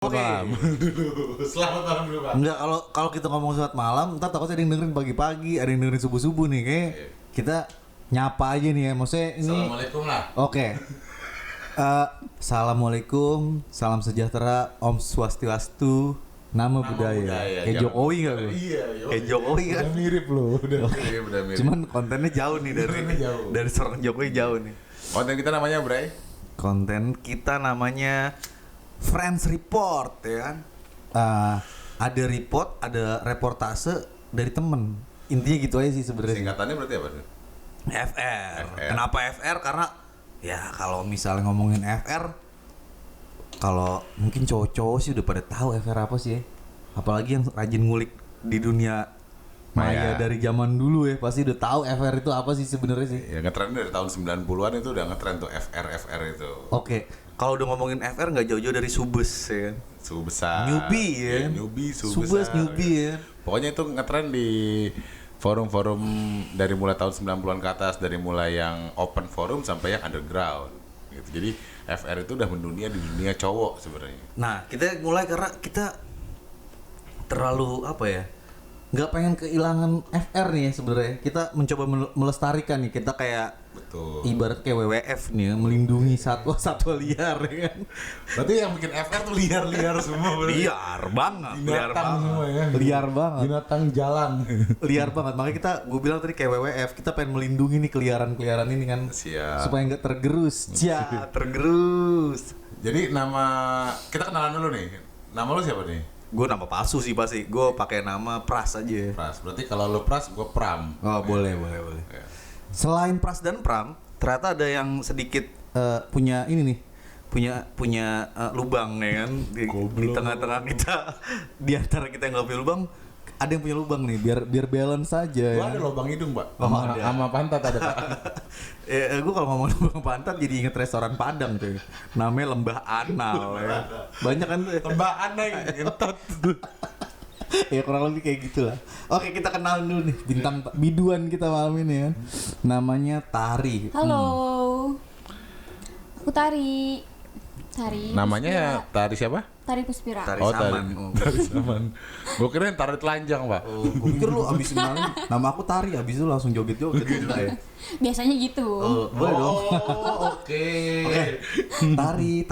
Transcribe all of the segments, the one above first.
Oke. Malam. Selamat malam dulu, Pak. Enggak, kalau kita ngomong selamat malam, ntar takutnya ada yang dengerin pagi-pagi, ada yang dengerin subuh-subuh nih. Kayak kita nyapa aja nih ya. Maksudnya ini Assalamualaikum lah. Oke. Assalamualaikum, salam sejahtera, Om Swastiastu, Namo Buddhaya. Kayak Jokowi enggak lu? Iya, Kayak Jokowi kan. Udah mirip lu, udah mirip. Cuman kontennya jauh nih dari seorang Jokowi jauh nih. Konten kita namanya, Bray. Konten kita namanya Friends Report ya kan. Ada report, ada reportase dari temen. Intinya gitu aja sih sebenarnya. Singkatannya berarti apa sih? FR. Kenapa FR? Karena ya kalau misalnya ngomongin FR, kalau mungkin cowok-cowok sih udah pada tahu FR apa sih ya. Apalagi yang rajin ngulik di dunia maya dari zaman dulu ya, pasti udah tahu FR itu apa sih sebenarnya sih. Ya ngetren dari tahun 90-an itu udah ngetren tuh FR itu. Oke, kalau udah ngomongin FR nggak jauh-jauh dari Subes ya kan. Suhu besar. Newbie ya. Newbie, suhu Subes besar. newbie ya. Pokoknya itu ngetren di forum-forum dari mulai tahun 90-an ke atas, dari mulai yang open forum sampai yang underground gitu. Jadi FR itu udah mendunia di dunia cowok sebenarnya. Nah, kita mulai karena kita terlalu apa ya? Nggak pengen kehilangan FR nih ya sebenarnya. Kita mencoba melestarikan nih. Kita kayak Betul. ibarat kayak WWF nih ya, melindungi satwa-satwa liar ya kan. Berarti yang bikin FR tuh liar-liar semua. Liar banget, liar Binatang banget. semua ya. Liar banget. Binatang jalan. Liar banget. Makanya gue bilang tadi kayak WWF, kita pengen melindungi nih keliaran-keliaran ini kan. Siap. Supaya nggak tergerus. Tergerus. Jadi nama kita kenalan dulu nih. Nama lu siapa nih? Gue nama palsu sih pasti. Gue pakai nama Pras aja. Pras. Berarti kalau lu Pras, gua Pram. Oh, boleh. Ya. Selain Pras dan Pram, ternyata ada yang sedikit punya ini nih, punya lubang ya kan di tengah-tengah kita, di antara kita yang nggak punya lubang, ada yang punya lubang nih, biar balance saja. Gua Ya. ada lubang hidung, Pak. Oh, ada. Sama pantat ada, Pak. Gue kalau ngomong lubang pantat jadi inget restoran Padang tuh, namanya Lembah Anal ya. Banyak kan tuh. Lembah aneh, entot. Ya kurang lebih kayak gitulah. Oke, kita kenal dulu nih bintang biduan kita malam ini ya. Namanya Tari. Halo, aku Tari. Tari. Namanya Tari siapa? Tari Puspira. Tari Oh, Saman. Tari. Tari Saman. Gua kirain Tari Telanjang, Pak. Oh, gue pikir lu abis kenalin nama aku Tari, abis itu langsung joget-joget gitu ya. Biasanya gitu. Oh, boleh dong. Oke. Tari,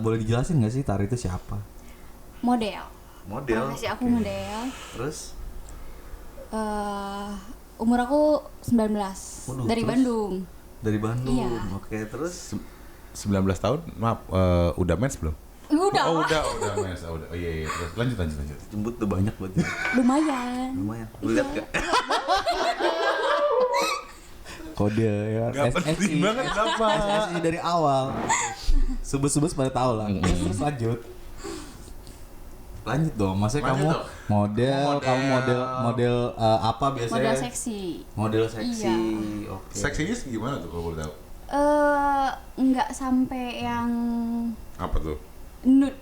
boleh dijelasin nggak sih Tari itu siapa? Model. Model. Masih aku Oke. model. Terus? Umur aku 19. Waduh, Dari terus? Bandung. Dari Bandung. Iya. Oke, terus? 19 tahun, maaf, udah mens belum? Udah. Oh, lah. udah mens. Oh, udah. Oh iya. Terus lanjut. Jembut tuh banyak buat dia. Lumayan. Lumayan. Lu lihat gak? Kode ya. Gak penting banget apa? SSI dari awal. Subes-subes pada tahu lah. Terus lanjut. Lanjut dong, maksudnya Lanjut kamu dong. model, kamu model apa biasanya? Model seksi. Model seksi. Iya. Oke. Seksinya gimana tuh kalau boleh tahu? Nggak sampai yang Apa tuh? nude.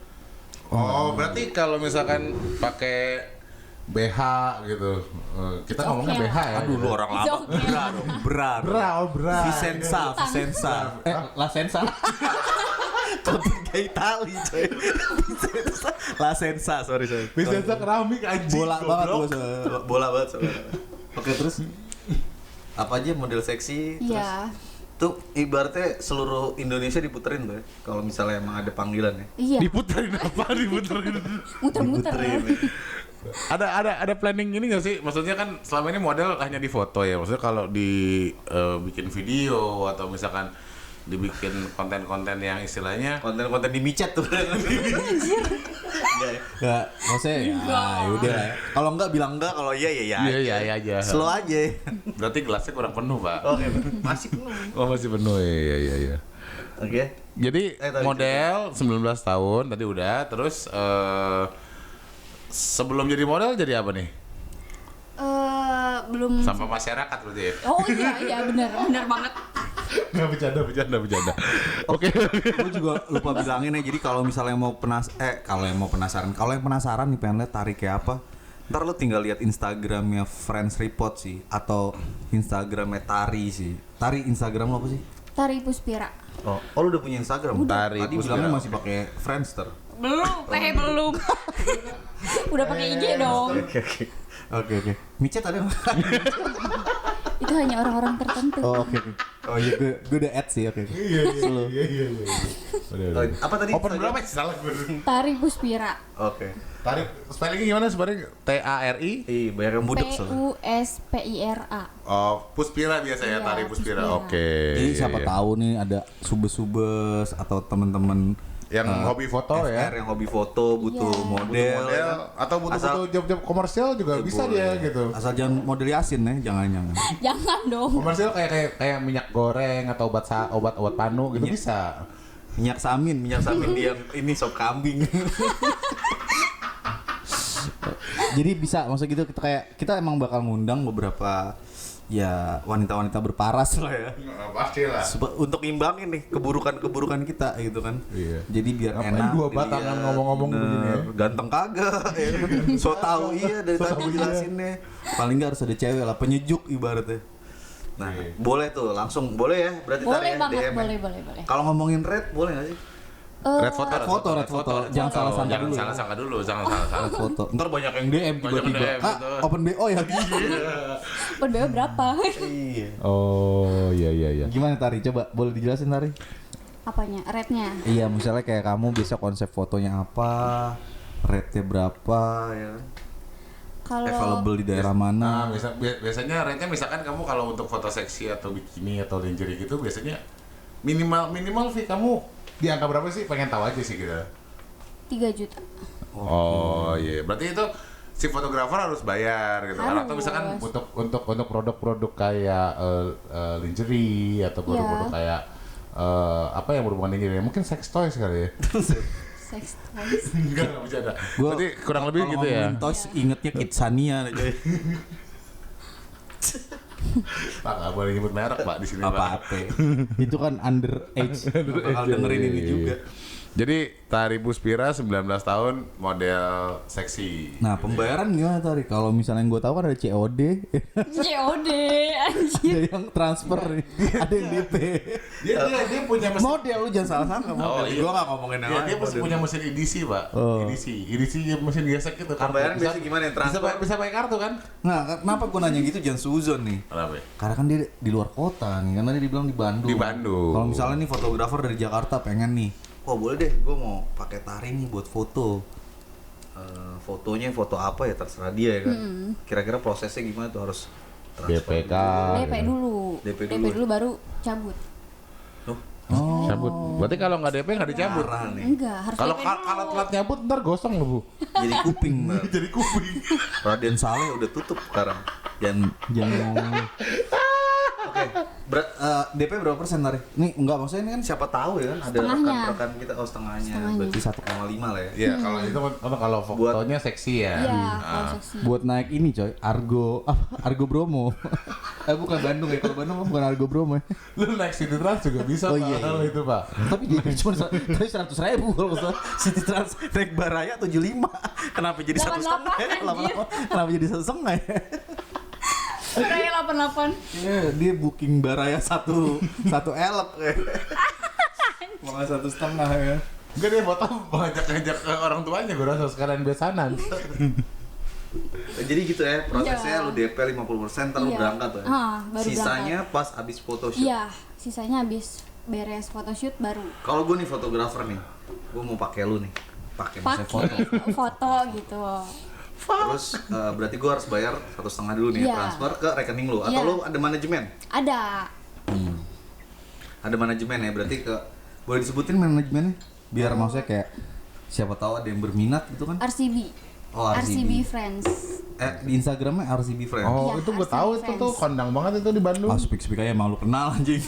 Oh, berarti kalau misalkan pakai BH gitu. Kita ngomongnya Oke. BH ya. Aduh, lu orang lama. Oke. Bra. Vicenza. La Senza. Ketiga Itali, coy. Vicenza. La Senza, sorry. Vicenza keramik anjing. Bola banget goblok. gua, bola banget soalnya. Oke, terus apa aja model seksi? Terus Iya. tuh ibaratnya seluruh Indonesia diputerin tuh ya, kalau misalnya emang ada panggilan ya. Iya. Diputerin apa? Diputerin. Muter-muter. Diputerin. ada planning ini nggak sih? Maksudnya kan selama ini model hanya di foto ya. Maksudnya kalau di bikin video atau misalkan dibikin konten-konten yang istilahnya Konten-konten di micet tuh. Enggak, maksudnya ya udah lah ya. Kalau enggak bilang enggak, kalau iya ya ya. iya aja. Slow aja. Berarti gelasnya kurang penuh, Pak. Oke, masih penuh. Oh, masih penuh. Iya. Oke. Jadi Tadi model 19 tahun tadi udah, terus sebelum jadi model jadi apa nih? Belum. Sampah masyarakat berarti ya? Oh iya benar banget. Nggak bercanda. Oke. Gue juga lupa bilangin ya. Jadi kalau misalnya mau penasaran, kalau yang penasaran nih pengen lihat Tari kayak apa, ntar lo tinggal lihat Instagramnya Friends Report sih, atau Instagramnya Tari sih. Tari Instagram lo apa sih? Tari Puspira. Oh, lu udah punya Instagram? Tari Tadi Puspira. bilangnya masih pakai Friendster. Belum, belum. Udah pakai IG dong. Oke. Micet ada nggak? Itu hanya orang-orang tertentu. Oh oke. Oh iya gue udah add sih oke. Iya. Apa tadi? Open berapa sih? Salah gue. Tari Puspira. Oke. Tarik spellingnya gimana sebenarnya? T-A-R-I? Iya banyak yang budek soalnya. Puspira. Oh, Puspira biasa ya, Iya, Tari Puspira. Puspira. Oke. Jadi siapa tahu nih ada subes-subes atau teman-teman Yang hobi foto FR ya. yang hobi foto butuh Iya. model, Model atau butuh job-job komersial juga bisa dia gitu. Asal jangan model Yasin ya, jangan. Jangan dong. Komersial kayak minyak goreng atau obat panu gitu bisa. Minyak samin dia ini sop kambing. Jadi bisa maksud gitu kita emang bakal ngundang beberapa ya wanita-wanita berparas lah ya. Pasti lah. Untuk imbangin nih keburukan kita gitu kan. Iya. Jadi biar Ngapain enak. dua batangan dilihat, ngomong-ngomong bener. begini ya? Ganteng kagak ya kan. So tau iya dari So tadi tau iya. jelasinnya. Paling enggak harus ada cewek lah penyejuk ibaratnya. Nah, Iya. boleh tuh langsung boleh ya berarti Boleh tadi ya, banget, DM ya. boleh. Kalau ngomongin red boleh nggak sih? Red foto. Jangan salah sangka dulu. Jangan salah sangka dulu, jangan salah sangka. Red foto. Ntar banyak yang DM Banyak tiba-tiba. DM, gitu. Open BO ya. BO berapa? Iya. Oh, iya. Gimana Tari? Coba boleh dijelasin Tari? Apanya? Rate-nya? Iya, misalnya kayak kamu bisa konsep fotonya apa, rate-nya berapa ya. Kalau Available di daerah Nah, mana? biasanya rate-nya misalkan kamu kalau untuk foto seksi atau bikini atau lingerie gitu biasanya minimal fee kamu di angka berapa sih? Pengen tahu aja sih kita. 3 juta. Oh iya, berarti itu si fotografer harus bayar gitu kan? Atau misalkan Harus. untuk produk-produk kayak lingerie atau produk-produk Iya. kayak apa yang berhubungan lingerie? Mungkin sex toys kali ya? Sex toys. Enggak bercanda. Berarti kurang lebih gitu ya? Kalau toys ingetnya Kidsania coy. Pak nggak boleh nyebut merek pak di sini pak. Apa-apa. Itu kan under age. Bakal dengerin ini juga. Jadi Tari Puspira 19 tahun model seksi. Nah, pembayaran gimana Tari? Kalau misalnya yang gue tahu kan ada COD, COD anjir. ada yang transfer, ada yang DP. Dia punya mesin. Model lu jangan salah sangka model. Oh, iya. Gue gak ngomongin yang Dia lain. punya mesin edisi pak. Oh. Edisi mesin gesek gitu. Pembayaran biasanya gimana yang transfer? Bisa pakai kartu kan? Nah, kenapa gue nanya gitu jangan suzon nih? Kenapa? Karena kan dia di luar kota nih, karena dia dibilang di Bandung. Di Bandung. Kalau misalnya nih fotografer dari Jakarta pengen nih, oh boleh deh, gue mau pakai Tari nih buat foto. Fotonya foto apa ya terserah dia ya kan. Kira-kira prosesnya gimana tuh harus transfer DPK. DP dulu. DP DP dulu. dulu baru cabut. Tuh, Oh. Cabut. Berarti kalau nggak DP nggak dicabut. parah nih. Enggak, harus Kalau DP dulu. kalau telat nyabut ntar gosong loh bu. Jadi kuping, Mbak. Jadi kuping. Raden Saleh udah tutup sekarang. Jangan. Oke, DP berapa persen Tari? Nih enggak maksudnya ini kan siapa tahu ya kan ada Setengahnya. rekan-rekan kita setengahnya. Setengahnya. Berarti 1,5 lah ya. Iya kalau itu kan kalau fotonya seksi ya. Iya, kalau seksi. Buat naik ini coy, Argo Bromo. Bukan Bandung ya, kalau Bandung bukan Argo Bromo ya. Lu naik City Trans juga bisa Oh, pak. iya. Kalau itu pak. Tapi dia cuma tadi 100.000 kalau nggak salah. City Trans naik Baraya 75. Kenapa jadi 1,5 ya? 88, Kenapa jadi 1,5 ya? Kayak 88. Iya, dia booking Baraya satu elep kayak. Malah 1,5 ya. Enggak dia foto ngajak orang tuanya gue rasa sekalian besanan. Jadi gitu ya prosesnya Iya. lu DP 50% ntar lu Iya. berangkat tuh ya. Baru Sisanya pas abis photoshoot. Iya, sisanya habis beres photoshoot baru. Kalau gue nih fotografer nih, gue mau pakai lu nih, pakai misalnya foto. Foto gitu. Terus berarti gue harus bayar 1,5 dulu nih Iya. transfer ke rekening lu atau Iya. lu ada manajemen? Ada. Ada manajemen ya berarti boleh disebutin manajemennya biar maksudnya kayak siapa tahu ada yang berminat gitu kan? RCB. Oh, RCB. Friends. Di Instagramnya RCB Friends. Oh Iya, itu gue tahu RCB itu tuh Friends. kondang banget itu di Bandung. Ah, speak aja emang lu kenal anjing.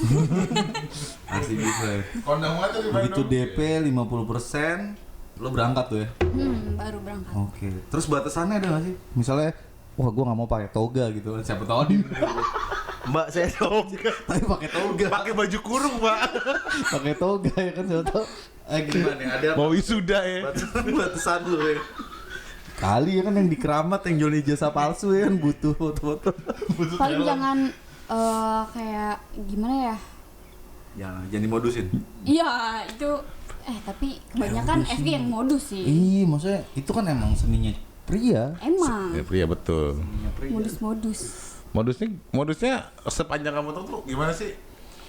RCB Friends. Kondang banget tuh di Begitu Bandung. DP 50%, lu berangkat tuh ya. Baru berangkat. Oke. Terus batasannya ada nggak sih? Misalnya, wah gue nggak mau pakai toga gitu kan. Siapa tahu dia. Mbak saya toga. Tapi pakai toga. Pakai baju kurung pak. Pakai toga ya kan siapa tahu. Gimana nih? Ada Mau wisuda ya. batasan lu ya. Kali ya kan yang di Keramat yang jual ijazah palsu ya kan butuh foto-foto. Paling jangan kayak gimana ya? Jangan dimodusin. Iya, itu Tapi kebanyakan Modus FB sih. yang modus sih. Iya, maksudnya itu kan emang seninya pria. Emang Ya pria betul. Seninya pria. modus-modus. Modusnya sepanjang kamu tahu tuh gimana sih?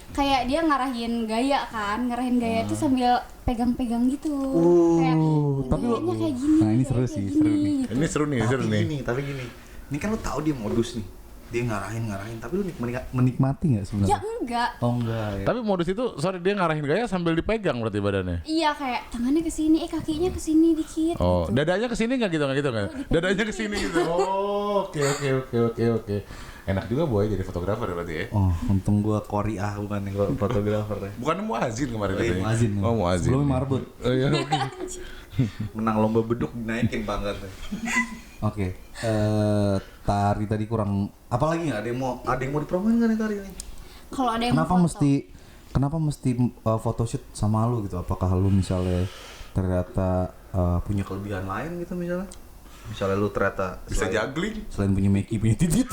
Kayak dia ngarahin gaya itu sambil pegang-pegang gitu. Kayak tapi lo- gayanya kayak gini. Nah, ini kayak seru kayak sih, gini, seru nih. gitu. Ini seru nih. Tapi gini. Ini kan lo tahu dia modus nih. Dia ngarahin, tapi lu menikmati nggak Ya sebenarnya? enggak. Oh enggak ya. Tapi modus itu dia ngarahin gaya sambil dipegang berarti badannya. Iya kayak tangannya ke sini, kakinya ke sini dikit. Oh, gitu. dadanya ke sini enggak gitu kan? Dadanya ke sini gitu. Oh, oke. Enak juga boy jadi fotografer berarti ya. Oh, untung gua Korea bukan nih gua fotografer ya. Bukan muazin kemarin Oh, iya, katanya. muazin. Oh, muazin. Sebelumnya marbot. Oh iya. Menang lomba beduk dinaikin pangkatnya. Oke, tari tadi kurang. Apalagi nggak? Ada yang mau dipromoin nggak nih tari ini? Kalau ada yang Kenapa mesti photoshoot sama lu gitu? Apakah lu misalnya ternyata punya kelebihan lain gitu misalnya? Misalnya lu ternyata Bisa juggling. selain punya Meki punya titit.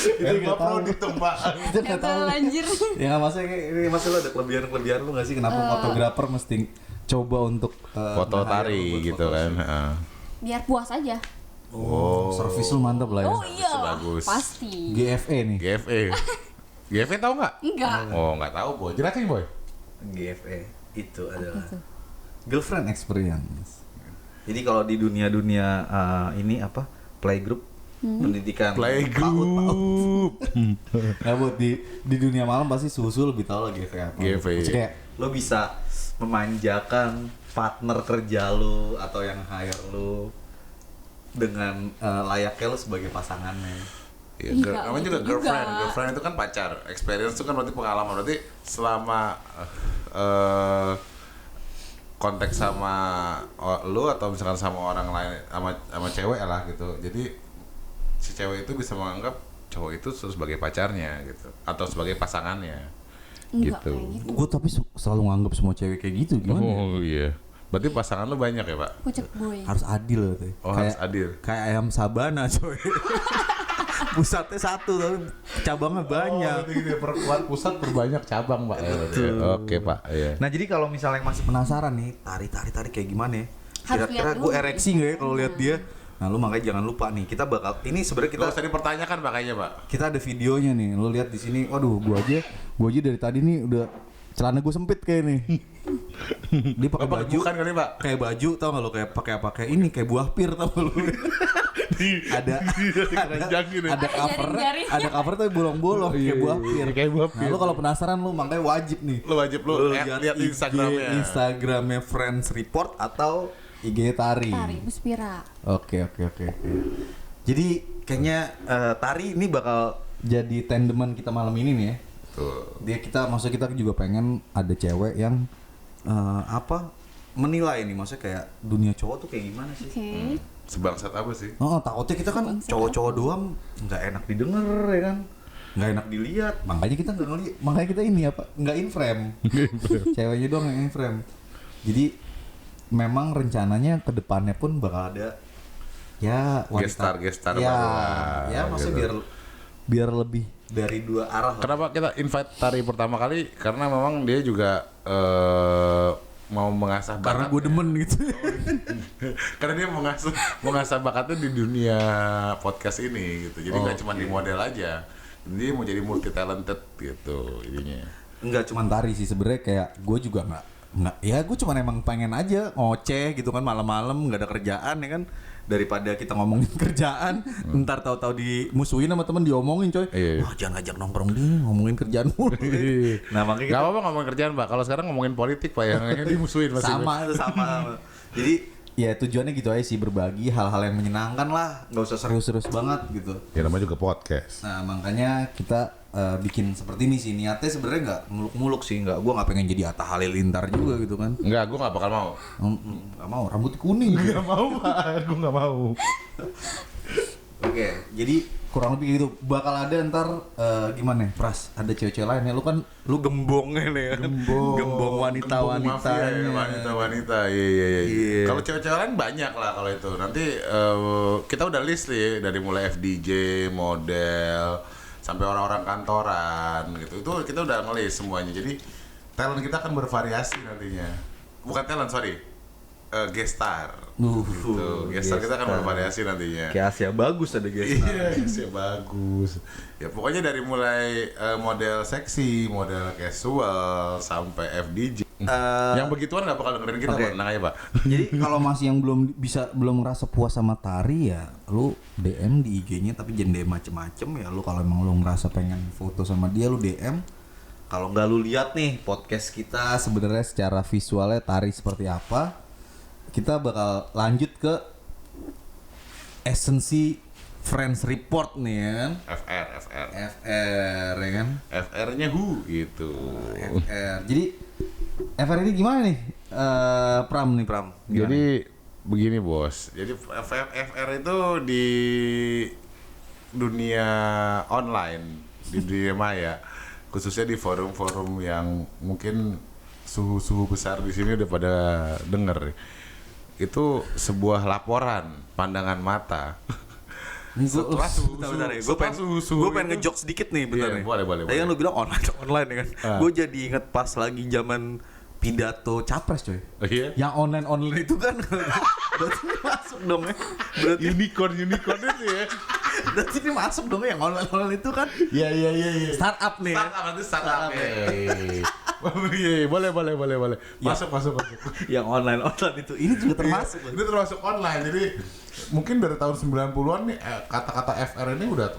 Itu enggak perlu dong, Pak. Kita nggak tahu. anjir. Ya nggak maksudnya ini maksud lu ada kelebihan lu nggak sih? Kenapa fotografer mesti coba untuk Foto nge-hire tari lu buat gitu foto? kan. Biar puas aja. Oh, servis lu mantap lah ya. Oh iya. bagus. Pasti. GFE nih. GFE tahu nggak? Enggak. Oh, nggak tahu boy. Jelasin boy. GFE itu adalah Gitu. girlfriend experience. Jadi kalau di dunia ini apa playgroup pendidikan Playgroup. Nah, buat di dunia malam pasti susu lebih tahu lah GFE apa. GFE. Maksudnya kayak lo bisa memanjakan partner kerja lo atau yang hire lo dengan layaknya lo sebagai pasangannya. Iya, Iya, namanya juga itu girlfriend. juga. Girlfriend itu kan pacar. Experience itu kan berarti pengalaman. Berarti selama konteks sama lu atau misalkan sama orang lain sama cewek lah gitu. Jadi si cewek itu bisa menganggap cowok itu sebagai pacarnya gitu atau sebagai pasangannya. Enggak Gitu. kayak gitu. Gue tapi selalu nganggap semua cewek kayak gitu gimana? ya? Oh iya. Berarti pasangan lu banyak ya, Pak? Kucek boy. Harus adil loh tuh. Oh, harus adil. Kayak ayam sabana coy. Pusatnya satu tapi cabangnya banyak. Oh, gitu. Perkuat pusat berbanyak cabang, Pak. Betul. Oke, Pak. Iya. Nah jadi kalau misalnya masih penasaran nih tari kayak gimana ya? Harus Kira-kira lihat gue dulu. ereksi nggak ya kalau lihat dia? Nah lu makanya jangan lupa nih kita bakal ini sebenarnya Kita kita usah dipertanyakan Pak kayaknya, Pak. kita ada videonya nih. Lu lihat di sini. Waduh, gua aja dari tadi nih udah celana gue sempit kayak nih. Dia pakai Bapak baju bukan kali, Pak? kayak baju tau gak lo kayak pakai ini kayak buah pir tau gak lo ada Dikeranjangin ya. ada cover Jari-jari. ada cover tuh bolong-bolong kayak buah pir. Kayak buah Nah pir. lu kalau penasaran lu makanya wajib nih Lu wajib lu lihat IG Instagramnya. Friends Report atau IG Tari. Tari Buspira. Oke. Jadi kayaknya Tari ini bakal jadi tandeman kita malam ini nih ya. Tuh. Maksudnya kita juga pengen ada cewek yang menilai nih, maksudnya kayak dunia cowok tuh kayak gimana sih? Oke. Sebangsat apa sih? Oh, takutnya kita kan Bangsa cowok-cowok doang nggak enak didengar ya kan, nggak enak dilihat, makanya kita nggak ngeliat, makanya kita ini nggak in frame, ceweknya doang yang in frame. Jadi memang rencananya ke depannya pun bakal ada ya wanita, Gestar ya, baru lah, ya maksudnya gitu. biar lebih dari dua arah lah. Kenapa kita invite Tari pertama kali? Karena memang dia juga mau mengasah Karena bakat. gue demen gitu. Karena dia mengasah bakatnya di dunia podcast ini gitu. Jadi nggak cuma di model aja. Dia mau jadi multi talented gitu ininya. Enggak cuman Tari sih sebenarnya, kayak gue juga nggak ya gue cuman emang pengen aja ngoceh gitu kan malam-malam nggak ada kerjaan ya kan, daripada kita ngomongin kerjaan ntar tahu-tahu dimusuhin sama temen diomongin coy. Iya. Wah jangan ngajak nongkrong dia ngomongin kerjaan mulu. Nah makanya Gak apa-apa ngomongin kerjaan Pak. Kalau sekarang ngomongin politik Pak yang dimusuhin masih. sama. Jadi ya tujuannya gitu aja sih, berbagi hal-hal yang menyenangkan lah, nggak usah serius-serius banget gitu. Ya namanya juga podcast. Nah makanya kita bikin seperti ini sih, niatnya sebenarnya nggak muluk-muluk sih, gue nggak pengen jadi Atta Halilintar juga gitu kan. Enggak, gue gak bakal mau. Nggak mau, rambut kuning. Gak mau Pak, gue gak mau. Oke, jadi kurang lebih gitu. Bakal ada ntar gimana, Pras? Ada cewek-cewek lain ya? Lu gembongnya nih ya? Gembong wanita-wanitanya. Wanita. Iya. Iya. Kalau cewek-cewek lain banyak lah kalau itu. Nanti kita udah list nih dari mulai FDJ, model, sampai orang-orang kantoran gitu. Itu kita udah ngelis semuanya. Jadi talent kita akan bervariasi nantinya. Bukan talent, sorry. Guest star. Gitu. Guest star kita akan bervariasi nantinya. Kayak Asia bagus ada guys. Iya, Asia bagus. Ya pokoknya dari mulai model seksi, model casual sampai FDJ. Yang begituan nggak bakal dengerin kita, Okay. Tenang aja, Pak. Jadi kalau masih yang belum ngerasa puas sama tari ya, lu DM di IG-nya tapi jangan DM macem-macem ya. Lu kalau emang lu ngerasa pengen foto sama dia lu DM. Kalau nggak lu lihat nih podcast kita sebenarnya secara visualnya tari seperti apa, kita bakal lanjut ke esensi Friends Report nih ya kan. FR ya kan. FR-nya gitu. FR. Jadi FR ini gimana nih? Pram. Gimana? Jadi begini, Bos. Jadi FR itu di dunia online, di dunia maya, khususnya di forum-forum yang mungkin suhu-suhu besar di sini udah pada denger. Itu sebuah laporan pandangan mata. Setelah Gue pengen ngejok sedikit nih, bentar nih. Boleh. Tadi kan lu bilang online ya kan. Gue jadi inget pas lagi zaman pidato capres coy. Oh, iya? Yang online itu kan berarti ini masuk dong ya. Berarti unicorn itu ya. berarti ini masuk dong ya, yang online itu kan. Iya. Startup nih. Startup. Iya, boleh. Masuk. Yang online itu ini juga termasuk. Ini termasuk online. Jadi mungkin dari tahun 90-an nih kata-kata FR ini udah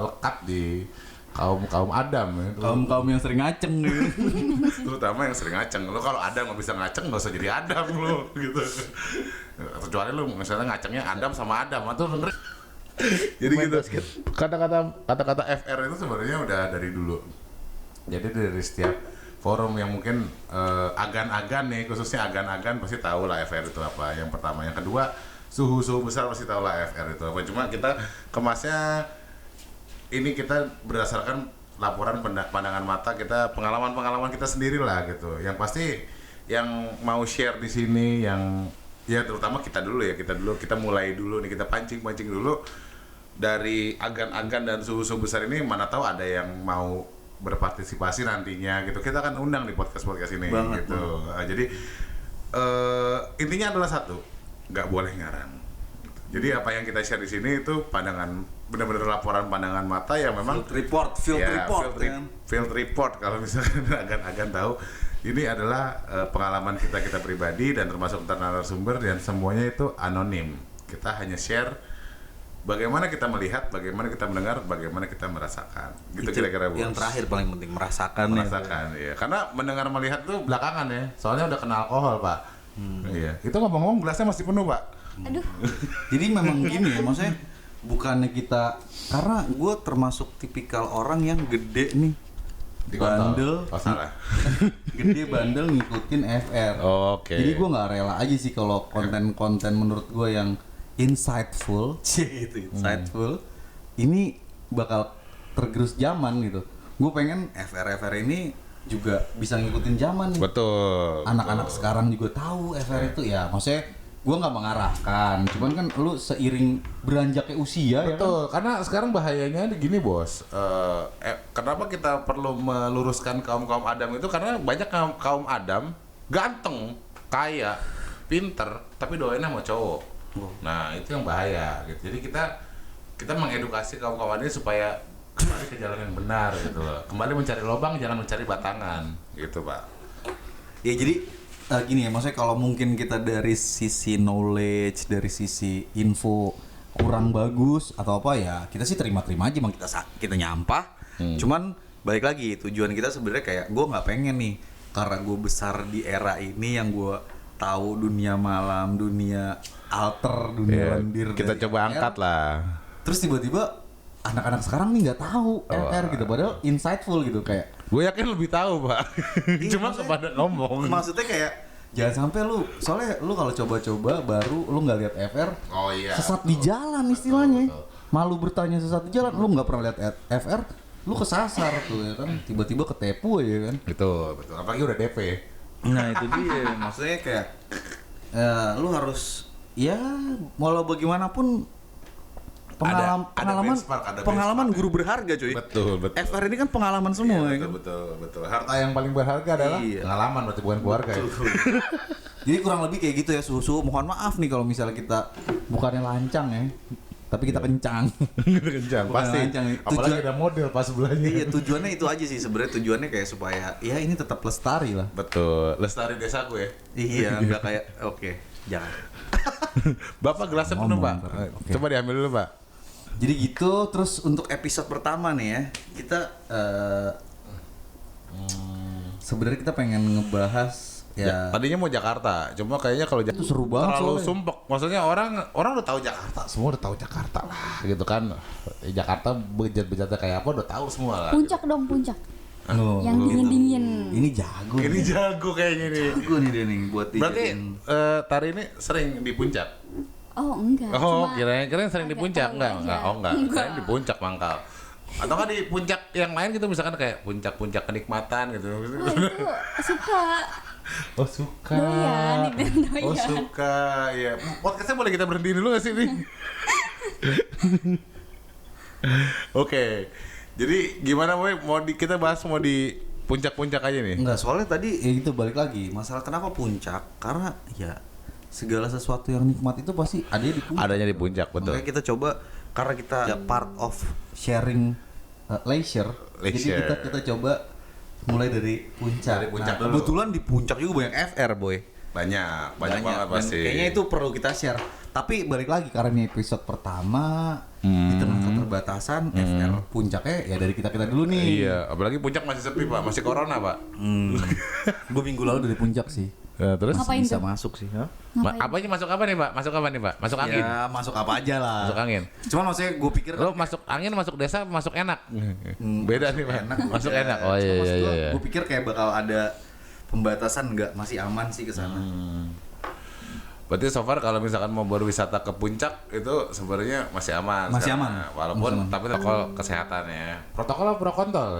lekat di kaum Adam ya. Kaum yang sering ngaceng nih. Terutama yang sering ngaceng. Lo kalau Adam nggak bisa ngaceng nggak usah jadi Adam lo gitu. Kecuali lo misalnya ngacengnya Adam sama Adam atau denger. Jadi gitu. Kata-kata FR itu sebenarnya udah dari dulu. Jadi dari setiap forum yang mungkin agan-agan nih, khususnya agan-agan pasti tahu lah FR itu apa. Yang pertama, yang kedua suhu-suhu besar pasti tahu lah FR itu apa. Cuma kita kemasnya ini kita berdasarkan laporan pandangan mata kita, pengalaman kita sendiri lah gitu. Yang pasti yang mau share di sini yang ya terutama kita mulai dulu nih, kita pancing dulu dari agan-agan dan suhu-suhu besar ini, mana tahu ada yang mau berpartisipasi nantinya gitu. Kita akan undang di podcast ini banget, gitu. Jadi intinya adalah satu, nggak boleh ngarang. Jadi apa yang kita share di sini itu pandangan, benar-benar laporan pandangan mata yang memang field report kalau misalkan agan-agan tahu ini adalah pengalaman kita pribadi dan termasuk narasumber dan semuanya itu anonim. Kita hanya share bagaimana kita melihat, bagaimana kita mendengar, bagaimana kita merasakan. Gitu kira-kira, Bos. Yang terakhir paling penting merasakan ya. Karena mendengar melihat tuh belakangan ya. Soalnya udah kena alkohol, Pak. Iya. Itu ngomong-ngomong gelasnya masih penuh, Pak. Aduh. Jadi memang gini ya, maksudnya bukannya kita, karena gue termasuk tipikal orang yang gede nih, bandel, gede bandel ngikutin FR. Oke. Jadi gue nggak rela aja sih kalau konten-konten menurut gue yang insightful, insightful, ini bakal tergerus zaman gitu. Gue pengen FR ini juga bisa ngikutin zaman nih. Betul. Anak-anak sekarang juga tahu FR itu ya, maksudnya gue nggak mengarahkan, cuman kan lu seiring beranjaknya usia. Betul, ya kan? karena sekarang bahayanya gini, Bos. Kenapa kita perlu meluruskan kaum Adam itu? Karena banyak kaum Adam ganteng, kaya, pinter, tapi doainnya sama cowok. Nah itu yang bahaya gitu. Jadi kita mengedukasi kaum ini supaya kembali ke jalan yang benar gitu loh. Kembali mencari lubang, jangan mencari batangan gitu, Pak. Ya jadi gini ya, maksudnya kalau mungkin kita dari sisi knowledge, dari sisi info kurang bagus atau apa ya, kita sih terima-terima aja, emang kita nyampah. Cuman balik lagi, tujuan kita sebenarnya kayak gue nggak pengen nih, karena gue besar di era ini yang gue tahu dunia malam, dunia alter, dunia lendir. Kita coba angkat lah. Terus tiba-tiba anak-anak sekarang nih nggak tahu FR gitu, padahal insightful gitu kayak. Gue yakin lebih tahu, Pak. Cuma kepada ngomong. Maksudnya kayak jangan sampai soalnya lu kalau coba-coba baru lu nggak lihat FR, sesat di jalan istilahnya. Betul. Malu bertanya sesat di jalan, lu nggak pernah lihat FR, lu kesasar tuh ya kan, tiba-tiba ketepu ya kan. Betul. Apalagi udah DP. Nah itu dia, maksudnya kayak lu harus ya walau bagaimanapun pengalaman benchmark, ada pengalaman benchmark. guru berharga cuy. Betul. FR ini kan pengalaman semua ya kan? Betul. Harta yang paling berharga adalah pengalaman, berarti bukan keluarga ya. Jadi kurang lebih kayak gitu ya susu. Mohon maaf nih kalau misalnya kita bukannya lancang ya, tapi kita kencang. Kencang, pasti. Lancang. Apalagi ada model pas sebelahnya. Iya, tujuannya itu aja sih sebenarnya, tujuannya kayak supaya ya ini tetap lestari lah. Betul, lestari desaku ya. Iya, enggak kayak oke, jangan. Bapak gelasnya penuh, Ngomong, Pak. oke. Coba diambil dulu, Pak. Jadi gitu, terus untuk episode pertama nih ya, kita sebenarnya kita pengen ngebahas ya Tadinya mau Jakarta, cuma kayaknya kalau itu seru banget terlalu soalnya. sumpek. Maksudnya orang udah tahu Jakarta, semua udah tahu Jakarta lah, gitu kan. Jakarta bejat-bejatnya kayak apa udah tahu semua lah. Puncak dong, puncak. Oh, Yang dingin-dingin. ini jago. Ini jago kayaknya nih. jago nih dia nih buat Berarti dijadiin. Tari ini sering di puncak. Oh, enggak. Oh, Cuma kirain sering di agak puncak tahu enggak? aja. Enggak. Oh, enggak. Kirain di puncak Mangkal. Atau kan di puncak yang lain gitu misalkan kayak puncak-puncak kenikmatan gitu. Wah, itu suka. Oh, suka. Doyan, itu doyan. Oh, suka. Iya. Podcastnya boleh kita berhenti dulu gak sih nih? Oke. Jadi gimana boy? Kita bahas mau di puncak-puncak aja nih. Enggak, soalnya tadi ya itu balik lagi masalah kenapa puncak, karena ya segala sesuatu yang nikmat itu pasti ada di puncak. Adanya di puncak, betul. Makanya kita coba karena kita ya part of sharing leisure. Jadi Leisure. kita coba mulai dari puncak. Dari puncak Nah, dulu. kebetulan di puncak juga banyak FR boy. Banyak banget Dan pasti. kayaknya itu perlu kita share. Tapi balik lagi karena ini episode pertama di tengah keterbatasan FR puncaknya ya dari kita dulu nih. Iya, apalagi puncak masih sepi, Pak. Masih corona, Pak. Gue minggu lalu dari puncak sih. Ya, terus Ngapain Bisa tuh? masuk sih. Ha? apa aja masuk apa nih, Pak? Masuk apa nih, Pak? Masuk angin. Ya masuk apa aja lah. Masuk angin. Cuman maksudnya gue pikir Lo masuk angin, masuk desa, masuk enak. Beda nih, Pak. Masuk enak. Oh iya iya iya. Gue pikir kayak bakal ada pembatasan, nggak, masih aman sih ke sana. Berarti so far kalau misalkan mau berwisata ke puncak itu sebenarnya masih aman. Masih sekarang. aman. Walaupun Masih aman. tapi protokol kesehatan ya. Protokol apa prokontol?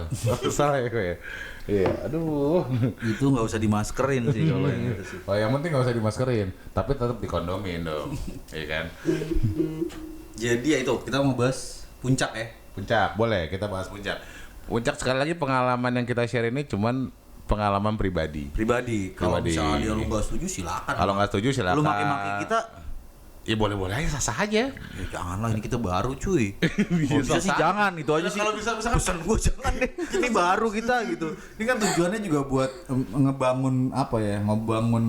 Salah ya gue. Iya, aduh. Itu nggak usah dimaskerin sih kalau yang itu sih. Oh, yang penting nggak usah dimaskerin, tapi tetap dikondomin dong. Iya kan? Jadi ya itu kita mau bahas puncak ya. Puncak, boleh kita bahas puncak. Puncak sekali lagi pengalaman yang kita share ini cuman pengalaman pribadi. Pribadi. Kalau Pribadi. misalnya dia lu nggak setuju silakan. Kalau nggak setuju silakan. Lu maki-maki kita, ya boleh-boleh aja, sah-sah aja. ya janganlah, ini kita baru cuy. Kalau bisa sih sah-sah. jangan, itu aja sih. Kalau bisa misalkan pesan gue jangan deh. Ini baru kita gitu. Ini kan tujuannya juga buat ngebangun apa ya? Ngebangun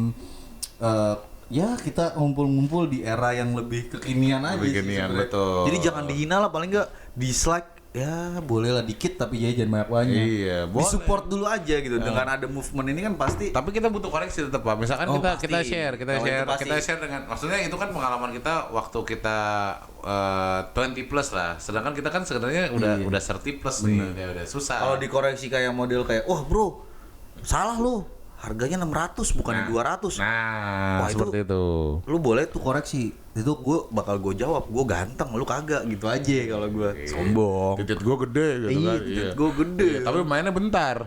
ya kita ngumpul-ngumpul di era yang lebih kekinian aja Lebih sih kekinian, sebenarnya. betul. Jadi jangan dihina lah, paling nggak dislike ya boleh lah dikit, tapi ya jangan banyak-banyak. Iya, boleh. Disupport dulu aja gitu. Dengan ada movement ini kan pasti. Tapi kita butuh koreksi tetap, Pak. Misalkan Oh, kita pasti. share, Kalau itu pasti. kita share dengan, maksudnya itu kan pengalaman kita waktu kita 20 plus lah. Sedangkan kita kan sebenarnya udah 30 plus nih, udah susah. Kalau dikoreksi kayak model kayak, wah bro, salah lu, harganya 600 bukan 200. Nah, Wah, seperti itu. Lu boleh tuh koreksi. Itu gue jawab, gue ganteng, lu kagak, gitu aja kalau gue. Sombong. Titik gue gede gitu Iya, kan. titik gua gede. Iya, tapi mainnya bentar.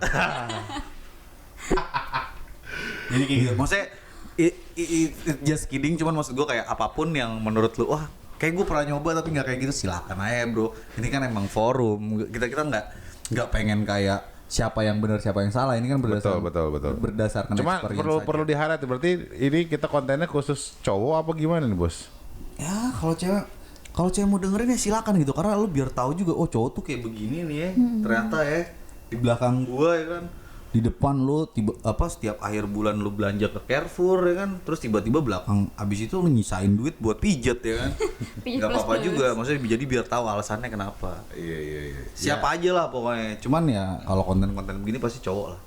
Jadi kayak gitu. Maksudnya just kidding, cuman maksud gue kayak apapun yang menurut lu, wah kayak gue pernah nyoba tapi nggak kayak gitu, silakan aja bro. Ini kan emang forum. Kita nggak pengen kayak siapa yang benar siapa yang salah. Ini kan berdasarkan berdasarkan Cuma experience aja. perlu diharapin, berarti ini kita kontennya khusus cowok apa gimana nih, Bos? Ya kalau cewek mau dengerin ya silakan gitu, karena lu biar tahu juga, oh cowok tuh kayak begini nih ya. Ternyata ya di belakang gua ya kan, di depan lu setiap akhir bulan lu belanja ke Carrefour ya kan, terus tiba-tiba belakang abis itu lu nyisain duit buat pijet ya kan. Pijet Gak apa-apa plus-plus. juga, maksudnya jadi biar tahu alasannya kenapa. Iya. Siapa aja lah pokoknya. Cuman ya kalau konten-konten begini pasti cowok lah.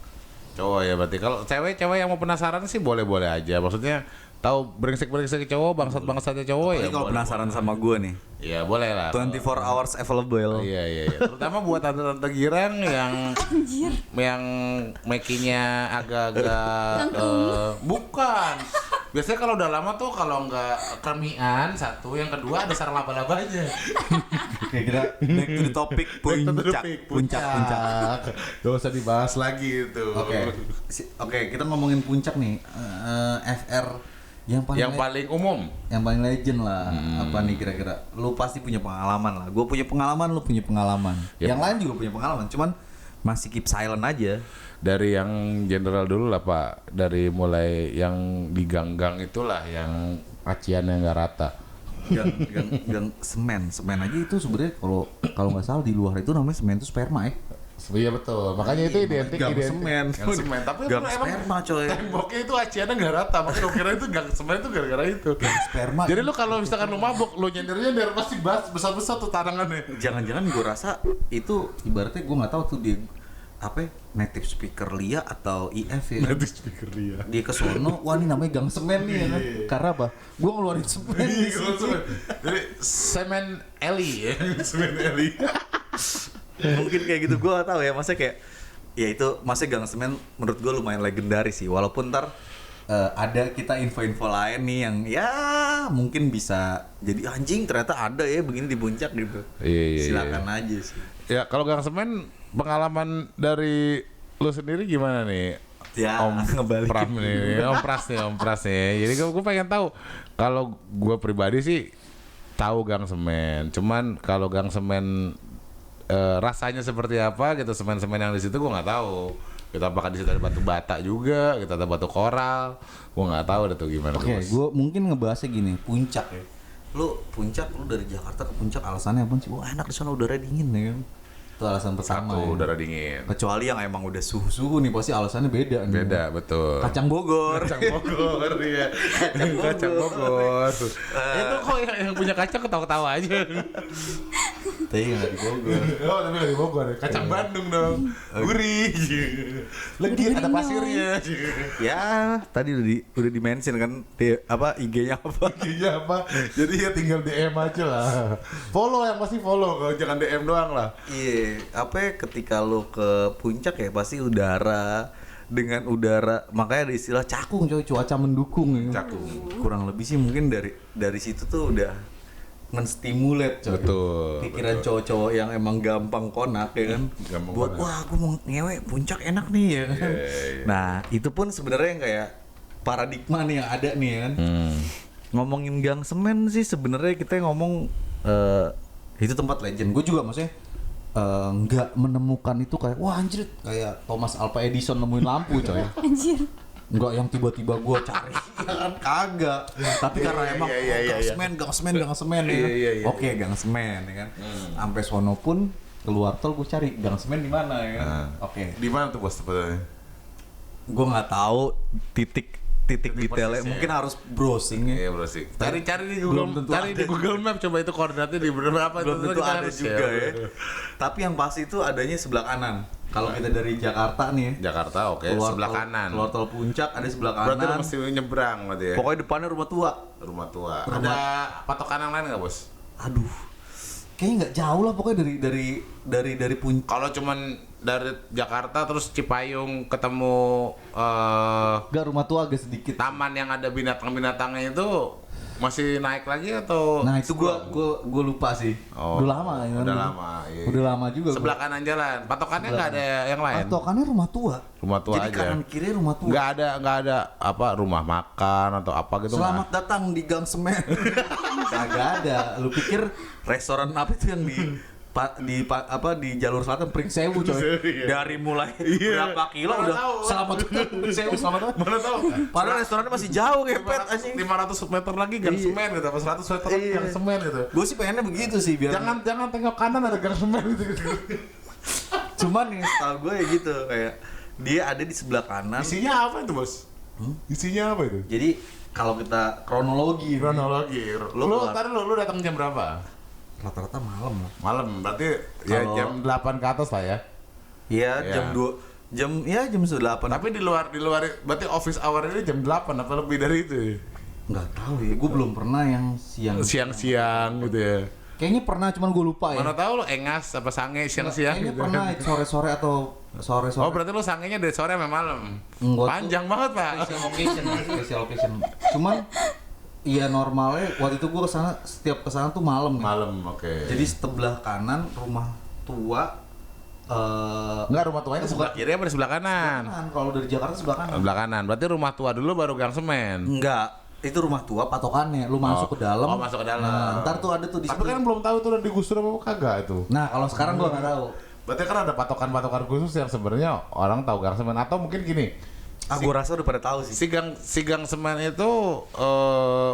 Cowok ya berarti. Kalau cewek-cewek yang mau penasaran sih boleh-boleh aja. Maksudnya tahu brengsek-brengsek cowok, bangsat-bangsatnya cowok ya. Jadi kalau boleh. penasaran sama gua nih, Iya, boleh lah. 24 hours available. Iya. Terutama buat tante-tante girang yang makinya agak-agak bukan. Biasanya kalau udah lama tuh kalau nggak kermian satu, yang kedua ada sarang laba-labanya. Oke, kita back to the topic. Puncak. Gak usah dibahas lagi itu. Oke, kita ngomongin puncak nih. FR Yang paling umum. Yang paling legend lah. Apa nih kira-kira? Lu pasti punya pengalaman lah. Gue punya pengalaman, lu punya pengalaman. Ya. Yang lain juga punya pengalaman, cuman masih keep silent aja. Dari yang general dulu lah Pak. Dari mulai yang di gang-gang itulah yang aciannya nggak rata. Gang semen aja itu sebenarnya kalau nggak salah di luar itu namanya semen itu sperma ya. Iya betul, makanya itu identik gang semen. Gang semen, tapi gang emang sperma coy. temboknya itu aciannya nggak rata, makanya lo kira itu gang semen itu gara-gara itu. Gang sperma. Jadi lu kalau misalkan lu mabuk, lu nyender pasti besar-besar tuh tangannya. Jangan-jangan gue rasa itu ibaratnya gue nggak tahu tuh dia apa ya, native speaker Lia atau IF ya. Native speaker dia. Dia ke sono, wah ini namanya gang semen nih ya kan. Karena apa? Gue ngeluarin semen di situ. Jadi semen Eli ya, semen Eli. Mungkin kayak gitu, gue gak tahu ya, maksudnya kayak ya itu, maksudnya gang semen menurut gue lumayan legendaris sih, walaupun ntar ada kita info-info lain nih yang ya mungkin bisa jadi anjing ternyata ada ya begini di puncak gitu. Iya. Silakan aja sih. Ya kalau gang semen pengalaman dari lu sendiri gimana nih? Ya, ngebalikin. Pram nih, Om Pras nih. Jadi gue pengen tahu, kalau gue pribadi sih tahu gang semen. Cuman kalau gang semen rasanya seperti apa gitu, semen-semen yang di situ gue nggak tahu. Kita apakah di situ ada batu bata juga, kita ada batu koral, gue nggak tahu ada tuh gimana. Oke, gue mungkin ngebahasnya gini, puncak ya. Lu dari Jakarta ke puncak alasannya apa sih? Wah enak di sana udara dingin ya kan. Itu alasan pertama. Satu, ya. udara dingin. Kecuali yang emang udah suhu-suhu nih pasti alasannya beda nih. Beda, betul. Kacang Bogor. Kacang Bogor ya. Kacang Bogor. Itu kok yang punya kacang ketawa-ketawa aja. Tapi nggak di Bogor. Oh, tapi nggak di Bogor. Kacang Bandung dong. Gurih. Legit ada pasirnya. Ya, tadi udah di-mention kan apa IG-nya apa? Iya apa? Jadi ya tinggal DM aja lah. Follow yang pasti follow, kalau jangan DM doang lah. Iya, apa ya, ketika lo ke puncak ya pasti udara dengan udara, makanya ada istilah cakung coy, cuaca mendukung ya. Cakung. Kurang lebih sih mungkin dari situ tuh udah menstimulat coy. Betul. Pikiran cowok-cowok yang emang gampang konak ya kan. Gampang Buat konak. wah gue mau ngewe puncak enak nih ya kan. Iya. Nah, itu pun sebenarnya yang kayak paradigma nih yang ada nih ya kan. Ngomongin gang semen sih sebenarnya kita ngomong itu tempat legend. Gue juga maksudnya nggak menemukan itu kayak wah anjir kayak Thomas Alva Edison nemuin lampu coy. Anjir. Enggak yang tiba-tiba gue cari ya kan kagak. Tapi karena emang gang semen ya. Iya. Oke, gang semen ya kan. Sampai sono pun keluar tol gue cari gang semen di mana ya kan. Oke. Di mana tuh bos tepatnya? Gue nggak tahu titik detailnya, persisnya. mungkin harus browsing ya. Iya bro sih. Cari di Belum tentu Google, ada. di Google Map coba itu koordinatnya di berapa Belum tentu kita ada harus juga share. ya. Tapi yang pasti itu adanya sebelah kanan. Kalau kita dari Jakarta nih ya. Jakarta oke, sebelah kanan. Keluar tol puncak ada sebelah kanan. Berarti lu mesti nyebrang berarti ya. Pokoknya depannya rumah tua. Rumah tua. Ada patokan yang lain nggak bos? Aduh. Kayaknya nggak jauh lah pokoknya dari puncak. Kalau cuman dari Jakarta terus Cipayung ketemu Enggak, rumah tua agak sedikit. taman yang ada binatang-binatangnya itu masih naik lagi atau? Nah, itu gua lupa sih. Oh, udah lama ya. udah lama, iya. Udah lama juga. Sebelah kanan jalan. Patokannya nggak ada yang lain. Patokannya rumah tua. Rumah tua Jadi aja. kanan kiri rumah tua. Nggak ada apa rumah makan atau apa gitu. Selamat datang di Gang Semen. Kagak ada. Lu pikir restoran apa itu yang di jalur selatan Pring Sewu coy. Dari mulai berapa kilo Mana udah tahu. selamat datang Pring Sewu selamat datang. Mana tahu? Padahal restorannya masih jauh ngepet anjing. 500 meter lagi gang semen gitu, apa 100 meter lagi gang semen gitu. Gue sih pengennya begitu sih biar. Jangan tengok kanan ada gang semen gitu. Cuman nih setahu gue ya gitu kayak dia ada di sebelah kanan. Isinya apa itu bos? Isinya apa itu? Jadi kalau kita kronologi Lu datang jam berapa? rata-rata malam lah. Malam, berarti ya Kalau- jam 8 ke atas lah ya. Iya, Iya. jam 8. Tapi di luar berarti office hour ini jam 8 apa lebih dari itu? Nggak tahu ya, gue belum pernah yang siang. Siang-siang gitu ya. Kayaknya pernah, cuman gue lupa ya. Mana tahu lu engas apa sange siang-siang Kayaknya gitu. pernah sore-sore atau sore-sore. Oh, berarti lu sangenya dari sore sampai malam. Enggak. Panjang banget, Pak. Special occasion. Cuman iya normalnya waktu itu gue setiap kesana tuh malam. Ya. Malam, oke. Jadi sebelah kanan rumah tua. Enggak, rumah tuanya sebelah kiri apa di sebelah kanan? Kalau dari Jakarta sebelah kanan. Sebelah kanan. Berarti rumah tua dulu baru gang semen. Enggak. itu rumah tua patokannya, lu masuk ke dalam. Oh, masuk ke dalam. Nah, ntar tuh ada tuh di Tapi kan belum tahu tuh udah digusur apa kagak itu. Nah, kalau sekarang gua nggak tahu. Berarti kan ada patokan-patokan khusus yang sebenarnya orang tahu gang semen atau mungkin gini. Gua rasa udah pada tahu sih. Si gang semen itu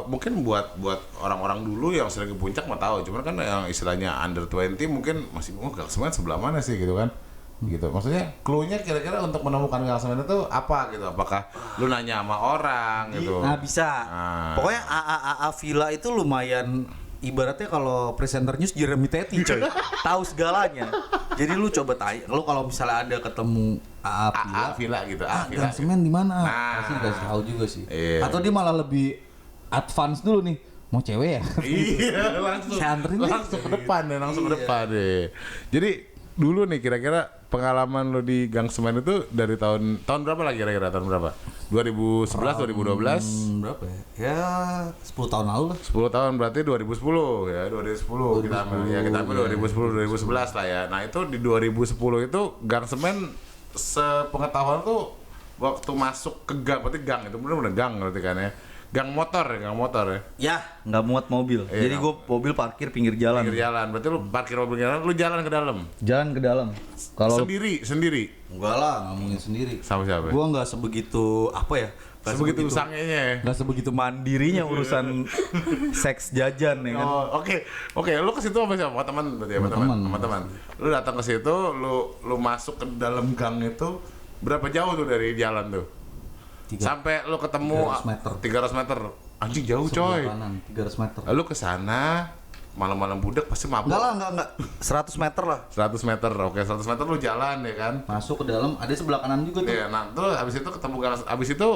mungkin buat orang-orang dulu yang sering ke puncak mah tahu. Cuman kan yang istilahnya under 20 mungkin masih gang semen sebelah mana sih gitu kan. Gitu. Maksudnya clue-nya kira-kira untuk menemukan gang semen itu apa gitu? Apakah lu nanya sama orang gitu? Nah, bisa. Pokoknya AAA Villa itu lumayan ibaratnya kalau presenter news Jeremy Teti coy. Tahu segalanya. Jadi lu coba tanya, lu kalau misalnya ada ketemu AA Villa gitu, Gang semen di mana? Nah. Pasti dikasih tahu juga sih. Iya. Atau dia malah lebih advance dulu nih. Mau cewek ya? Iya, langsung ke depan deh, langsung ke depan deh. Jadi dulu nih kira-kira pengalaman lo di gang semen itu dari tahun berapa lagi kira-kira tahun berapa? 2011, 2012? Berapa ya? Ya 10 tahun lalu lah. 10 tahun berarti 2010 ya, 2010 kita ambil ya, kita ambil 2010 2011 lah ya. Nah, itu di 2010 itu gang semen sepengetahuan tuh waktu masuk ke gang, berarti gang itu benar-benar gang berarti kan ya. Gang motor ya. Ya, nggak muat mobil. Iya, Jadi gue mobil parkir pinggir jalan. Pinggir jalan. Berarti lu parkir mobil jalan, lu jalan ke dalam. Jalan ke dalam. Kalau Sendiri. enggak lah, nggak mungkin sendiri. Sama siapa? Gue nggak sebegitu apa ya? Sebegitu usangnya. Nggak sebegitu mandirinya urusan seks jajan ya kan. Oh, oke. Lu ke situ sama siapa? Sama teman berarti ya, sama teman. Lu datang ke situ, lu masuk ke dalam gang itu berapa jauh tuh dari jalan tuh? Sampai lu ketemu 300 meter. Anjing jauh coy. Kanan, 300 meter. Lalu ke sana malam-malam budak pasti mabuk. Enggak. 100 meter lah. 100 meter. Oke, 100 meter lu jalan ya kan. Masuk ke dalam, ada sebelah kanan juga tuh. Iya, nah terus habis itu ketemu gang, habis itu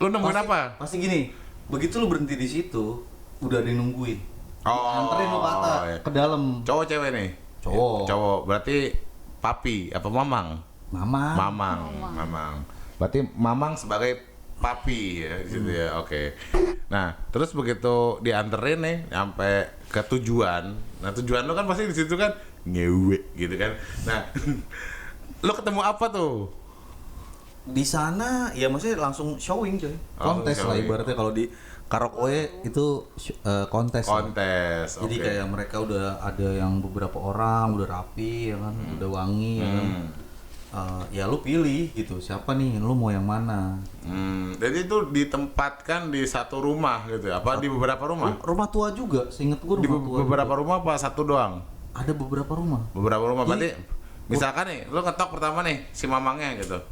lu nemuin apa? Pasti gini. Begitu lu berhenti di situ, udah ada yang nungguin. Oh, Anterin lu ke atas, iya. ke dalam. Cowok cewek nih? Cowok. Berarti papi apa mamang? Mamang. Berarti mamang sebagai papi ya di situ ya. Oke. Nah, terus begitu dianterin nih sampai ke tujuan. Nah, tujuan lu kan pasti di situ kan ngewe gitu kan. Nah, lu ketemu apa tuh? Di sana ya maksudnya langsung showing coy. Kontes lah ibaratnya kalau di karaoke itu kontes. Oke. Jadi kayak mereka udah ada yang beberapa orang udah rapi ya kan, udah wangi ya kan. Ya lu pilih gitu, siapa nih, lu mau yang mana? Jadi itu ditempatkan di satu rumah gitu, apa di beberapa rumah? Rumah tua juga, seinget gua rumah tua. Di beberapa juga. rumah apa satu doang? Ada beberapa rumah. Berarti misalkan nih, lu ngetok pertama nih si mamangnya gitu.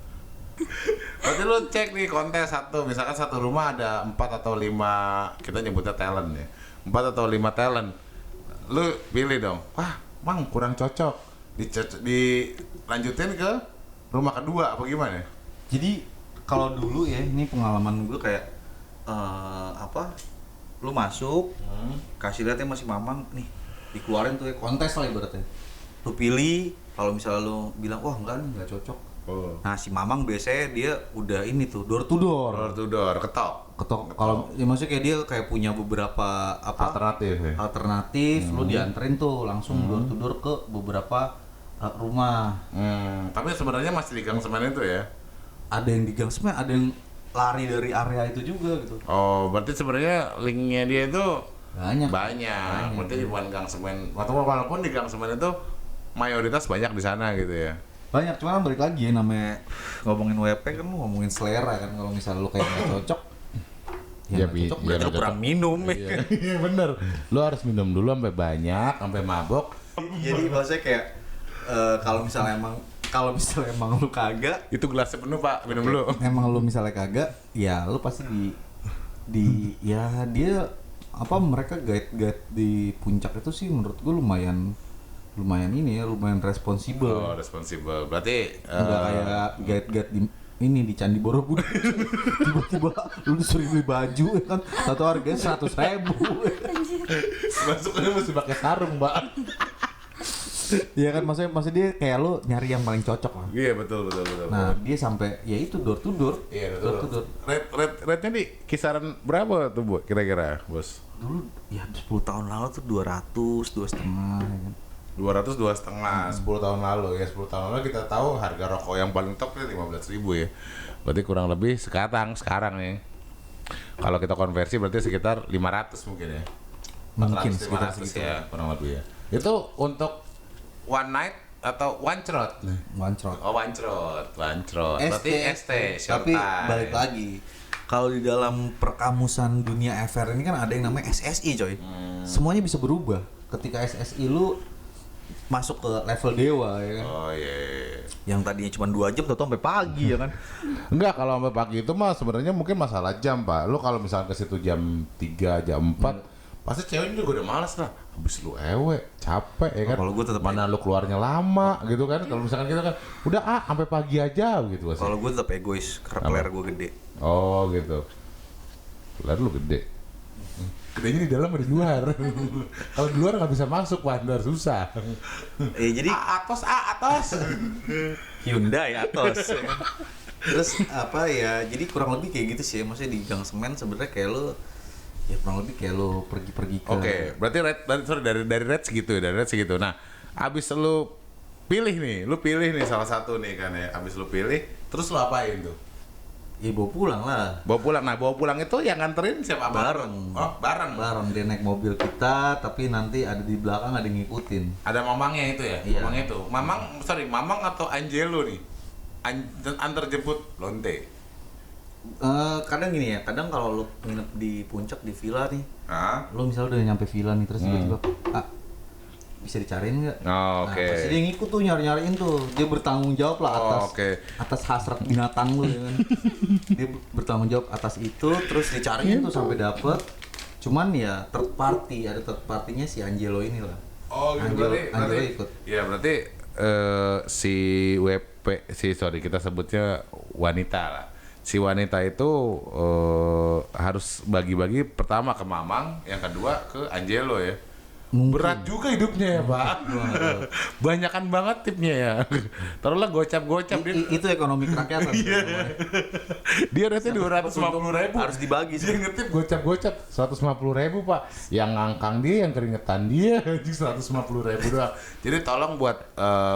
Berarti lu cek nih kontes satu, misalkan satu rumah ada 4 atau 5, kita nyebutnya talent ya. 4 atau 5 talent. Lu pilih dong. Wah, Mang kurang cocok. Dilanjutin ke rumah kedua apa gimana? Jadi kalau dulu ya, ini pengalaman gue kayak lu masuk, kasih lihatnya masih mamang nih, dikeluarin tuh ya, kontes lah ibaratnya. Lu pilih, kalau misalnya lu bilang wah enggak nih, enggak cocok. Nah si mamang biasanya dia udah ini tuh door to door, ketok. Kalau ya maksudnya kayak dia kayak punya beberapa alternatif, lu dianterin tuh langsung door to door ke beberapa rumah. Tapi sebenarnya masih di gang semen itu ya? Ada yang di gang semen, ada yang lari dari area itu juga gitu. Oh, berarti sebenarnya linknya dia itu banyak. Berarti bukan gang semen. Walaupun di gang semen itu mayoritas banyak di sana gitu ya. Banyak, cuma balik lagi ya, namanya ngomongin WP kan lu ngomongin selera kan. Kalau misalnya lu kayak nggak cocok, ya nggak cocok berarti lu kurang minum. Iya bener. Lu harus minum dulu sampai banyak, sampai mabok. Jadi maksudnya kayak kalau misalnya emang lu kagak, itu gelasnya penuh Pak, minum dulu. Emang lu misalnya kagak, ya lu pasti di ya dia apa mereka guide di puncak itu sih menurut gue lumayan ini ya, lumayan responsibel. Oh, responsibel. Berarti enggak kayak guide di Candi Borobudur. Tiba-tiba lu disuruh beli baju ya kan, satu harganya 100.000. Masuknya mesti pakai sarung, Mbak. Iya kan, maksudnya dia kayak lu nyari yang paling cocok lah. Iya, betul. Nah, dia sampai ya itu door to door. Iya, door to door. Rate-nya di kisaran berapa tuh, Bu? Kira-kira, Bos? Dulu ya 10 tahun lalu tuh 200, 2,5 ya kan. 200 2,5 10 tahun lalu ya. 10 tahun lalu kita tahu harga rokok yang paling top itu 15.000 ya. Berarti kurang lebih sekarang nih. Kalau kita konversi berarti sekitar 500 mungkin ya. Mungkin 400, sekitar 500 segitu. ya, kurang lebih ya. Itu untuk one night atau one trot? One shot. Oh, one trot. Berarti ST, short Tapi time. balik lagi. Kalau di dalam perkamusan dunia FR ini kan ada yang namanya SSI coy. Semuanya bisa berubah. Ketika SSI lu masuk ke level dewa ya kan. Oh iya. Yang tadinya cuma 2 jam atau sampai pagi ya kan. Enggak, kalau sampai pagi itu mah sebenarnya mungkin masalah jam, Pak. Lu kalau misalnya ke situ jam 3, jam 4, pasti ceweknya juga udah malas lah. Habis lu capek ya kan. Kalau gua tetep mana lu keluarnya lama gitu kan. Kalau misalkan kita kan udah sampai pagi aja gitu pasti. Kalau gue tetap egois karena player gue gede. Oh gitu. Lalu lu gede. Gedenya di dalam atau di luar? Kalau di luar nggak bisa masuk, Wander, susah. Jadi Atos. Hyundai Atos. Terus apa ya? Jadi kurang lebih kayak gitu sih. Maksudnya di gang semen sebenarnya kayak lo ya kurang lebih kayak lo pergi-pergi ke. Oke, berarti dari red segitu. Nah, abis lu pilih nih salah satu nih kan ya. Abis lu pilih, terus lu apain tuh? Ya bawa pulang lah. Bawa pulang itu yang nganterin siapa? Bareng. Oh, bareng. Dia naik mobil kita, tapi nanti ada di belakang ada yang ngikutin. Ada mamangnya itu ya? Iya. Mamangnya itu. Mamang atau Angelo nih? Antar jemput lonte. Kadang gini ya, kadang kalau lo nginep di puncak di villa nih, Hah? lo misalnya udah nyampe villa nih, terus tiba-tiba, bisa dicariin nggak? Oh, oke. Terus dia ngikut tuh nyariin tuh, dia bertanggung jawab lah atas atas hasrat binatang lo ya kan. Dia bertanggung jawab atas itu, terus dicariin tuh sampai dapet. Cuman ya third party-nya si Angelo ini lah. Oh gitu, Angelo ikut. Ya berarti si kita sebutnya wanita lah. Si wanita itu harus bagi-bagi, pertama ke Mamang, yang kedua ke Angelo ya. Berat juga hidupnya ya, Pak. Banyakan banget tipnya ya. Taruhlah gocap-gocap Itu ekonomi kerakyatan. dia rate 250.000. Harus dibagi sih. Dia ngetip gocap-gocap 150.000, Pak. Yang ngangkang dia, yang keringetan dia 150.000 doang. Jadi tolong buat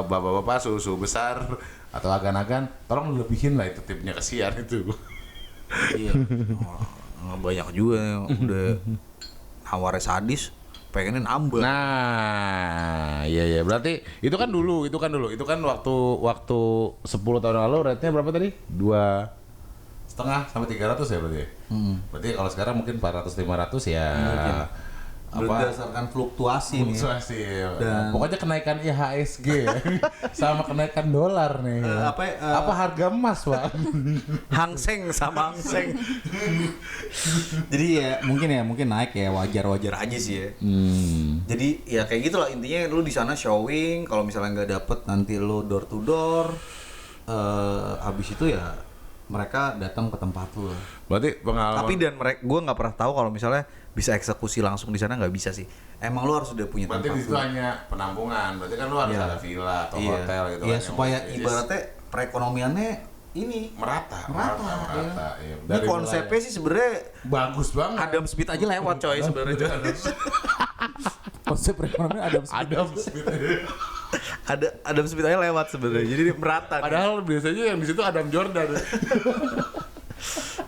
bapak-bapak susu besar atau agan-agan, tolong lebihin lah itu tipnya, kesian itu. Iya. Banyak juga yang udah nawarnya sadis, pengennya nambah. Nah, iya berarti itu kan dulu. Itu kan waktu 10 tahun lalu rate-nya berapa tadi? 2,5 sampai 300 ya berarti. Berarti kalau sekarang mungkin 400-500 ya. Berdasarkan fluktuasi nih. Dan pokoknya kenaikan IHSG sama kenaikan dolar nih. Apa harga emas, Pak? Hang Seng sama Hang Seng. Jadi ya mungkin naik ya, wajar aja sih ya. Jadi ya kayak gitulah intinya, lu di sana showing, kalau misalnya nggak dapet nanti lu door to door. Habis itu ya mereka datang ke tempat lu. Berarti pengalaman. Tapi gue nggak pernah tahu kalau misalnya bisa eksekusi langsung di sana, nggak bisa sih. Emang lu harus udah punya tempat. Berarti di situ hanya penampungan. Berarti kan lu harus ada villa atau hotel gitu kan. Iya, kan. supaya ibaratnya perekonomiannya ini merata. Iya. Ini konsepnya sih sebenarnya bagus banget. Adam Smith aja lewat coy sebenarnya. Konsep perekonomian Adam Smith. Adam Smith aja lewat sebenarnya. Jadi merata. Padahal biasanya yang di situ Adam Jordan.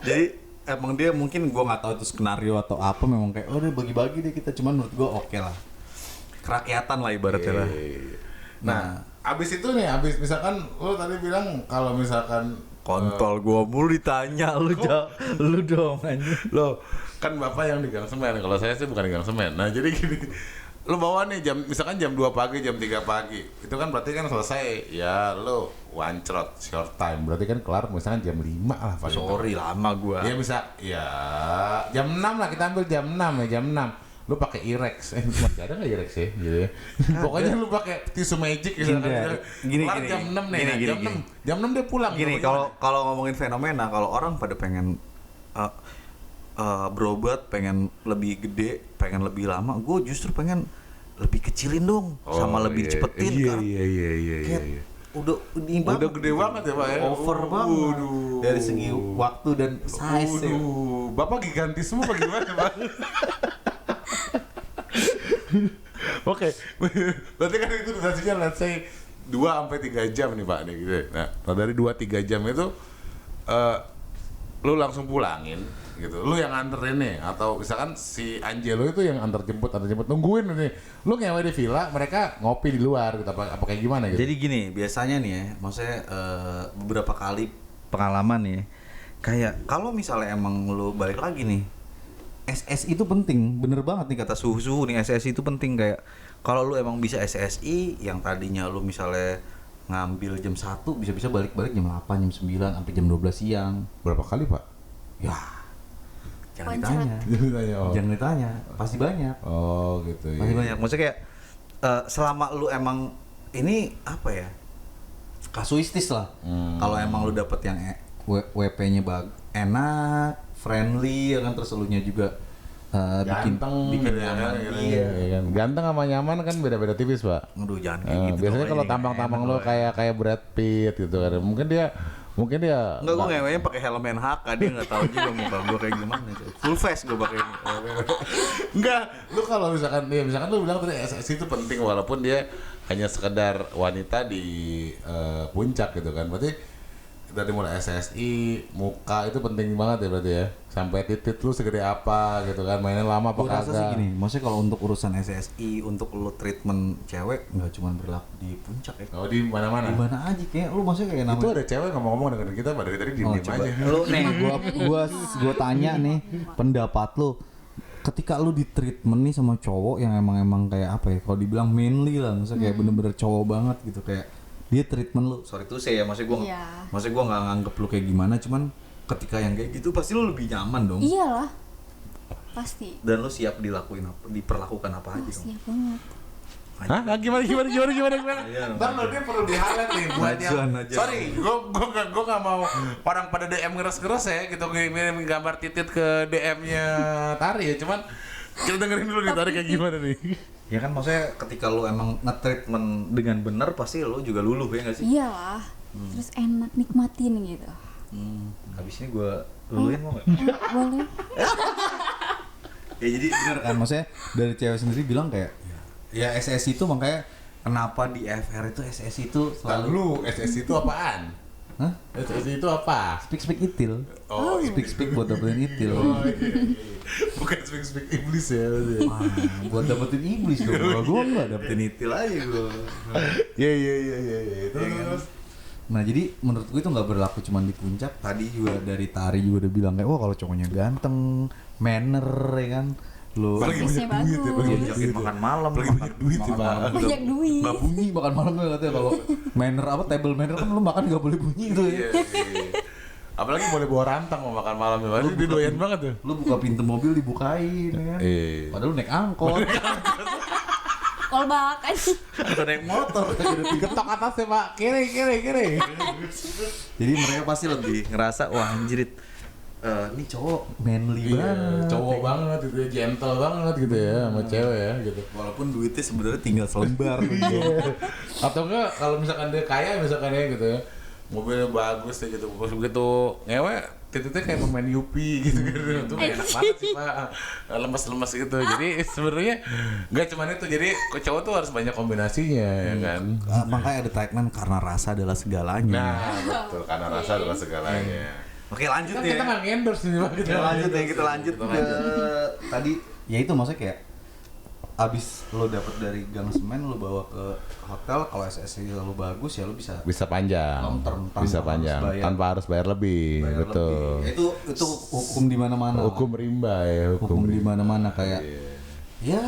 Jadi emang dia mungkin gua nggak tahu itu skenario atau apa, memang kayak udah bagi-bagi deh kita, cuman menurut gua oke lah. Kerakyatan lah ibaratnya lah. Nah, abis itu nih, misalkan lu tadi bilang kalau misalkan kontol gua mulu ditanya lu dong anjing. Lo kan Bapak yang di Gang Semen, kalau saya sih bukan di Gang Semen. Nah, jadi gini. Lu bawa nih misalkan jam 2 pagi, jam 3 pagi. Itu kan berarti kan selesai. Ya lu one shot short time. Berarti kan kelar misalkan jam 5 lah paling. Sorry lama gua. Ya bisa. Ya jam 6 lah, kita ambil jam 6 ya, jam 6. Lu pakai Irex. Masih ada enggak Irex ya? Gitu ya. Pokoknya lu pakai tisu magic gitu. Gini. Jam 6 nih. Jam 6 dia pulang. Gini, kalau ngomongin fenomena, kalau orang pada pengen berobat, pengen lebih gede, pengen lebih lama, gue justru pengen lebih kecilin dong, sama lebih cepetin kan. Iya. Udah gede banget ya, Pak ya. Over banget. Dari segi waktu dan size. Bapak gigantisme apa gimana, Pak? Oke. Berarti kan itu durasinya let's say 2-3 jam nih, Pak nih gitu. Nah, dari 2-3 jam itu lu langsung pulangin gitu. Lu yang anterin nih atau misalkan si Angelo itu yang antar jemput nungguin nih. Lu ngewe di villa, mereka ngopi di luar gitu apa kayak gimana gitu. Jadi gini, biasanya nih ya, maksudnya beberapa kali pengalaman nih ya, kayak kalau misalnya emang lu balik lagi nih, SSI itu penting, bener banget nih kata suhu nih, SSI itu penting. Kayak kalau lu emang bisa SSI yang tadinya lu misalnya ngambil jam 1 bisa-bisa balik-balik jam 8, jam 9 sampai jam 12 siang. Berapa kali, Pak? Ya. Jangan Koncret. ditanya. Oh. Jangan ditanya, pasti banyak. Oh, gitu ya. Pasti banyak. Maksudnya kayak selama lu emang ini apa ya? Kasuistis lah. Kalau emang lu dapet yang WP-nya enak, friendly ya kan, terus elunya juga Ganteng, bikin gitu ya, nyaman. gitu. Iya. Iya kan. Ganteng sama nyaman kan beda-beda tipis, Pak. Aduh, jangan kayak gitu. Biasanya dong, kalau ini tampang-tampang enak lo loh. kayak Brad Pitt gitu kan. Mungkin dia Enggak, gue ngewenya pakai helm NHK, dia nggak tahu juga muka gue kayak gimana. Full face gue pakai. enggak. Lu kalau misalkan lu bilang tadi SSI itu penting walaupun dia hanya sekedar wanita di puncak gitu kan. Berarti dari mulai SSI, muka itu penting banget ya berarti ya. Sampai titit lu segede apa gitu kan, mainnya lama apa Gue rasa sih kagak. gini, maksudnya kalau untuk urusan SSI, untuk lo treatment cewek nggak cuma berlaku di puncak ya. Oh, di mana-mana. Di mana aja kayak lu maksudnya kayak Itu namanya. ada cewek ngomong-ngomong dengan kita dari tadi diem Oh, coba. aja. Lu nih, gua tanya nih pendapat lu. Ketika lu di treatment nih sama cowok yang emang kayak apa ya? Kalau dibilang manly lah, maksudnya kayak bener-bener cowok banget gitu, kayak dia treatment lu. Sorry tuh saya, maksudnya gua Iya. maksudnya gua nggak nganggep lu kayak gimana, cuman ketika yang kayak gitu pasti lu lebih nyaman dong. Iyalah. Pasti. Dan lu siap diperlakukan apa aja dong. Siap banget. Hah? Gimana? Iya, Ntar lo dia perlu di-highlight nih buat yang Najuan. sorry, gue nggak mau orang pada DM ngeres-ngeres ya gitu ngirim gambar titit ke DM-nya Tari ya, cuman kita dengerin dulu nih Tari kayak gimana nih. Ya kan, maksudnya ketika lu emang nge-treatment dengan benar pasti lu juga luluh ya nggak sih? Iyalah. Terus enak nikmatin gitu. Habis ini gua luluhin mau nggak? Boleh. Ya jadi bener kan, maksudnya dari cewek sendiri bilang kayak ya SSI itu makanya kenapa di FR itu SSI itu selalu Lalu SSI itu apaan? Hah? SSI itu apa? Speak itil. Oh, Speak buat dapetin itil. Oh, iya. Bukan speak iblis ya. Wah, buat dapetin iblis dong. Kalau gua enggak dapetin itil aja gua. Iya. Terus. Nah jadi menurut gue itu nggak berlaku cuma di puncak. Tadi juga dari Tari juga udah bilang kayak wah kalau cowoknya ganteng, manner ya kan, lu Apalagi Servisnya banyak duit ya, bagus. banyak diajakin makan malam, Apalagi banyak duit ya, Pak. Banyak duit. nggak bunyi makan malam tuh katanya. Kalau manner apa table manner kan lu makan nggak boleh bunyi itu ya. Iya. Apalagi boleh bawa rantang mau makan malam ya. Pasti dia doyan banget tuh. Lu buka pintu mobil dibukain ya kan. Iya. Padahal lu naik angkot. Kolbak aja. Atau naik motor. Diketok atasnya Pak, kiri. Jadi mereka pasti lebih ngerasa wah anjrit, ini cowok manly Iya, banget. cowok banget gitu ya, gentle banget gitu ya sama cewek ya gitu. Walaupun duitnya sebenarnya tinggal selembar. Atau enggak kalau misalkan dia kaya misalkan ya gitu ya, mobilnya bagus ya gitu, begitu ngewe titiknya kayak pemain Yupi gitu gitu, tuh enak banget sih Pak, lemes-lemes gitu. Jadi sebenarnya nggak cuma itu, jadi cowok tuh harus banyak kombinasinya ya kan. Makanya ada tagline karena rasa adalah segalanya. Nah betul, karena rasa adalah segalanya. Oke lanjut Kan ya. kita nggak endorse ini Pak, Kita lanjut ke tadi ya itu, maksudnya kayak abis lo dapet dari gang semen lo bawa ke hotel, kalau SSI lo bagus ya lo bisa panjang, long term tanpa bisa harus panjang bayar. tanpa harus bayar lebih, bayar betul. lebih. Itu hukum di mana-mana. Hukum rimba ya, Hukum di rimba. mana-mana kayak ya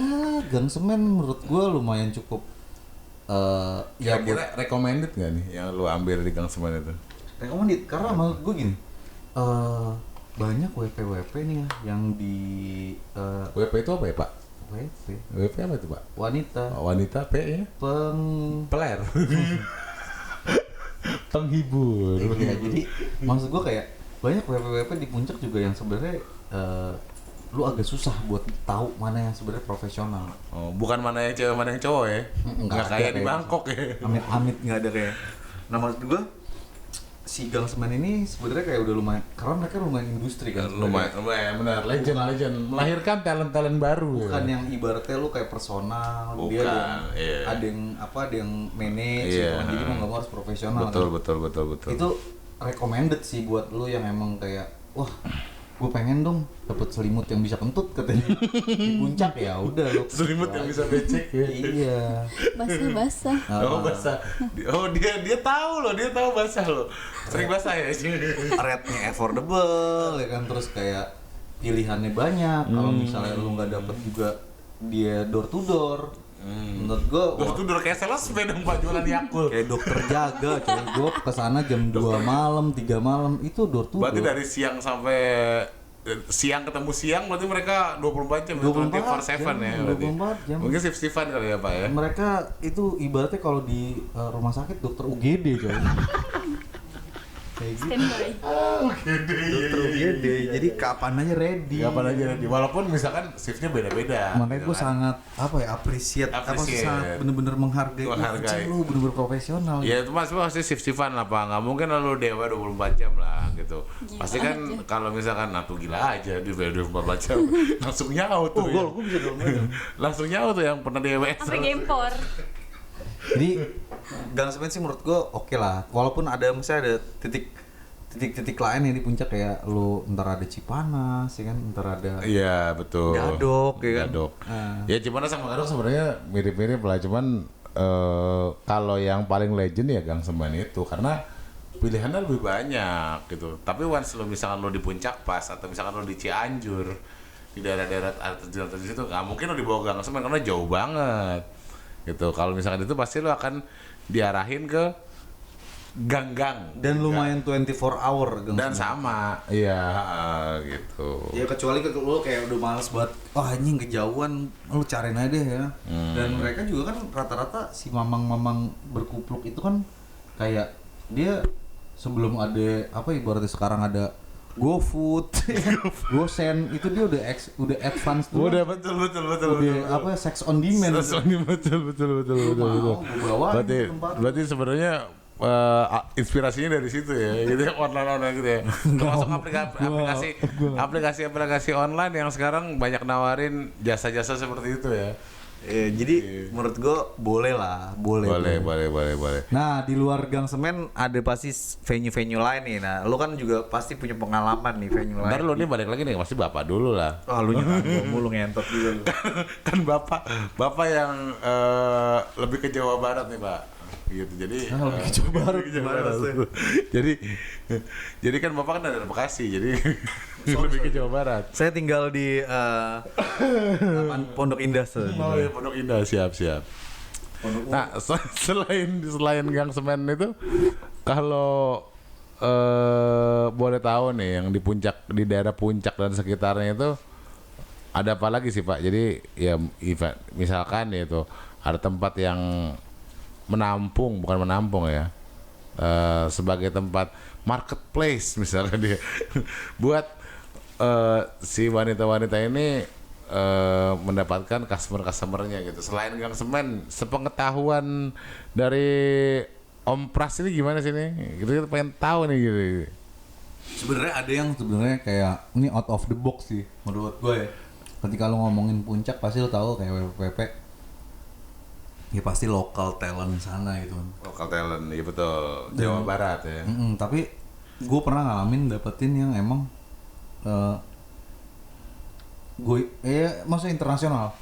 gang semen menurut gua lumayan cukup ya buat Kira-kira recommended nggak nih yang lu ambil di Gang Semen itu? recommended, karena menurut gua gini, banyak WP nih ya yang di WP itu apa ya Pak? WP WP apa itu Pak? wanita Wanita P ya? Peler. Penghibur. ya, jadi maksud gua kayak banyak WP di puncak juga yang sebenarnya lu agak susah buat tahu mana yang sebenarnya profesional. Oh, bukan mana yang cewek mana yang cowok ya? Nggak Nggak ada kayak di kayak Bangkok ya? Amit-amit nggak ada kayak. Nah maksud gua si gang semen ini sebenarnya kayak udah lumayan, karena mereka lumayan industri kan. Lumayan benar, legend. Melahirkan talent baru. Bukan ya? yang ibaratnya lu kayak personal, Bukan, dia yang, iya. ada yang manage, Iya. gitu kan. Jadi mau nggak mau harus profesional. Betul, kan. betul. Itu recommended sih buat lu yang emang kayak wah gue pengen dong dapat selimut yang bisa kentut katanya di puncak. Ya udah lo Selimut yang bisa becek ya. iya Basah-basah. Oh basah. Oh dia tahu loh, dia tahu basah loh. Sering basah ya. rate-nya affordable ya kan, terus kayak pilihannya banyak. Kalau misalnya lu nggak dapet juga dia door to door. Menurut gue Door kayak salesman dong Pak jualan Yakult. kayak dokter jaga coy. Gue kesana jam 2 malam 3 malam itu door to door. Berarti dari siang sampai siang ketemu siang berarti mereka 24 jam 24 24/7 jam, ya berarti. 24 jam. Mungkin shift-shiftan kali ya Pak ya. Mereka itu ibaratnya kalau di rumah sakit dokter UGD coy. Kayak gitu. Standby. Dokter UGD. Jadi kapan aja ready. Kapan aja nanti. Walaupun misalkan shiftnya beda-beda. Makanya gue sangat appreciate. Apa sih, sangat bener-bener menghargai. Menghargai. Lu bener-bener profesional. Ya itu pasti shift-shiftan lah Pak. Nggak mungkin lu dewa 24 jam lah gitu. Gila Pasti kan aja. kalau misalkan tuh gila aja di 24 jam langsung nyaut tuh. Ya. Gue bisa dong. Langsung nyaut tuh yang pernah di EWS. Sampai gempor. Jadi Gang Semen sih menurut gue oke lah. Walaupun misalnya ada titik lain yang di puncak kayak lu ntar ada Cipanas ya kan, ntar ada Iya betul. Gadok ya kan. Gadok. Nah. Ya Cipanas sama Gadok sebenarnya mirip-mirip lah, cuman kalau yang paling legend ya Gang Semen itu karena pilihannya lebih banyak gitu. Tapi once lo misalkan lo di Puncak Pas atau misalkan lo di Cianjur di daerah-daerah terjal situ nggak mungkin lo dibawa Gang Semen karena jauh banget gitu. Kalau misalkan itu pasti lo akan diarahin ke gang-gang Dan lumayan 24 hour Gang dan Semen. sama iya gitu. Ya kecuali lu kayak udah males banget, anjing kejauhan, lu cariin aja deh ya. Dan mereka juga kan rata-rata si mamang-mamang berkupluk itu kan kayak dia sebelum ada ibaratnya sekarang ada GoFood, GoSend itu dia udah advance tuh. Udah betul. Udah sex on demand. Betul. Mau, gua bawain ke tempat. Berarti sebenarnya inspirasinya dari situ ya, gitu ya, online gitu ya. Termasuk aplikasi online yang sekarang banyak nawarin jasa-jasa seperti itu ya. Jadi menurut gua boleh lah, boleh. Boleh. Nah di luar Gang Semen ada pasti venue-venue lain nih. Nah lu kan juga pasti punya pengalaman nih venue lain. Ntar lu nih balik lagi nih, pasti bapak dulu lah. Oh lu nyerang gua mulu ngentot juga lu. Kan bapak yang lebih ke Jawa Barat nih Pak. Gitu jadi lebih ke Jawa Barat. jadi kan bapak kan ada Bekasi jadi lebih ke Jawa Barat. Saya tinggal di Pondok Indah. Oh ya Pondok Indah siap. Nah selain Gang Semen itu kalau boleh tahu nih yang di puncak, di daerah puncak dan sekitarnya itu ada apa lagi sih Pak? Jadi ya event misalkan ya itu ada tempat yang bukan menampung ya, sebagai tempat marketplace misalnya dia buat si wanita-wanita ini mendapatkan customer-customernya gitu. Selain Gang Semen, sepengetahuan dari Om Pras ini gimana sih nih? Kita pengen tahu nih gitu. Sebenarnya ada yang kayak ini out of the box sih menurut gue ya. Ketika lo ngomongin puncak pasti lo tahu kayak WPP. Ya pasti lokal talent sana gitu. Lokal talent, iya betul. Jawa Barat ya. Tapi gue pernah ngalamin dapetin yang emang maksudnya internasional.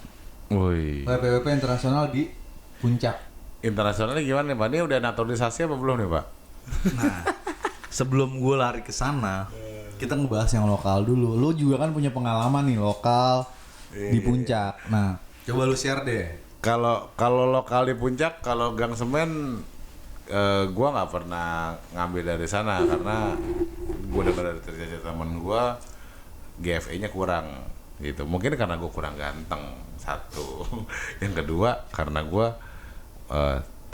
Woi. WPWP internasional di puncak. Internasionalnya gimana nih Pak? Ini udah naturalisasi apa belum nih Pak? Nah, sebelum gue lari ke sana, kita ngebahas yang lokal dulu. Lu juga kan punya pengalaman nih lokal di puncak. Nah, coba lu share deh. Kalau lokal di puncak, kalau Gang Semen, gua nggak pernah ngambil dari sana karena gua dengar dari cerita teman gua GFE-nya kurang gitu. Mungkin karena gua kurang ganteng satu, yang kedua karena gua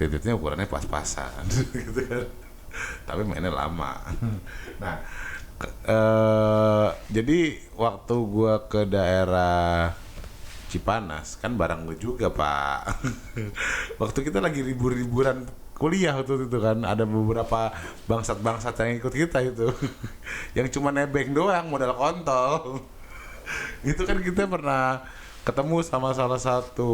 titiknya ukurannya pas-pasan gitu kan. Tapi mainnya lama. Nah, jadi waktu gua ke daerah Cipanas kan bareng gue juga Pak. Waktu kita lagi liburan kuliah waktu itu kan ada beberapa bangsat yang ikut kita itu yang cuma nebeng doang modal kontol. Itu kan kita pernah ketemu sama salah satu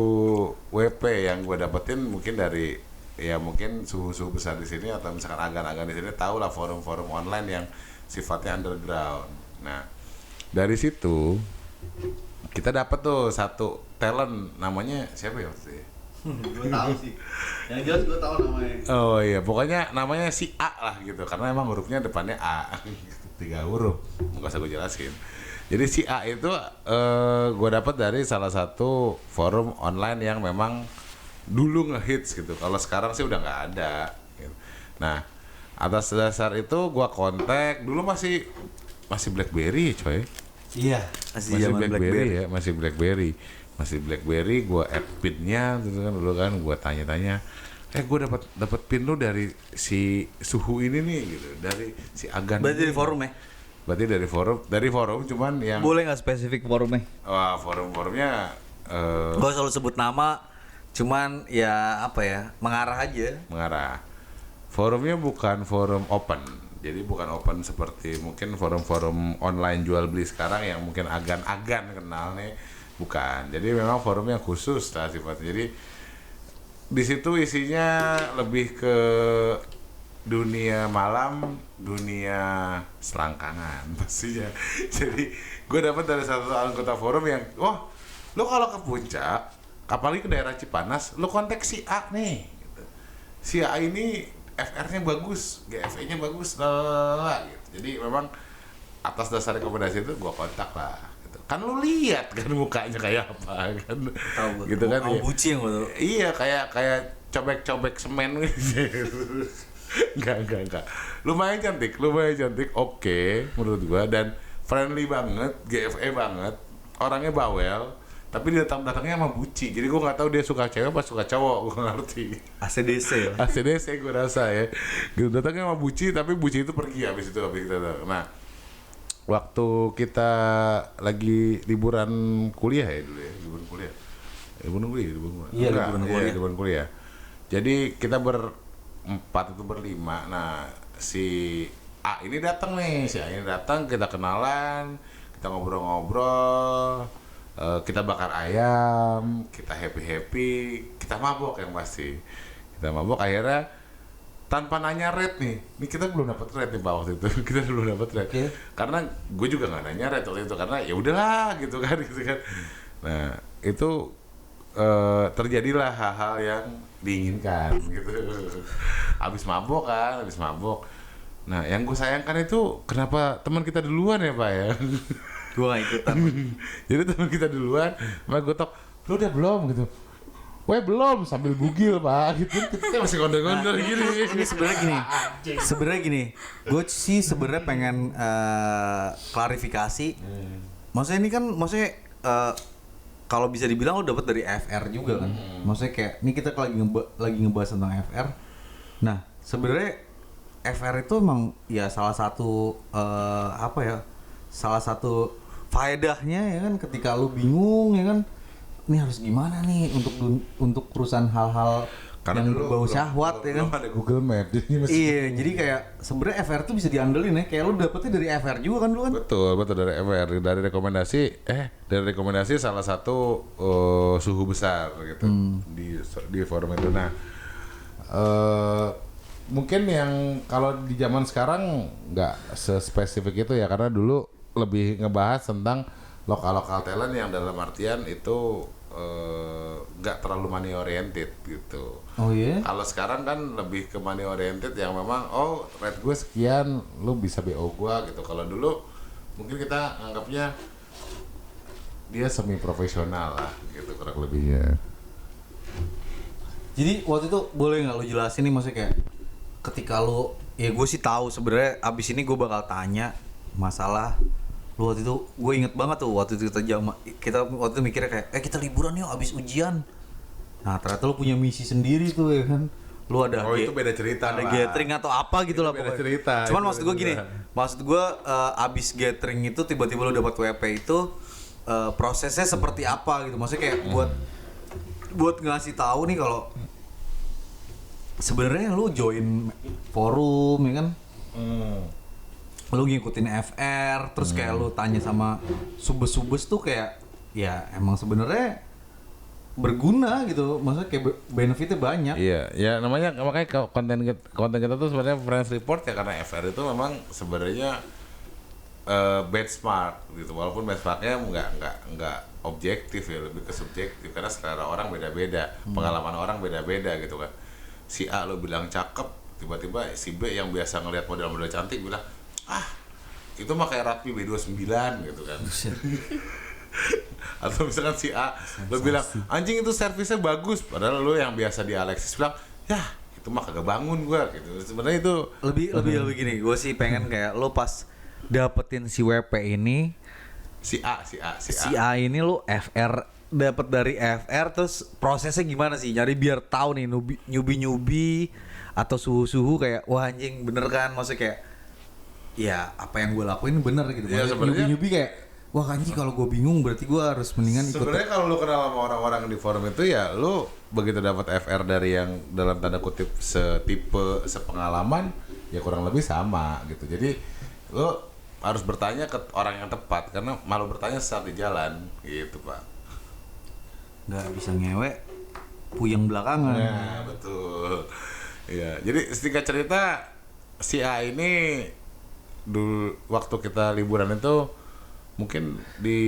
WP yang gue dapetin mungkin dari ya mungkin suhu besar di sini atau misalkan agan-agan di sini tahu lah forum-forum online yang sifatnya underground. Nah Dari situ kita dapat tuh satu talent namanya siapa ya waktu itu ya? Gue tahu sih. Yang jelas gue tahu namanya. Oh iya, pokoknya namanya si A lah gitu, karena emang hurufnya depannya A, 3 huruf, nggak usah gue jelasin. Jadi si A itu gue dapat dari salah satu forum online yang memang dulu ngehits gitu. Kalau sekarang sih udah nggak ada. Gitu. Nah, atas dasar itu gue kontak, dulu masih BlackBerry coy. Iya, Masih BlackBerry ya, masih BlackBerry, gue add pinnya gitu kan dulu kan, gue tanya-tanya, gue dapat pin lu dari si Suhu ini nih gitu, dari si Agan. Berarti dari forum ya? Berarti dari forum cuman yang Boleh nggak spesifik forumnya? wah forum-forumnya Gue selalu sebut nama, cuman ya apa ya, mengarah aja. mengarah. Forumnya bukan forum open. Jadi bukan open seperti mungkin forum-forum online jual beli sekarang yang mungkin agan-agan kenal nih, bukan. Jadi memang forumnya khusus lah sifatnya. Jadi di situ isinya lebih ke dunia malam, dunia selangkangan pastinya. Jadi gue dapat dari satu anggota forum yang, wah, lo kalau ke puncak, apalagi ke daerah Cipanas, lo kontak si A nih. Gitu. Si A ini FR-nya bagus, GFE-nya bagus, lah gitu. Jadi memang atas dasar rekomendasi itu gua kontak lah. Gitu. Kan lu lihat kan mukanya kayak apa kan? Tahu gitu kan? Mau buci yang betul. Iya kayak cobek-cobek semen gitu. Enggak. Lumayan cantik. Oke, menurut gua, dan friendly banget, GFE banget, orangnya bawel. Tapi dia datangnya sama buci, jadi gue nggak tahu dia suka cewek apa suka cowok, gue nggak ngerti. ACDC ya? ACDC gue rasa ya. Gitu, datangnya sama buci, tapi buci itu pergi habis kita. Nah, waktu kita lagi liburan kuliah ya dulu ya, liburan kuliah. Iya, liburan kuliah. Jadi kita berempat itu berlima. Nah, si A ini datang, kita kenalan, kita ngobrol-ngobrol. Kita bakar ayam, kita happy, kita mabok yang pasti. Kita mabok akhirnya tanpa nanya rate nih. Ini kita belum dapat rate nih Pak waktu itu. Kita belum dapat rate. Okay. Karena gue juga nggak nanya rate waktu itu karena ya udahlah gitu kan. Nah, itu terjadilah hal-hal yang diinginkan gitu. Habis mabok. Nah, yang gue sayangkan itu kenapa teman kita duluan ya Pak ya. Gue gak ikutan. Jadi teman kita duluan, makanya gue tok, lu udah belum gitu. Weh belum, sambil bugil Pak gitu. Kita masih gondol-gondol gini. Ini sebenarnya gini. Gue sih sebenarnya pengen klarifikasi. Maksudnya ini kan kalau bisa dibilang lo dapet dari FR juga kan. Maksudnya kayak ini kita lagi ngebahas tentang FR. Nah, sebenarnya FR itu emang ya salah satu salah satu faedahnya ya kan, ketika lu bingung ya kan, ini harus gimana nih untuk urusan hal-hal karena yang berbau syahwat ya kan. Ada Google Map jadi iya, jadi kayak sebenarnya FR tuh bisa diandelin ya, kayak lu dapetnya dari FR juga kan lu kan. Betul dari FR, dari rekomendasi salah satu suhu besar gitu di forum itu. Nah, mungkin yang kalau di zaman sekarang nggak sespesifik itu ya, karena dulu lebih ngebahas tentang lokal talent yang dalam artian itu nggak terlalu money oriented gitu. Oh iya? Kalau sekarang kan lebih ke money oriented yang memang rate gue sekian, lu bisa BO gue gitu. Kalau dulu mungkin kita anggapnya dia semi profesional lah gitu kurang lebihnya. Jadi waktu itu boleh nggak lu jelasin nih, maksudnya kayak ketika lu, ya gue sih tahu sebenarnya abis ini gue bakal tanya masalah lu waktu itu. Gue inget banget tuh waktu itu kita waktu itu mikirnya kayak kita liburan yuk abis ujian. Nah ternyata lu punya misi sendiri tuh ya kan. Lu ada itu beda cerita ada lah. gathering atau apa gitu lah pokoknya. Cerita. Cuman maksud gue gini, maksud gue abis gathering itu tiba-tiba lu dapat WP itu prosesnya seperti apa gitu. Maksudnya kayak buat ngasih tahu nih kalau sebenarnya lu join forum ya kan. Lu ngikutin FR, terus kayak lu tanya sama subes tuh kayak ya emang sebenarnya berguna gitu, maksudnya kayak benefitnya banyak. Iya, ya namanya makanya konten kita tuh sebenarnya friends report ya, karena FR itu memang sebenarnya benchmark gitu, walaupun benchmarknya nggak objektif ya, lebih ke subjektif karena selera orang beda-beda, pengalaman orang beda-beda gitu kan. Si A lo bilang cakep, tiba-tiba si B yang biasa ngelihat model-model cantik bilang itu mah kayak Ratmi B29 gitu kan. Atau misalkan si A lo bilang anjing itu servisnya bagus, padahal lo yang biasa di Alexis bilang ya itu mah kagak bangun gua gitu. Sebenarnya itu lebih gini, gue sih pengen kayak lo pas dapetin si WP ini, si A ini lo FR dapet dari FR, terus prosesnya gimana sih nyari biar tahu nih nyubi atau suhu kayak wah anjing bener kan, maksudnya kayak ya apa yang gue lakuin bener gitu. Ya, nyubi kayak wah anjing kalau gue bingung berarti gue harus mendingan ikut. Sebenarnya kalau lu kenal sama orang-orang di forum itu ya lu begitu dapat FR dari yang dalam tanda kutip setipe sepengalaman ya kurang lebih sama gitu. Jadi lu harus bertanya ke orang yang tepat karena malu bertanya saat di jalan gitu Pak. Nggak bisa ngewe puyeng belakangan. Nah betul. Ya jadi singkat cerita si A ini dulu waktu kita liburan itu mungkin di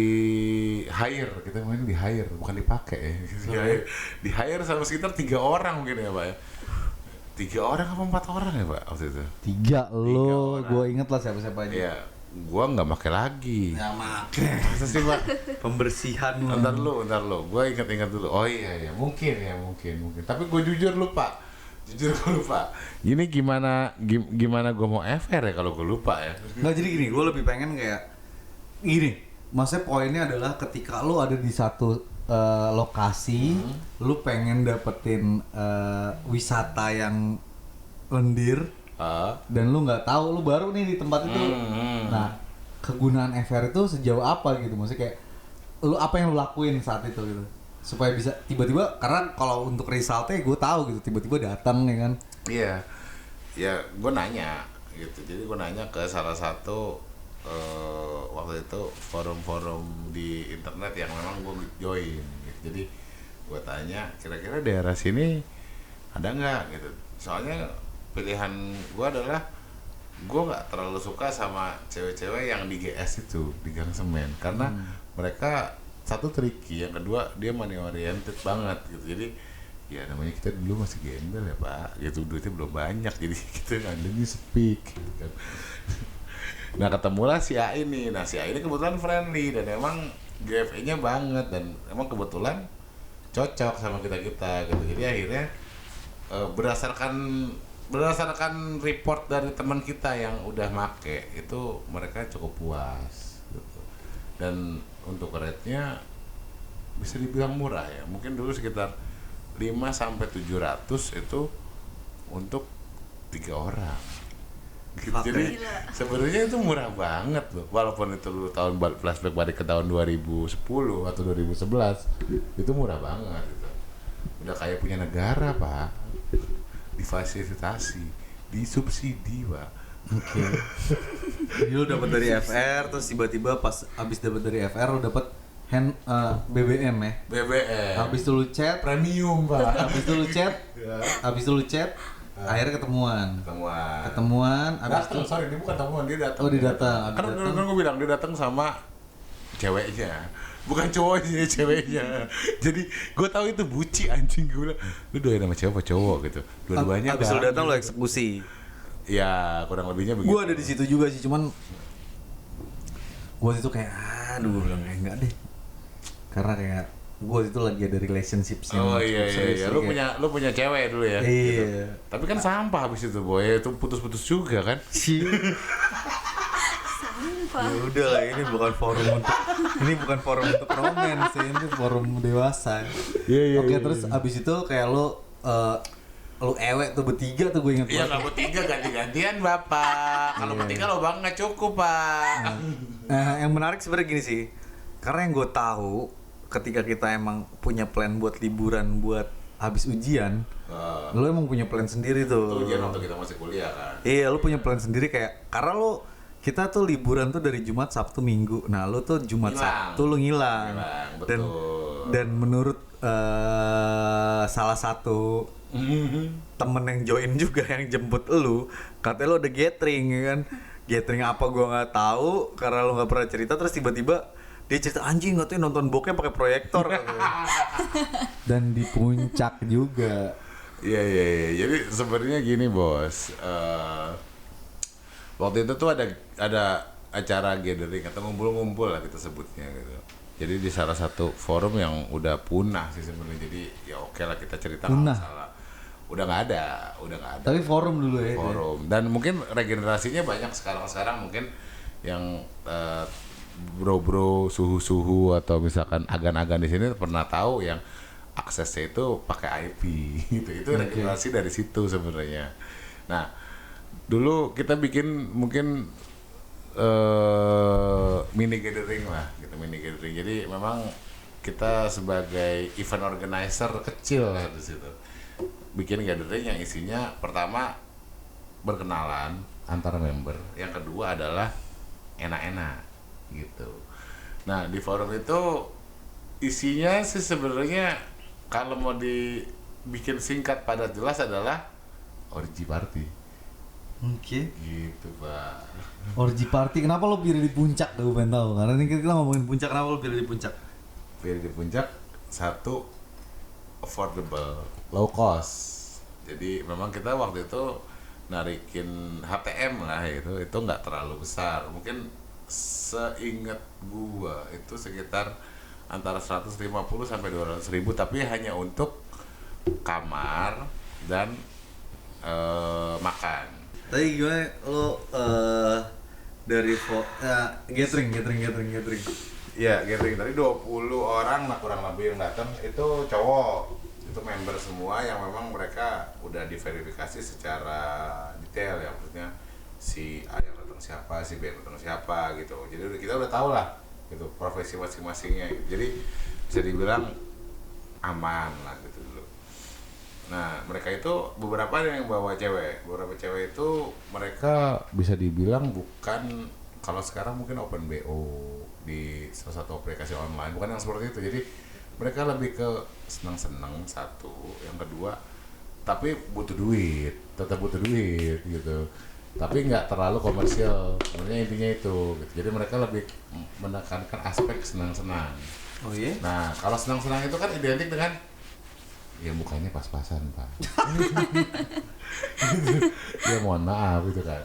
hire, kita main di hire bukan dipakai ya. Di hire sama sekitar 3 orang mungkin ya Pak ya. 3 orang apa 4 orang ya Pak waktu itu? 3 lo, gue inget lah siapa-siapa aja. Iya, gue nggak pakai lagi. Nggak pakai. Masa sih Pak? Pembersihan. Ntar lo, gue ingat dulu. Oh iya, mungkin. Tapi gue jujur lupa. Ini gimana gue mau FR ya kalau gue lupa ya? Nggak, jadi gini, gue lebih pengen kayak gini. Maksudnya poinnya adalah ketika lo ada di satu lokasi, lu pengen dapetin wisata yang lendir, dan lu nggak tahu, lu baru nih di tempat itu. Nah, kegunaan FR itu sejauh apa gitu? Maksudnya kayak lu apa yang lu lakuin saat itu gitu, supaya bisa tiba-tiba, karena kalau untuk resultnya gue tahu gitu, tiba-tiba datang ya kan? Iya, ya gue nanya gitu. Jadi gue nanya ke salah satu waktu itu forum-forum di internet yang memang gue join gitu. Jadi gue tanya kira-kira daerah sini ada nggak gitu. Soalnya pilihan gue adalah gue nggak terlalu suka sama cewek-cewek yang di GS itu, di Gang Semen, karena mereka satu tricky, yang kedua dia money oriented banget gitu. Jadi ya namanya kita dulu masih gembel ya Pak, gitu duitnya belum banyak, jadi kita ngandelnya speak gitu kan. Nah ketemulah si A ini. Nah si A ini kebetulan friendly dan emang GFE-nya banget dan emang kebetulan cocok sama kita gitu. Jadi akhirnya berdasarkan report dari teman kita yang udah make itu mereka cukup puas gitu. Dan untuk rate-nya bisa dibilang murah ya. Mungkin dulu sekitar 5-700 itu untuk 3 orang. Gitu. Jadi sebenarnya itu murah banget loh, walaupun itu lu tahun flashback balik ke tahun 2010 atau 2011 itu murah banget gitu. Udah kayak punya negara Pak, difasilitasi, disubsidi Pak. Oke. Jadi lu dapat dari FR, terus tiba-tiba pas abis dapat dari FR lu dapat BBM ya. BBM. Habis itu lu chat premium Pak. Habis itu lu chat, akhirnya ketemuan. Abis itu dia bukan temuan, dia datang. Oh, dia datang. Kan gue bilang dia datang sama ceweknya, bukan cowoknya, ceweknya. Jadi gue tahu itu buci anjing, gue bilang lu doain sama cewek apa cowok gitu. Dua-duanya. Abis lu datang lu eksekusi. Ya kurang lebihnya begitu. Gue ada di situ juga sih, cuman gue itu kayak aduh bilang enggak deh, karena kayak gue itu lagi ada relationship sih. Oh iya. Lu punya cewek dulu ya. Iya. Gitu. Tapi kan sampah habis itu boy, itu putus-putus juga kan. Sampah. Ya udah lah, ini bukan forum untuk romance sih, ini forum dewasa. Iya. Oke, terus abis itu kayak lu ewek tuh bertiga tuh, gue inget. Iya, nggak bertiga, ganti-gantian Bapak. Kalau bertiga lo bang nggak cukup Pak. Yang menarik sebenarnya gini sih, karena yang gue tahu ketika kita emang punya plan buat liburan, buat habis ujian, lo emang punya plan sendiri tuh. Itu ujian waktu kita masih kuliah kan. Iya, lo punya plan sendiri kayak, karena kita tuh liburan tuh dari Jumat, Sabtu, Minggu. Nah, lo tuh Jumat, Sabtu lo ngilang. Betul. Dan menurut salah satu temen yang join juga yang jemput lu, katanya lo udah gathering ya kan. gathering apa gua nggak tahu karena lo nggak pernah cerita, terus tiba-tiba dia cerita anjing katanya nonton bokep pakai proyektor. Dan di puncak juga. Iya. Jadi sebenarnya gini bos, waktu itu tuh ada acara gathering atau ngumpul-ngumpul lah kita sebutnya gitu. Jadi di salah satu forum yang udah punah sih sebenarnya. Jadi ya oke lah kita cerita nggak Punah? masalah. Udah nggak ada. Tapi forum dulu ya. Forum dan mungkin regenerasinya banyak sekarang mungkin yang bro-bro suhu-suhu atau misalkan agan-agan di sini pernah tahu yang aksesnya itu pakai IP gitu. Itu regenerasi dari situ sebenarnya. Nah, dulu kita bikin mungkin mini gathering lah gitu, mini gathering. Jadi memang kita sebagai event organizer kecil lah di situ. Bikin gathering yang isinya pertama berkenalan antara member, yang kedua adalah enak-enak gitu. Nah, di forum itu isinya sih sebenarnya kalau mau dibikin singkat padat jelas adalah orgy party. Oke. Gitu, Pak. Orgy party, kenapa lo pilih di puncak? Gue pengen tahu. Karena ini kita ngomongin puncak, kenapa lo pilih di puncak? Pilih di puncak, satu affordable, low cost. Jadi memang kita waktu itu narikin HTM lah itu nggak terlalu besar. Mungkin seingat gua itu sekitar antara 150 sampai 200 ribu, tapi hanya untuk kamar dan makan. Tadi gimana lo dari gathering? Iya, gathering tadi 20 orang lah kurang lebih yang datang, itu cowok, itu member semua yang memang mereka udah diverifikasi secara detail ya, maksudnya si A yang datang siapa, si B yang datang siapa gitu. Jadi kita udah tahu lah gitu profesi masing-masingnya gitu. Jadi bisa dibilang aman lah gitu dulu. Nah, mereka itu beberapa yang bawa cewek. Beberapa cewek itu mereka bisa dibilang bukan, kalau sekarang mungkin open BO di salah satu aplikasi online, bukan yang seperti itu. Jadi mereka lebih ke senang-senang satu, yang kedua tapi butuh duit, tetap butuh duit gitu. Tapi nggak terlalu komersial. Sebenarnya intinya itu gitu. Jadi mereka lebih menekankan aspek senang-senang. Oh iya? Nah, kalau senang-senang itu kan identik dengan ya mukanya pas-pasan, Pak. Ya mohon maaf gitu kan.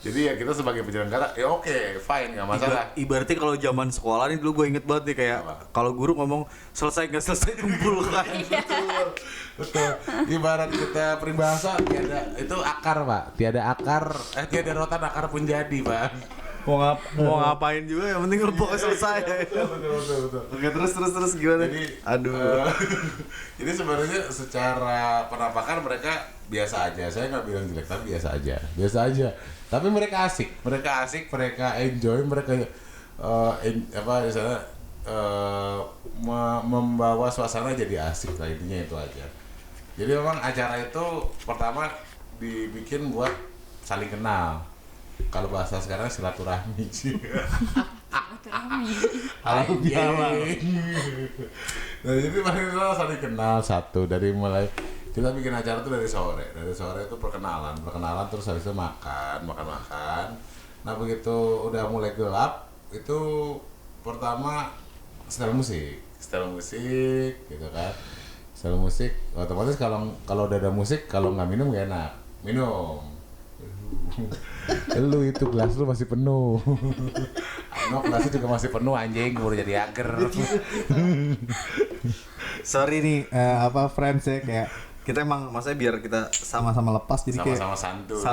Jadi ya kita sebagai penyelenggara ya oke, fine, nggak masalah. Ibaratnya kalau zaman sekolah nih dulu gue inget banget nih kayak kalau guru ngomong selesai nggak selesai kumpul kan. Betul. Ibarat kita peribahasa tiada itu akar, Pak. Tiada rotan akar pun jadi, Pak. Mau ngapain juga yang penting lu pokoknya selesai. Betul. Oke, terus gimana? Jadi aduh. Jadi sebenarnya secara penampakan mereka biasa aja. Saya nggak bilang jelek, tapi biasa aja. Tapi mereka asik, mereka enjoy, mereka membawa suasana jadi asik lah, intinya itu aja. Jadi memang acara itu pertama dibikin buat saling kenal. Kalau bahasa sekarang silaturahmi sih. Halal bihalal. Nah, jadi mereka saling kenal satu dari mulai kita bikin acara tuh dari sore itu perkenalan terus habis itu makan. Nah begitu udah mulai gelap itu pertama setel musik gitu kan, setel musik otomatis kalau udah ada musik kalau nggak minum gak enak minum. Lu itu gelas lu masih penuh. No, gelasnya juga masih penuh anjing, baru jadi ager. Sorry nih, friends ya, kayak kita emang maksudnya biar kita sama-sama lepas jadi sama-sama santuy.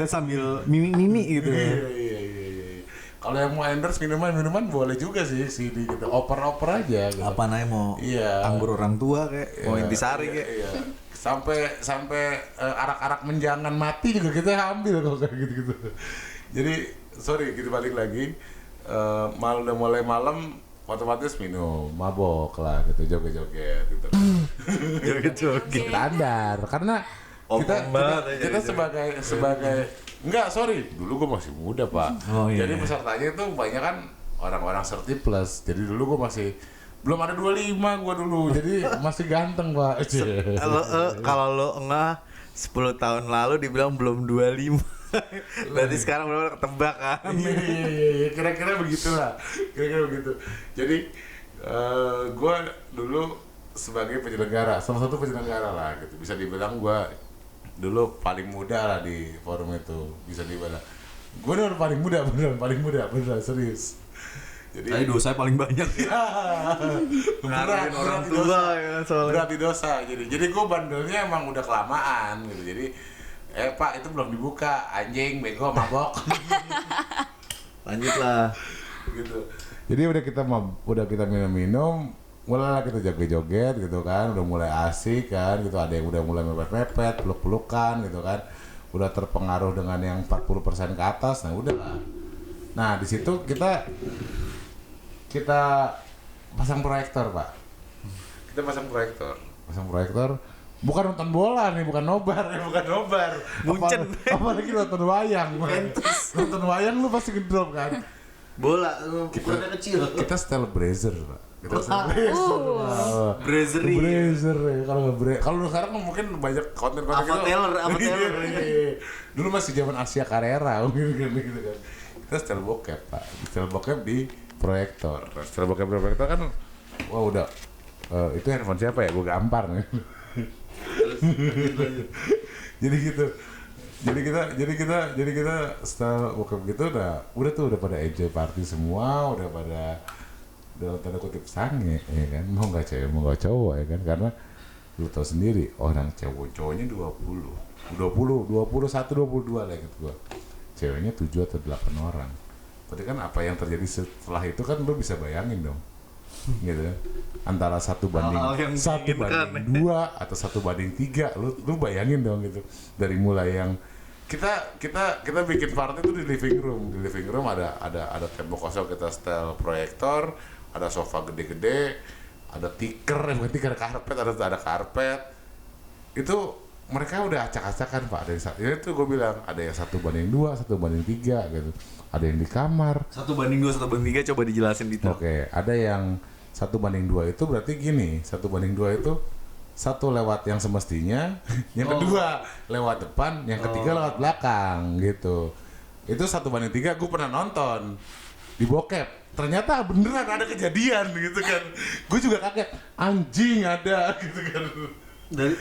sambil mimi gitu ya. Iya. Kalau yang mau endorse minuman boleh juga sih CD gitu. Oper aja gitu. Apa namanya mau anggur orang tua kayak mau intisari kayak. Iya. Sampai arak-arak menjangan mati juga kita ambil kalau kayak gitu. Jadi sorry kita balik lagi. Udah mulai malam otomatis minum, mabok lah gitu, joget-joget gitu. Joget-joget. Standar karena kita sebagai enggak, sorry, dulu gue masih muda, Pak. Oh, iya. Jadi pesertanya itu banyak kan orang-orang 30 plus. Jadi dulu gue masih belum ada 25 gue dulu. Jadi masih ganteng, Pak. Kalau lo enggak 10 tahun lalu dibilang belum 25. Berarti sekarang benar ketebak kan. Iya, kira-kira begitulah. Kira-kira begitu. Jadi gue dulu sebagai penyelenggara, salah satu penyelenggara lah gitu. Bisa dibilang gue dulu paling muda lah di forum itu. Bisa dibilang. Gue dulu paling muda, beneran serius. Jadi Tadi dosa paling banyak. ya, Ngaruhin orang tua ya soalnya. berat di dosa. Jadi gue bandelnya emang udah kelamaan gitu. Jadi Pak itu belum dibuka, anjing, bego, mabok. Lanjutlah. Gitu. Jadi udah kita minum, mulailah kita joget-joget gitu kan, udah mulai asik kan, gitu. Ada yang udah mulai mepet-mepet, peluk-pelukan gitu kan. Udah terpengaruh dengan yang 40% ke atas, nah udahlah. Nah, di situ kita pasang proyektor, Pak. Kita pasang proyektor. Bukan nonton bola nih, bukan nobar. Muncen. Apalagi nonton wayang. Nonton wayang lu pasti ngedrop kan. Bola, ukurannya kecil. Kita style brazer, Pak. Kita style brazer. Brazery. Brazer ya. Kalau sekarang mungkin banyak konten-konten Apa Taylor. Iya. Dulu masih zaman Asia Carrera gitu kan. Kita style bokep, Pak. Style bokep di proyektor. Style bokep di proyektor kan wah udah itu handphone siapa ya? Gue gampar nih. Jadi kita style bokep gitu udah pada enjoy party semua, udah pada dalam tanda kutip sange ya kan, mau nggak cewek mau nggak cowok ya kan, karena lu tahu sendiri orang cowoknya 21, 22 lah gitu gua, ceweknya 7 atau 8 orang. Berarti kan apa yang terjadi setelah itu kan lu bisa bayangin dong, gitu kan, antara 1 banding 2 atau 1 banding 3, lu bayangin dong gitu. Dari mulai yang kita bikin party itu di living room ada tembok kosong, kita style proyektor, ada sofa gede-gede, ada bukan tikar, karpet, ada karpet. Itu mereka udah acak-acakan, Pak. Ya itu gue bilang ada yang 1:2, 1:3 gitu. Ada yang di kamar. 1:2, 1:3 coba dijelasin detail. Oke, ada yang 1:2 itu berarti gini, 1:2 itu satu lewat yang semestinya, yang kedua lewat depan, yang ketiga lewat belakang gitu. Itu 1:3 gue pernah nonton di bokep. Ternyata beneran ada kejadian gitu kan. Gue juga kaget, anjing ada gitu kan.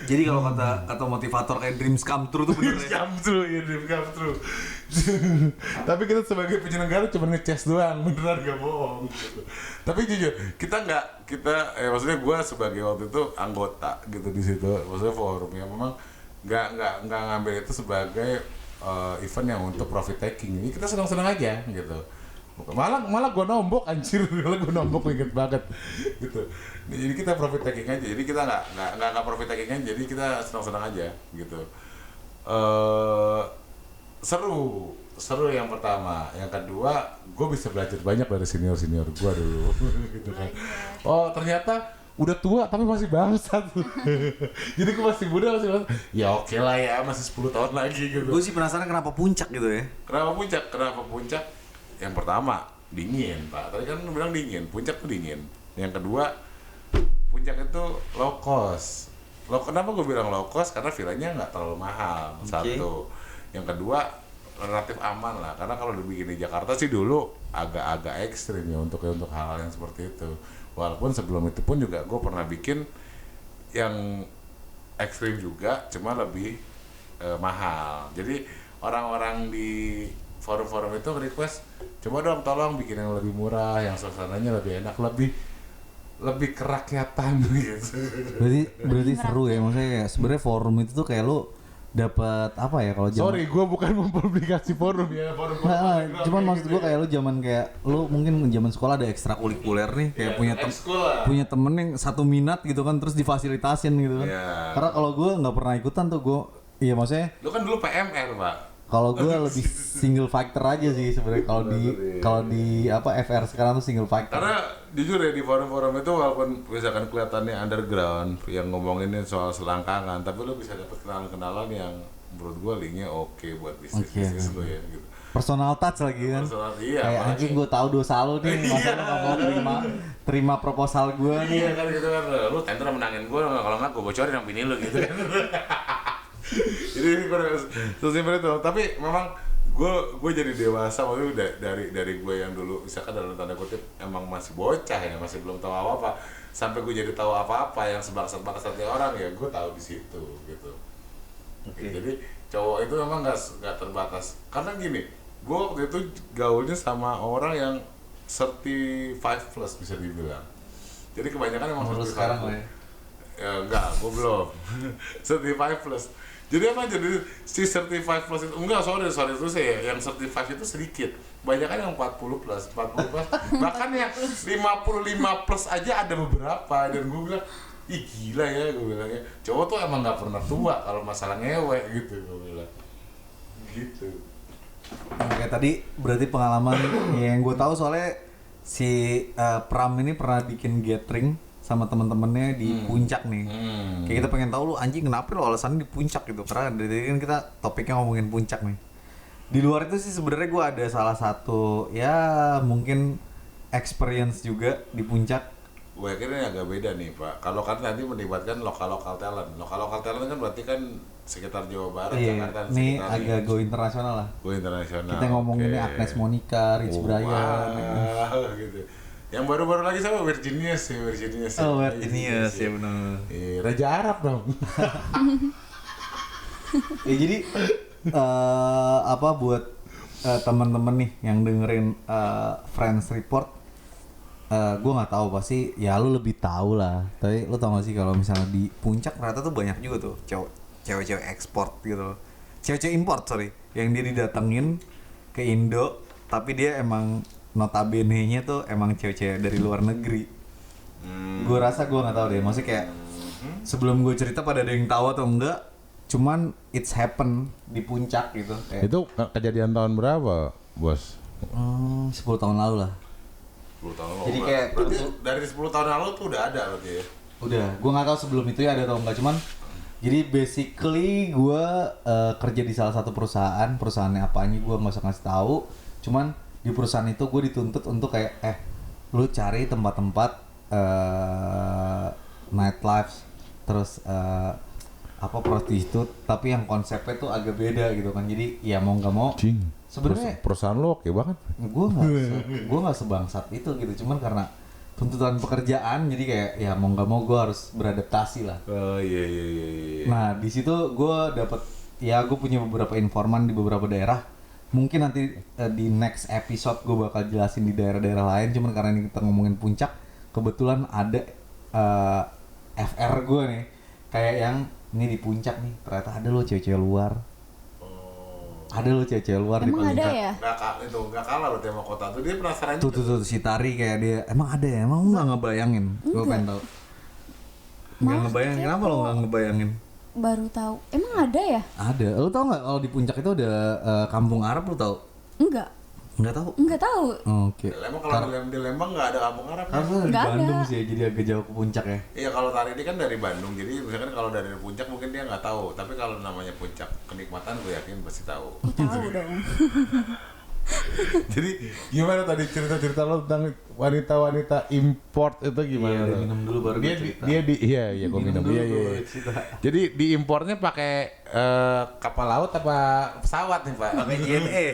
Jadi kalau kata motivator kayak dreams come true tuh bener ya? Dreams come true. Tapi kita sebagai penyelenggara cuma nge-chase doang, beneran gak bohong gitu. Tapi jujur, maksudnya gue sebagai waktu itu anggota gitu di situ, maksudnya forum yang memang nggak ngambil itu sebagai event yang untuk profit taking. Jadi kita senang-senang aja gitu. Malah gue nombok anjir, inget banget gitu. Jadi kita profit taking aja, jadi kita nggak profit taking aja, jadi kita senang-senang aja gitu. Seru yang pertama, yang kedua gue bisa belajar banyak dari senior gue dulu gitu kan. Oh ternyata udah tua tapi masih bangsat. Jadi gue masih muda ya oke lah ya, masih 10 tahun lagi gitu. Gue sih penasaran kenapa puncak gitu ya. Kenapa puncak? Yang pertama dingin, Pak. Tadi kan lu bilang dingin, puncak tuh dingin. Yang kedua, puncak itu low cost. Kenapa gue bilang low cost? Karena villanya nggak terlalu mahal. Okay. Satu. Yang kedua, relatif aman lah. Karena kalau dibikin di Jakarta sih dulu agak ekstrim ya untuk hal-hal yang seperti itu. Walaupun sebelum itu pun juga gue pernah bikin yang ekstrim juga, cuma lebih mahal. Jadi orang-orang di forum-forum itu request, coba dong tolong bikin yang lebih murah, yang suasananya lebih enak, lebih kerakyatan gitu. Berarti seru ya, maksudnya kayak sebenarnya forum itu tuh kayak lu dapat apa ya kalau zaman. Sorry, gue bukan mempublikasi forum ya, forum. Cuman maksud gue kayak lu zaman kayak lu mungkin zaman sekolah ada ekstrakurikuler nih, kayak punya temen yang satu minat gitu kan, terus difasilitasin gitu kan. Yeah. Karena kalau gue nggak pernah ikutan tuh gue, iya maksudnya. Lu kan dulu PMR, Pak. Kalau gue lebih single fighter aja sih sebenarnya kalau di apa FR sekarang tuh single fighter. Karena jujur ya di forum-forum itu walaupun misalkan kelihatannya underground yang ngomonginnya soal selangkangan, tapi lu bisa dapet kenalan-kenalan yang menurut gue linknya oke buat bisnis lu ya gitu. Personal touch lagi kan. Iya, kayak anjing gue tahu dosa lu nih, masa lu gak mau terima proposal gue nih. Iya kan gitu kan, lu tender menangin gue, kalau nggak gue bocorin yang bini lu gitu kan. Jadi sesimpel itu. Tapi memang gue jadi dewasa maksudnya dari gue yang dulu misalkan dalam tanda kutip emang masih bocah ya, masih belum tahu apa-apa, sampai gue jadi tahu apa-apa yang sebangsat-bangsatnya orang ya gue tahu di situ gitu. Jadi cowok itu memang nggak terbatas karena gini, gue waktu itu gaulnya sama orang yang 35 plus bisa dibilang. Jadi kebanyakan emang 35 sekarang plus. ya? Ya enggak, gue belum 35 plus. Jadi apa, jadi si 35 plus itu enggak, sorry itu sih yang 35 itu sedikit, banyak kan yang 40 plus bahkan yang 55 plus aja ada beberapa. Dan gue bilang, ih gila ya, gue bilangnya cowok tuh emang nggak pernah tua kalau masalah ngewek gitu, gue bilang gitu. Nah, kayak tadi berarti pengalaman yang gue tahu soalnya si Pram ini pernah bikin gathering sama teman-temannya di puncak nih. Kayak kita pengen tahu lu anjing kenapa lu alasannya di puncak gitu. Karena dari tadi kan kita topiknya ngomongin puncak nih. Di luar itu sih sebenarnya gue ada salah satu ya mungkin experience juga di puncak. Gue yakin ini agak beda nih Pak. Kalau kan nanti melibatkan lokal talent. Lokal talent kan berarti kan sekitar Jawa Barat, Iya, Jakarta. ini agak go internasional lah. Go internasional. Kita ngomonginnya oke. Agnes Monica, Rich Brian. Wah, gitu. Yang baru-baru lagi sama Virginius. Oh, Virginius ya benar. Raja Arab dong. Ya jadi apa buat teman-teman nih yang dengerin Friends Report, gue nggak tahu pasti ya lu lebih tahu lah. Tapi lu tau gak sih kalau misalnya di puncak Ternyata tuh banyak juga tuh cewek-cewek ekspor gitu loh. Cewek-cewek import yang dia didatengin ke Indo tapi dia emang notabene-nya tuh emang cewek-cewek dari luar negeri. Gue rasa gue nggak tahu deh, maksudnya kayak sebelum gue cerita pada ada yang tahu atau enggak, cuman it's happen di puncak gitu. Kayak, Itu kejadian tahun berapa, Bos? 10 tahun lalu lah. 10 tahun lalu. Jadi kayak berarti dari 10 tahun lalu tuh udah ada berarti ya. Udah, gue nggak tahu sebelum itu ya ada atau enggak, cuman jadi basically gue kerja di salah satu perusahaannya apanya gue nggak usah ngasih tahu, cuman di perusahaan itu gue dituntut untuk kayak lu cari tempat-tempat nightlife terus apa prostitut tapi yang konsepnya tuh agak beda gitu kan. Jadi ya mau nggak mau sebenarnya perusahaan lo oke banget. gue nggak sebangsat itu gitu, cuman karena tuntutan pekerjaan jadi kayak ya mau nggak mau gue harus beradaptasi lah. Oh iya. Nah di situ gue dapet ya gue punya beberapa informan di beberapa daerah. Mungkin nanti di next episode gue bakal jelasin di daerah-daerah lain. Cuman karena ini kita ngomongin puncak, kebetulan ada FR gue nih kayak yang ini di puncak nih ternyata ada loh cewek-cewek luar. Ada loh cewek-cewek luar di Emang puncak. ada ya? Nggak kalah berarti sama kota tuh, dia penasaran Tuh si Tari kayak dia emang ada ya, emang lu nggak ngebayangin? Gue pengen tahu. Nggak ngebayangin, kenapa lo nggak ngebayangin? Baru tahu. Emang ada ya? Ada. Lu tau nggak kalau di puncak itu ada kampung Arab, lu tau? Enggak. Nggak tahu. Enggak tahu. Oke. Emang kalau di Lembang nggak ada kampung Arab ya? Karena di Nggak ada. Bandung sih ya, jadi agak jauh ke puncak ya. Iya, kalau Tari ini kan dari Bandung, jadi misalkan kalau dari puncak mungkin dia nggak tahu, tapi kalau namanya puncak kenikmatan gue yakin pasti tahu. Aku tahu dong. Jadi gimana tadi cerita-cerita lo tentang wanita-wanita import itu gimana? Iya, lo? minum dulu baru dia gue cerita. dia di iya gue minum dulu iya. baru cerita. Jadi diimpornya pakai kapal laut apa pesawat nih Pak? Pakai JNE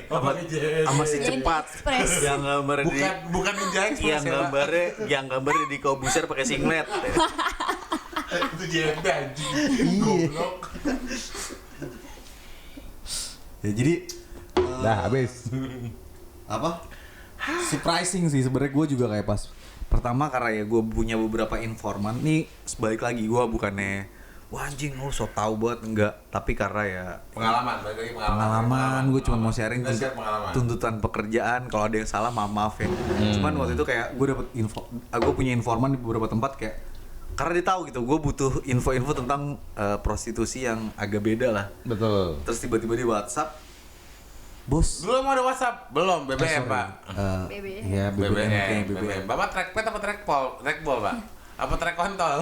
sama si cepat Express. yang gambar di Bukan Ninja Express ya, Pak. yang gambarnya di Kobuser pakai singlet. Itu JNE anjing. Iya. Goblok. Ya jadi Dah habis. Apa? surprising sih sebenarnya gue juga kayak pas Pertama karena ya gue punya beberapa informan nih, sebalik lagi gue bukannya wah anjing lu so tau banget, enggak, tapi karena ya Pengalaman, balik lagi pengalaman gue cuma mau sharing Kita share pengalaman. tuntutan pekerjaan, kalau ada yang salah maaf ya. Cuman waktu itu kayak gue dapet info, gue punya informan di beberapa tempat kayak karena dia tahu gitu gue butuh info-info tentang prostitusi yang agak beda lah. Betul. Terus tiba-tiba di WhatsApp, bos, Belum ada WhatsApp, belum BBM Pak. BBM. ya BBM kayak BBM. Bapak trackpad apa trackball Pak? Apa track kontol?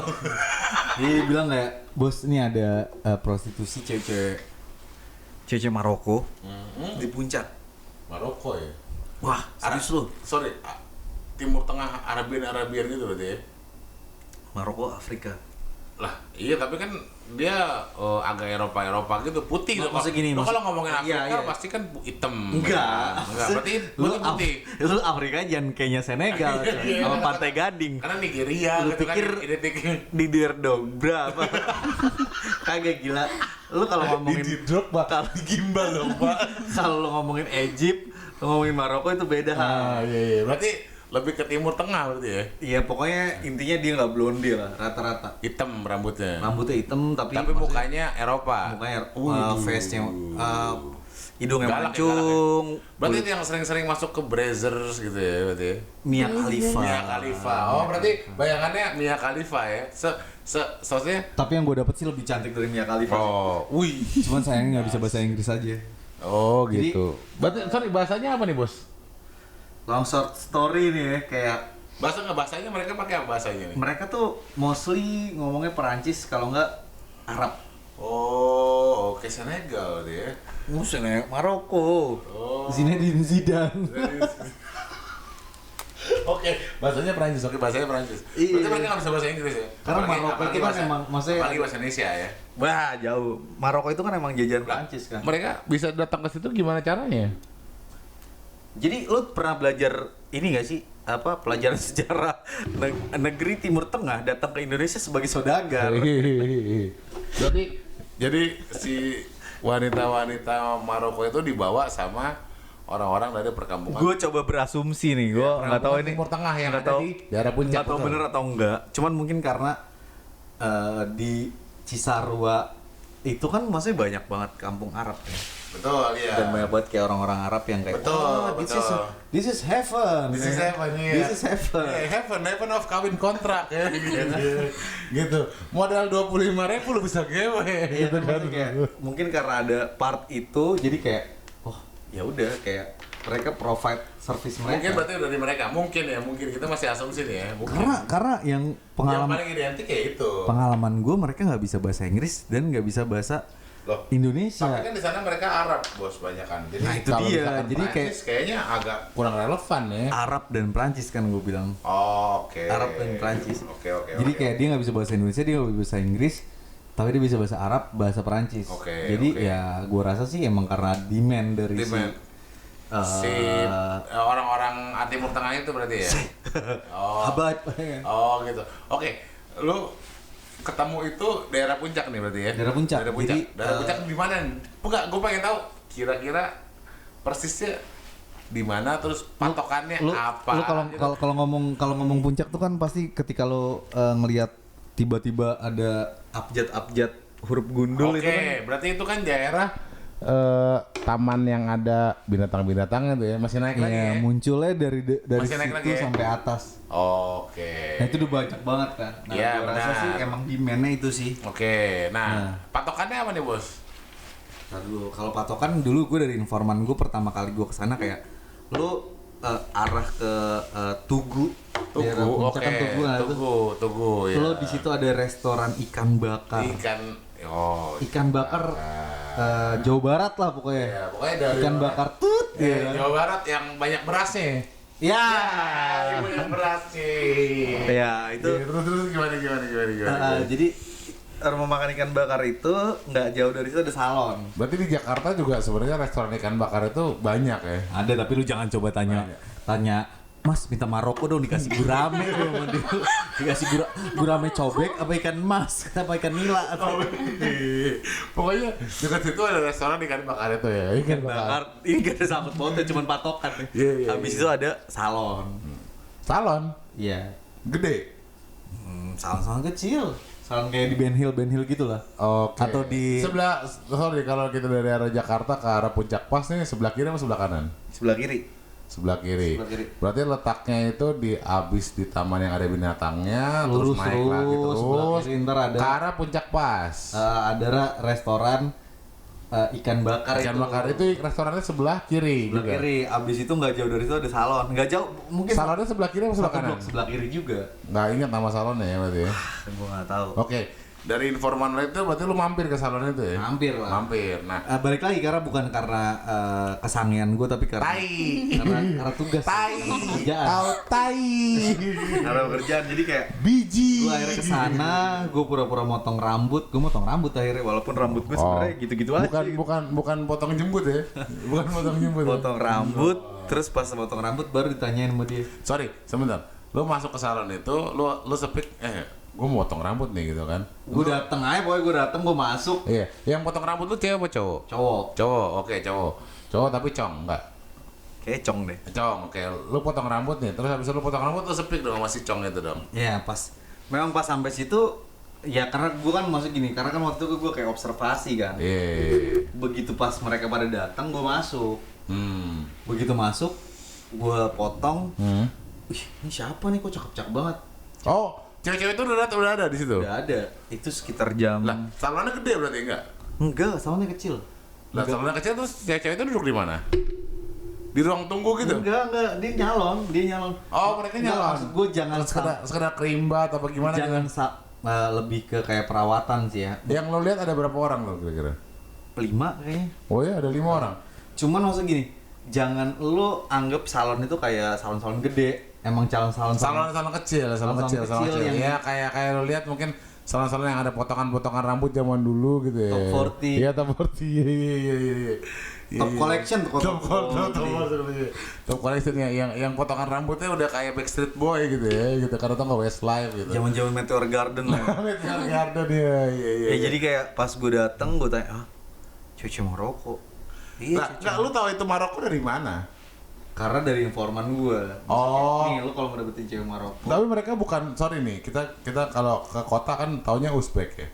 dia bilang kayak bos ini ada prostitusi cewek-cewek Maroko di puncak. Maroko ya. Wah, serius lu? Sorry, Timur Tengah Arabian gitu berarti ya. Maroko, Afrika. Lah, iya tapi kan dia agak Eropa gitu, putih tuh. Maksud gini, Lo maksud- kalau ngomongin Afrika iya. pasti kan hitam. Enggak. Enggak, berarti lu putih. lu Afrika jangan kayaknya Senegal coy. Sama Pantai Gading. Karena Nigeria Lu gitu pikir kan identiknya. di Derdog berapa? Kagak gila. Lu kalau ngomongin drop bakal gimbal dong, Pak. kalau lu ngomongin Egypt, lu ngomongin Maroko itu beda. Iya. Berarti lebih ke timur tengah berarti ya. Iya, pokoknya intinya dia nggak blonde lah, rata-rata. Hitam rambutnya. Rambutnya hitam tapi Mukanya Eropa. mukanya Waduh. face-nya hidungnya Galak ya, mancung. Berarti itu yang sering-sering masuk ke Brazzers gitu ya berarti. Mia Khalifa. Mia Khalifa. Oh, berarti bayangannya Mia Khalifa ya. Soalnya Tapi yang gue dapet sih lebih cantik dari Mia Khalifa. oh, wih. Cuman sayangnya nggak bisa bahasa Inggris aja. Oh, Jadi- gitu. Berarti sorry bahasanya apa nih, Bos? Long short story nih ya, kayak Bahasanya mereka pakai apa bahasanya nih? mereka tuh mostly ngomongnya Perancis kalau nggak Arab. Oh, oke Senegal dia. Musuhnya Maroko. Oh. Zinedine Zidane. Oke, bahasanya Perancis. Oke, bahasanya Perancis. Iya. Berarti mereka nggak bisa bahasa Inggris ya? Karena Maroko itu kan emang maksudnya- apalagi bahasa Indonesia ya. Wah, jauh. Maroko itu kan emang jajahan Perancis kan. Mereka bisa datang ke situ gimana caranya? Jadi lu pernah belajar ini gak sih? Apa pelajaran sejarah negeri Timur Tengah datang ke Indonesia sebagai saudagar. Berarti jadi si wanita-wanita Maroko itu dibawa sama orang-orang dari perkampungan. Gue coba berasumsi nih, gue nggak tahu ini Timur Tengah yang nggak ada tahu di daerah puncak. nggak tahu betul. bener atau enggak. Cuman mungkin karena di Cisarua itu kan maksudnya banyak banget kampung Arab ya. Betul, iya. Dan banyak banget kayak orang-orang Arab yang kayak Betul, this betul. is heaven. This is heaven, iya. This is heaven. Heaven of kawin kontrak ya gitu. Modal 25.000 lu bisa gewe Iya gitu kan. mungkin karena ada part itu jadi kayak oh ya udah kayak mereka provide service Mungkin mereka. berarti dari mereka, mungkin kita masih asumsi nih ya. Mungkin. Karena yang Yang pengalaman paling identik ya itu. pengalaman gue mereka nggak bisa bahasa Inggris dan nggak bisa bahasa Loh, Indonesia. tapi kan di sana mereka Arab, Bos, banyak kan. Jadi Nah, itu kalau dia. misalkan Jadi Prancis kayaknya agak kurang relevan ya. Arab dan Prancis kan gue bilang. Oh, oke. Arab dan Prancis. Oke. Jadi kayak dia nggak bisa bahasa Indonesia, dia nggak bisa bahasa Inggris, tapi dia bisa bahasa Arab, bahasa Prancis. Oke, Jadi oke. ya gue rasa sih emang karena demand dari Demand. Si orang-orang Timur Tengah itu berarti ya. Oh. Abad. Oh, gitu. Oke. Lu ketemu itu daerah puncak nih berarti ya? Daerah puncak. Daerah puncak. Jadi, Daerah puncak di mana? Enggak, gue pengen tahu kira-kira persisnya di mana terus patokannya lu, apa? Lu gitu. kalau ngomong puncak tuh kan pasti ketika lu ngelihat tiba-tiba ada abjad huruf gundul Oke, itu kan. berarti itu kan daerah taman yang ada binatang-binatangnya tuh ya, masih naik lagi Ya, ya? munculnya dari Masih naik situ lagi ya? sampai atas. Oke. Nah, itu udah banyak banget kan. Nah, Iya, gua rasa benar. sih emang demand-nya itu sih. Oke, Nah. nah, patokannya apa nih, Bos? Ntar dulu, kalau patokan dulu gue dari informan gue pertama kali gue kesana kayak lu arah ke Tugu. Daerah puncak kan Tugu, nah, itu. Tugu, ya. Lo di situ ada restoran ikan bakar. Ikan bakar Jawa Barat lah pokoknya. Ya, pokoknya dari Ikan bakar tut. ya, ya. Jawa Barat yang banyak berasnya. Ya. Yang banyak berasnya. Ya, itu. Terus gimana? Jadi rumah makan ikan bakar itu nggak jauh dari situ ada salon. Berarti di Jakarta juga sebenarnya restoran ikan bakar itu banyak ya. Ada tapi lu jangan coba tanya Mas minta Maroko dong dikasih gurame dong. Dikasih gurame cobek apa ikan mas apa ikan nila atau Pokoknya dekat situ ada restoran ikan bakar itu ya. ikan bakar. Ini gak ada sangkut pautnya cuman patokan. Iya. Habis itu ada salon. Salon Iya. gede. Salon-salon kecil. Salon kayak di Ben Hill gitu lah. Oke. Atau di sebelah, sorry kalau kita dari arah Jakarta ke arah Puncak Pas nih sebelah kiri atau sebelah kanan? sebelah kiri. Sebelah kiri. Sebelah kiri. Berarti letaknya itu di abis di taman yang ada binatangnya, Lurus terus naik lagi sebelah terus kiri ntar ada ke arah Puncak Pas. ada restoran ikan bakar Ikan bakar itu restorannya sebelah kiri sebelah juga. kiri. Abis itu nggak jauh dari situ ada salon. Nggak jauh mungkin Salonnya sebelah kiri atau sebelah satu kanan? blok sebelah kiri juga. Nggak ingat nama salonnya ya berarti ya. Gue nggak tahu. Oke, dari informan lo itu berarti lu mampir ke salon itu ya? Hampir lah. Mampir. Nah, Balik lagi karena bukan karena kesangian gue tapi karena karena tugas. Kerjaan. Tahu tai. Karena pekerjaan jadi kayak Biji. Gue akhirnya kesana, gue pura-pura motong rambut, gue motong rambut akhirnya walaupun rambut gue sebenarnya gitu-gitu aja. Bukan potong jembut ya. Bukan potong jembut. Potong rambut, terus pas motong rambut baru ditanyain sama dia. Sorry, sebentar. Lu masuk ke salon itu, lu sepik gue mau potong rambut nih gitu kan. Gue dateng aja, pokoknya gue dateng, gue masuk. Iya, yang potong rambut lu cewek apa cowok? Cowok. Oke, cowok. Cowok tapi cong enggak? Kayak cong deh. Cong, oke. Lu potong rambut nih, terus habis lu potong rambut lu sepik dong sama si cong itu dong. Ya memang pas sampai situ, ya karena gue kan masuk gini, karena kan waktu itu gue kayak observasi kan. Iya. Begitu pas mereka pada datang, gue masuk. Begitu masuk, gue potong. Wih, ini siapa nih, kok cakep-cakep banget. Oh, cewek-cewek itu udah ada di situ. Udah ada. Itu sekitar jam. Lah, salonnya gede berarti enggak? Enggak, salonnya kecil. Lah, salonnya kecil terus cewek-cewek itu duduk di mana? Di ruang tunggu gitu? Enggak, dia nyalon. Oh, mereka nyalon. Maksud gue jangan sekedar kerimbat apa gimana? jangan lebih ke kayak perawatan sih ya. Yang lo lihat ada berapa orang lo kira-kira? 5 kayaknya. Oh ya, ada 5 orang. Cuman maksud gini, jangan lo anggap salon itu kayak salon-salon gede. Emang salon Salon kecil. yang- Ya kayak lo lihat mungkin salon-salon yang ada potongan-potongan rambut zaman dulu gitu ya. Top 40. Iya, top 40. Iya. Top collection tuh. Top collection yang potongan rambutnya udah kayak Backstreet Boy gitu ya, gitu. Karena tau nggak Westlife gitu. Zaman-zaman Meteor Garden lah. Meteor Garden ya. Ya jadi kayak pas gue dateng gue tanya, cewek Maroko. Iya. Nah, lu tahu itu Maroko dari mana? Karena dari informan gue. Oh. Nih lu kalau mau dapetin cewek Maroko. Tapi mereka bukan, sorry nih, kita kalau ke kota kan taunya Uzbek ya.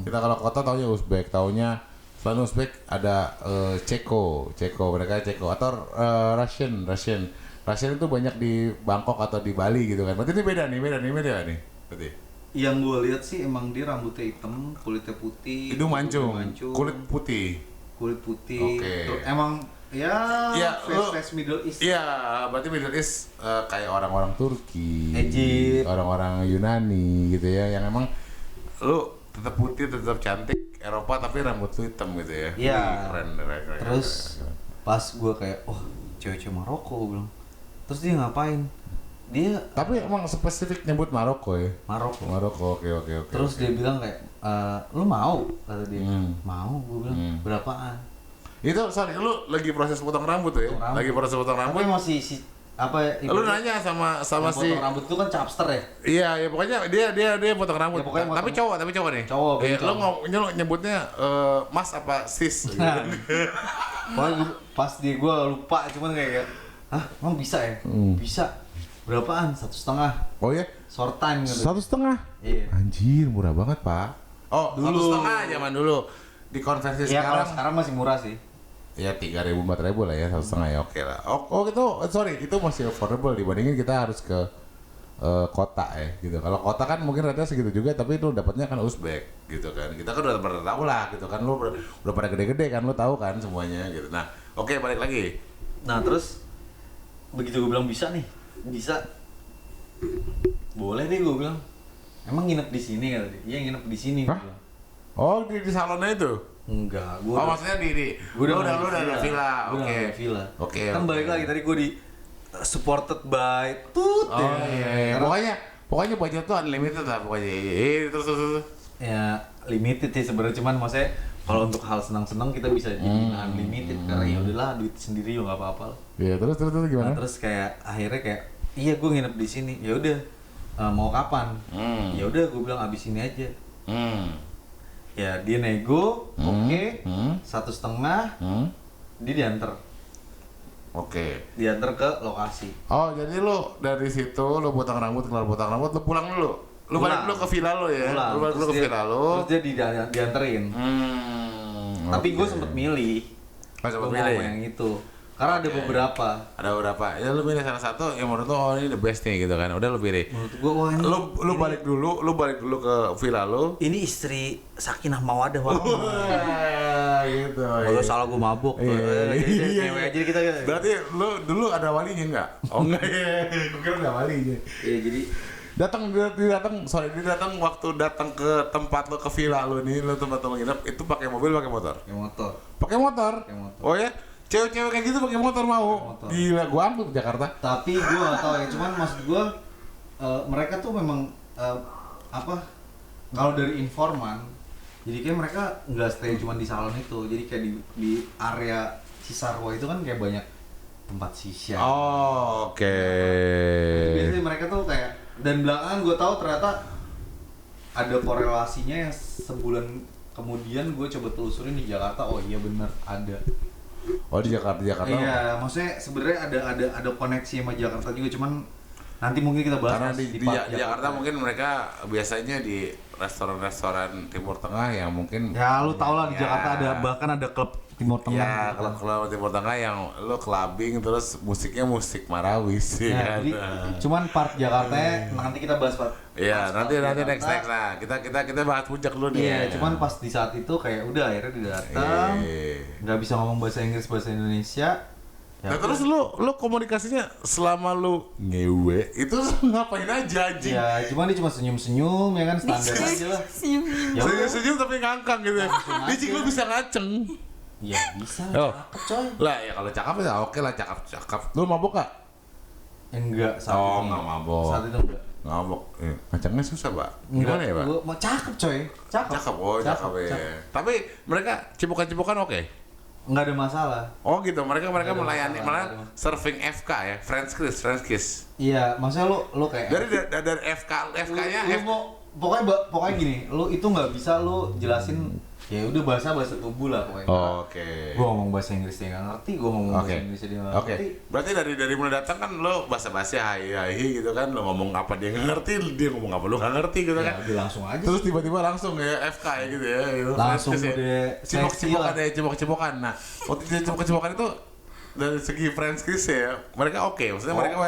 Kita kalau ke kota taunya Uzbek, taunya selain Uzbek ada Ceko mereka Ceko atau Russian itu banyak di Bangkok atau di Bali gitu kan. Berarti ini beda nih berarti. Yang gue lihat sih emang dia rambutnya hitam, kulitnya putih. Hidung mancung, kulit putih. Oke. Terus emang Ya, face Middle East. Iya, berarti Middle East kayak orang-orang Turki, Egypt, orang-orang Yunani gitu ya, yang emang lu tetap putih, tetap cantik, Eropa tapi rambut lu hitam gitu ya. Iya. Keren. Terus pas gue kayak, cewek-cewek Maroko, gue bilang. Terus dia ngapain? Dia Tapi emang spesifik nyebut Maroko ya. Maroko. Oke. Terus dia bilang kayak, lu mau? Kata dia. Mau, gue bilang. Berapaan? Itu sorry, lu lagi proses potong rambut tuh ya? Lagi proses potong rambut. Tapi masih apa ya? Lu nanya sama si potong rambut itu kan chapster ya? Iya, pokoknya dia potong rambut. Ya, pokoknya tapi cowok nih. Cowok. Lu nyebutnya Mas apa sis? Nah, pokoknya pas gue lupa, cuman kayak, emang bisa ya? Bisa. Berapaan? 1,5. Oh ya? Short time gitu. 1,5? Iya. Anjir, murah banget, Pak. Oh, Dulu. 1,5 zaman dulu. Dikonversi Iya, kalau sekarang. sekarang masih murah sih. Ya 3.000 4.000 lah ya, 1,5 ya oke lah. Oh itu sorry, itu masih affordable dibandingin kita harus ke kota ya gitu. Kalau kota kan mungkin rata segitu juga, tapi itu dapatnya kan Uzbek gitu kan. Kita kan udah pernah tahu lah gitu kan, lu udah pada gede-gede kan, lu tahu kan semuanya gitu. Nah, oke, balik lagi. Nah, terus begitu gue bilang bisa nih. Bisa. Boleh deh gue bilang. Emang nginep di sini kata dia. Iya, nginep di sini. Hah? Oh, di salonnya itu? Enggak, gue Maksudnya di Gue udah ada villa. Oke. Villa. Oke. Kan balik lagi tadi gue di supported by Tut. Oh iya. Pokoknya budget tuh unlimited lah pokoknya. Terus. Ya limited sih sebenarnya, cuman maksudnya kalau untuk hal senang-senang kita bisa jadi unlimited karena ya udahlah duit sendiri lo nggak apa-apa. Iya, terus gimana? Nah, terus kayak akhirnya kayak iya gue nginep di sini. Ya udah mau kapan? Ya udah gue bilang abis ini aja. Ya dia nego, oke, 1,5, dia diantar. Oke. Diantar ke lokasi. Oh, jadi lu dari situ lu potong rambut, kelar potong rambut, lu pulang dulu. Lu balik dulu ke villa lu ya. Pulang. Lu balik dulu ke villa lu. Terus dia dianterin. Tapi gue sempet milih. Sempet Gua milih. mau yang itu. Karena ada beberapa. Ada beberapa. Ya lu pilih salah satu yang menurut lu ini the best nih gitu kan. Udah lu pilih. Menurut gue wah ini. Lu balik dulu ke villa lu. Ini istri Sakinah Mawadah wah. Wah, gitu. Kalau salah gue mabuk. Cewek aja kita. Berarti lu dulu ada walinya enggak? Oh enggak ya. Gue kira enggak walinya. Iya jadi Dia datang waktu datang ke tempat lo, ke villa lo nih, lo tempat lo nginep itu pakai mobil, pakai motor. Pakai motor. Oh ya, cewek-cewek kayak gitu pakai motor mau. Gila, gua ambil ke Jakarta. Tapi gue gak tau ya, cuman maksud gue mereka tuh memang kalau dari informan, jadi kayak mereka nggak stay cuma di salon itu, jadi kayak di area Cisarua itu kan kayak banyak tempat shisha. Oh, oke. Biasanya mereka tuh kayak, dan belakangan gue tahu ternyata ada korelasinya yang sebulan kemudian gue coba telusurin di Jakarta. Oh iya benar ada. Oh di Jakarta. Iya, maksudnya sebenarnya ada koneksi sama Jakarta juga, cuman nanti mungkin kita bahas. Karena di Jakarta mungkin mereka biasanya di restoran-restoran Timur Tengah yang mungkin Ya lu tau lah di ya. Jakarta bahkan ada klub Timur Tengah. Ya, kalau Timur Tengah yang lo clubbing terus musiknya musik Marawis Ya, kan. jadi cuman part Jakarta nanti kita bahas part. Iya, nanti next lah. Kita bahas puncak dulu nih. Iya, cuman pas di saat itu kayak udah akhirnya dia datang. Nggak bisa ngomong bahasa Inggris, bahasa Indonesia. Nah, terus lu komunikasinya selama lu ngewe itu ngapain aja anjing? Ya, cuman dia cuma senyum-senyum ya kan, standar aja lah. Ya udah. Senyum tapi ngangkang gitu. Dicik lu bisa ngaceng. Ya bisa, Oh. cakep coy. Lah ya kalau cakep ya oke lah, cakep. Lu mabok gak? Enggak, saat Oh, itu. nggak mabok. Saat itu enggak. Ngabok. Ngacengnya susah, Pak. Gimana ya, Pak? Gua mau cakep coy. Cakep. Cakep ya. Tapi mereka cipokan-cipokan oke. Enggak ada masalah. Oh gitu, mereka Nggak ada melayani masalah, malah nggak ada serving FK ya, French kiss. Iya, maksudnya lu kayak Dari FK-nya lu mau pokoknya gini, lu itu nggak bisa lu jelasin ya udah bahasa tubuh lah pokoknya. Oke. Gua ngomong bahasa Inggris dia nggak ngerti, gua ngomong bahasa Inggris dia nggak Oke. ngerti. Berarti dari mulai datang kan lo basa-basi hai gitu kan, lo ngomong apa dia nggak ngerti, dia ngomong apa lo nggak ngerti gitu Ya kan. udah langsung aja. Terus tiba-tiba langsung ya FK ya gitu ya. Gitu. Langsung French kiss udah cipok-cipokan seksi ya, cipok-cipokan. Nah, waktu dia cipok-cipokan itu dari segi French kiss ya, mereka oke. Maksudnya mereka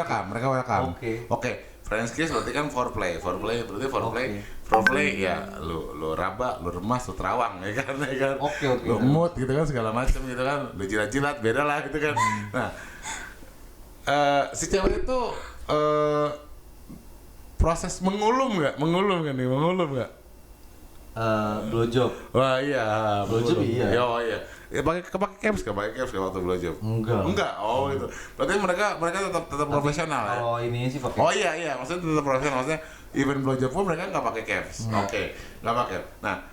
welcome. Oke. French kiss berarti kan foreplay ya lu raba, lu remas, lu terawang ya kan. Oke. Lu mood gitu kan segala macam gitu kan, lu jilat-jilat beda lah gitu kan. Nah, si cewek itu proses mengulum nggak nih? Blowjob. Wah iya, Blowjob iya. Iya. Ya pakai caps waktu blowjob. Enggak. Oh gitu. Berarti mereka tetap profesional ya. Kalau ini sih pakai. Oh iya, maksudnya tetap profesional. Maksudnya even blowjob pun mereka nggak pakai caps. Oke, nggak pakai. Nah,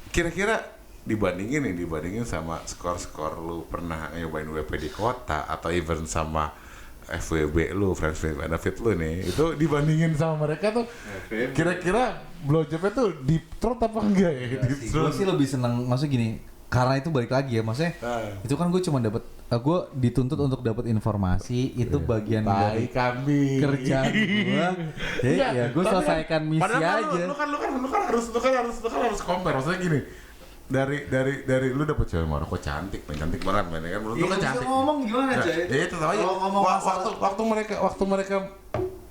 kira-kira dibandingin sama skor lu pernah nyobain WP di kota atau even sama FWB lu, Friends with Benefit lu nih, itu dibandingin sama mereka tuh kira-kira blowjobnya tuh deep throat apa enggak ya? Gue sih lebih seneng, maksudnya gini, karena itu balik lagi ya, maksudnya itu kan gue cuma dapat, gue dituntut untuk dapat informasi, itu bagian dari kambing kerjaan gue. Ya gue selesaikan misi aja. Lu kan harus compare, maksudnya gini. Dari lu dapet cewek marah kok cantik banget kan, menurut lu kan cantik. Ngomong gimana aja? Ya itu aja. Waktu mereka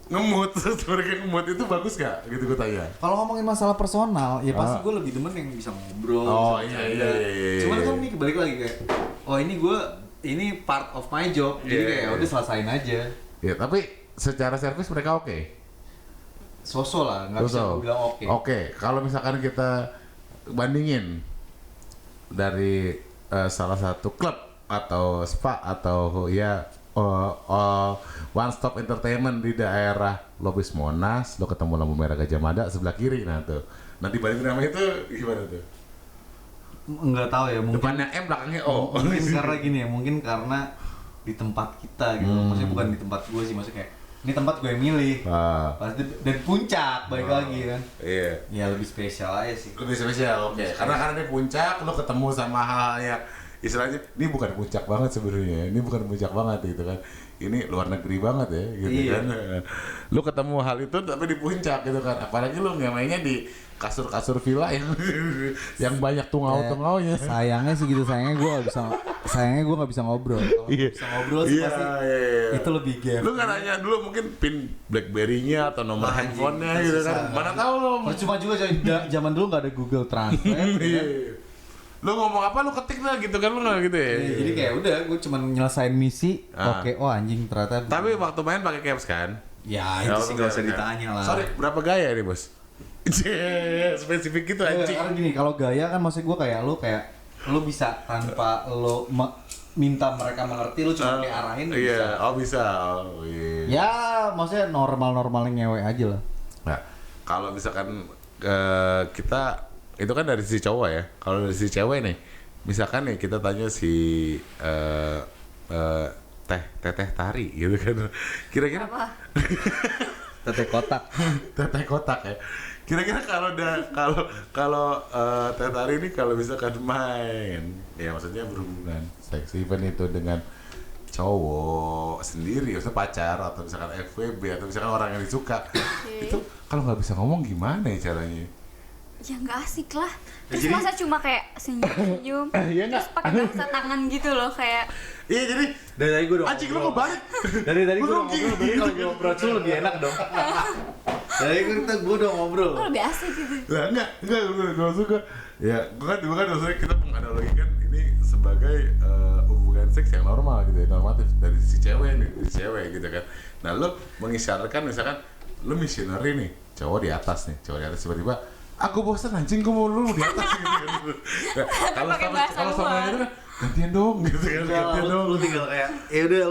ngemut itu bagus gak? Gitu gue tanya. Kalau ngomongin masalah personal, ya pasti gue lebih demen yang bisa ngobrol. Oh bisa iya. bercanda. Cuman kan ini balik lagi kayak, oh ini part of my job, jadi kayak udah selesain aja. Ya tapi secara servis mereka oke. Sosok lah, nggak bisa gue bilang oke. Oke, kalau misalkan kita bandingin dari salah satu klub atau spa atau ya one stop entertainment di daerah Lobis Monas, lo ketemu lampu merah Gajah Mada sebelah kiri, nah tuh. Nanti bandingin nama itu gimana tuh? Nggak tahu ya, mungkin Depannya M, belakangnya O. mungkin karena gini ya, mungkin karena di tempat kita gitu, maksudnya bukan di tempat gue sih, maksudnya kayak ini tempat gue yang milih. Pasti dan puncak balik lagi kan. Iya. Ya lebih spesial aja sih. Lebih spesial, oke. Karena di puncak lo ketemu sama hal yang istilahnya ini bukan puncak banget sebenarnya. Ini bukan puncak banget gitu kan. Ini luar negeri banget ya gitu kan. Lo ketemu hal itu tapi di puncak gitu kan. Apalagi lo mainnya di kasur-kasur villa yang banyak tungau-tungaunya. Sayangnya sih gitu, sayangnya gue nggak bisa ngobrol. Kalau bisa ngobrol sih pasti itu lebih game. Lu nggak nanya dulu mungkin pin BlackBerry-nya atau nomor handphonenya gitu kan? Mana tahu lo? Percuma juga coy, zaman dulu nggak ada Google Translate. Lu ngomong apa lu ketik lah gitu kan, lu nggak gitu ya? Jadi kayak udah, gue cuma nyelesain misi. Oke, oh anjing ternyata. Tapi waktu main pakai caps kan? Ya itu sih nggak usah ditanya lah. Sorry, berapa gaya nih bos? Spesifik gitu anjing. Karena gini, kalau gaya kan maksud gue kayak lu bisa tanpa lu minta mereka mengerti, lu cuma kayak arahin lu bisa. Iya, bisa. Oh, iya. Ya maksudnya normal-normalnya ngewe aja lah. Nah, kalau misalkan kita itu kan dari sisi cowok ya. Kalau dari sisi cewek nih, misalkan nih kita tanya si teteh tari gitu kan. Kira-kira Apa? Teteh kotak. teteh kotak ya. Kira-kira kalau teh tari ini kalau misalkan main, ya maksudnya berhubungan seks event itu dengan cowok sendiri, maksudnya pacar atau misalkan FWB atau misalkan orang yang disuka, itu kalau nggak bisa ngomong gimana ya caranya? Ya nggak asik lah. Terus masa cuma kayak senyum-senyum, Iya nggak? terus pakai bahasa tangan gitu loh kayak. Iya jadi Dari tadi gue udah anjing lu mau balik. Dari tadi gue udah Lu ngobrol, berarti kalau gue ngobrol tuh lebih enak dong. Dari gue udah ngobrol. Oh lebih asik gitu. Lah enggak gue suka. Ya, gue kan maksudnya kita menganalogikan ini sebagai hubungan seks yang normal gitu ya, normatif dari si cewek nih, dari cewek gitu kan. Nah, lu mengisyaratkan misalkan lu missionary nih, cowok di atas tiba-tiba aku bosan anjing, gue mau lu di atas gitu kan. Nah, kalau sama itu kan gantian dong gitu kan, gantian dong. Lu tinggal kayak ya udah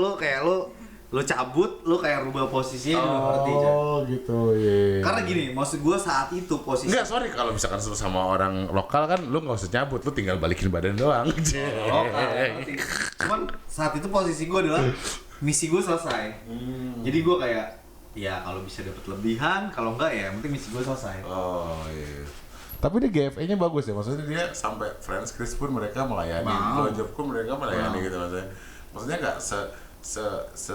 lu cabut, lu kayak rubah posisinya juga ngerti aja. Oh gitu, iya. Karena gini, maksud gue saat itu posisi Enggak, sorry kalau misalkan sama orang lokal kan lu nggak usah cabut, lu tinggal balikin badan doang. ngerti. Cuman saat itu posisi gue adalah misi gue selesai. Jadi gue kayak ya kalau bisa dapat lebihan, kalau enggak ya yang penting misi gue selesai. Oh iya. Tapi dia GFA-nya bagus ya, maksudnya dia sampai Friends Kiss pun mereka melayani, blowjob pun mereka melayani gitu maksudnya. Maksudnya nggak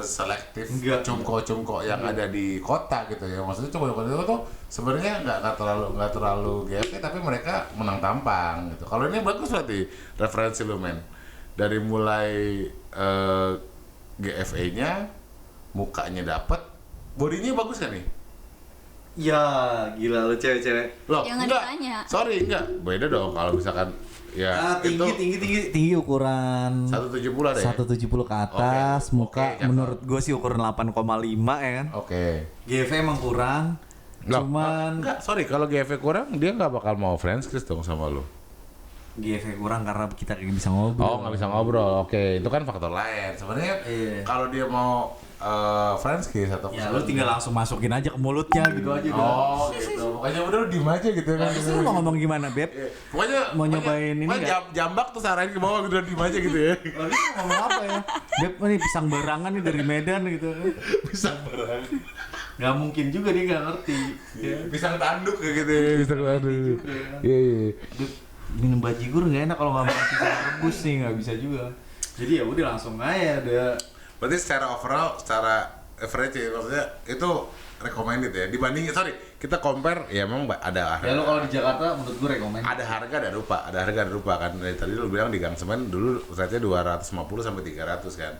selektif cungko-cungko yang ada di kota gitu ya. Maksudnya cungko-cungko itu tuh sebenarnya nggak terlalu GFA, tapi mereka menang tampang gitu. Kalau ini bagus berarti referensi lu men. Dari mulai GFA-nya, mukanya dapet, bodinya bagus kan nih? Ya gila lu cewek-cewek. Loh, Jangan enggak. ditanya. Sorry, enggak. Beda dong kalau misalkan ya tinggi ukuran 170 ada ya? 170 ke atas, Oke, muka cakep. menurut gue sih ukuran 8,5 ya kan. Oke. GV emang kurang. Loh, Cuman enggak, sorry kalau GV kurang dia nggak bakal mau friends kiss dong sama lu. GV kurang karena kita kayak bisa ngobrol. Oh, nggak bisa ngobrol. Oke, itu kan faktor lain. Sebenarnya Iya. kalau dia mau friends kiss atau Ya lu tinggal langsung masukin aja ke mulutnya gitu aja. Oh, gitu. Pokoknya udah lu diem aja gitu kan. Terus lu mau ngomong gimana, Beb? Iya. Pokoknya Mau nyobain ini nggak? jambak tuh arahin ke bawah gitu, diem aja gitu ya. Lalu lu ngomong apa ya? Beb, ini pisang barangan nih dari Medan gitu. Pisang barang. Gak mungkin juga dia gak ngerti. Pisang tanduk kayak gitu ya, pisang tanduk. Iya, iya. Beb, minum bajigur gak enak kalau gak makan pisang rebus nih, gak bisa juga. Jadi ya udah langsung aja udah. Berarti secara overall, secara average ya, maksudnya itu recommended ya. Dibanding, sorry, kita compare ya memang ada Ya lu kalau di Jakarta menurut gue rekomend. ada harga ada rupa kan. Dari tadi lu bilang di Gang Semen dulu rate-nya 250 sampai 300 kan.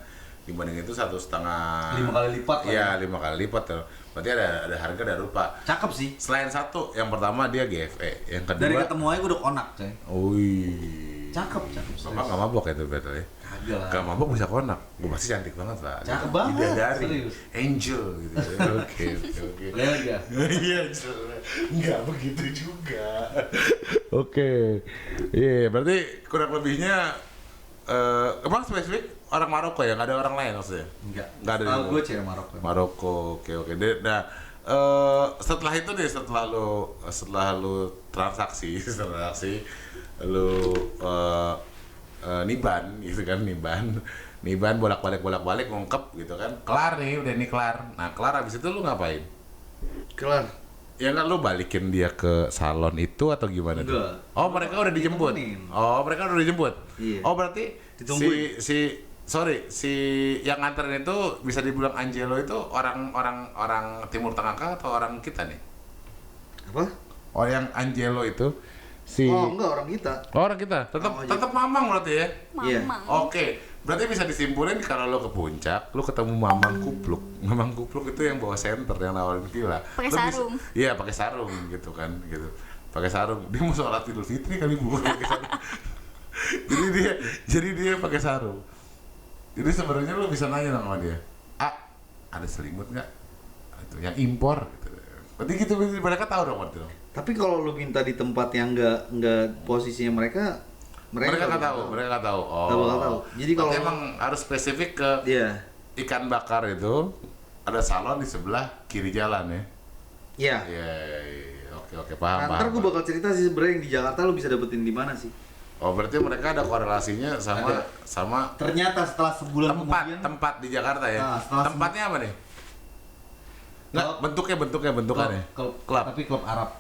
Dibanding itu 1,5 5 kali lipat lah. Iya, 5 kali lipat tuh. Berarti ada harga ada rupa. Cakep sih. Selain satu, yang pertama dia GFE, yang kedua Dari ketemu aja gue udah konak, coy. Wih. Cakep. Bapak nggak mabok ya tuh betul ya? Kagak lah. Gak mabok bisa konak. Gue pasti cantik banget lah. Cakep banget, Bidadari. serius. Angel gitu. Oke. Lihat ya. Iya, nggak begitu juga. Oke. Iya, berarti kurang lebihnya emang spesifik orang Maroko ya, nggak ada orang lain maksudnya? Nggak ada. Gue cewek Maroko. Maroko, oke. Nah, setelah itu deh, setelah lu transaksi, lu niban gitu kan, niban bolak-balik ngungkep gitu kan, kelar nih, udah ini kelar. Nah, kelar abis itu lu ngapain? Kelar. Ya nggak, lu balikin dia ke salon itu atau gimana tuh? Enggak. Oh, mereka udah dijemput. Ditemenin. Oh, mereka udah dijemput. Iya. Oh, berarti Ditungguin. si yang nganterin itu bisa dibilang Angelo itu orang Timur Tengah kah atau orang kita nih? Apa? Oh, yang Angelo itu Oh enggak, orang kita. orang kita. Tetap Mamang berarti ya? Iya. Mamang. Oke, berarti bisa disimpulin kalau lo ke puncak, lo ketemu Mamang Kupluk. Mamang Kupluk itu yang bawa senter, yang nawarin villa. Pakai Lo bisa- sarung. Iya, pakai sarung gitu kan, gitu. Pakai sarung. Dia mau sholat Idul Fitri kali bu. Pakai sarung. jadi dia pakai sarung. Jadi sebenarnya lo bisa nanya sama dia, ada selimut nggak? gitu, yang impor gitu. Berarti gitu mereka tahu dong waktu itu. Tapi kalau lu minta di tempat yang nggak posisinya mereka Mereka nggak tahu. Oh. Nggak bakal tahu. Jadi kalau berarti emang harus spesifik ke iya. ikan bakar itu ada salon di sebelah kiri jalan ya. Iya. Iya. Oke, paham. Ntar gue bakal cerita sih sebenarnya yang di Jakarta lu bisa dapetin di mana sih? Oh, berarti mereka ada korelasinya sama Ternyata setelah sebulan kemudian tempat di Jakarta ya. Nah, Tempatnya apa nih? Nggak, bentukannya. Klub. Tapi klub Arab.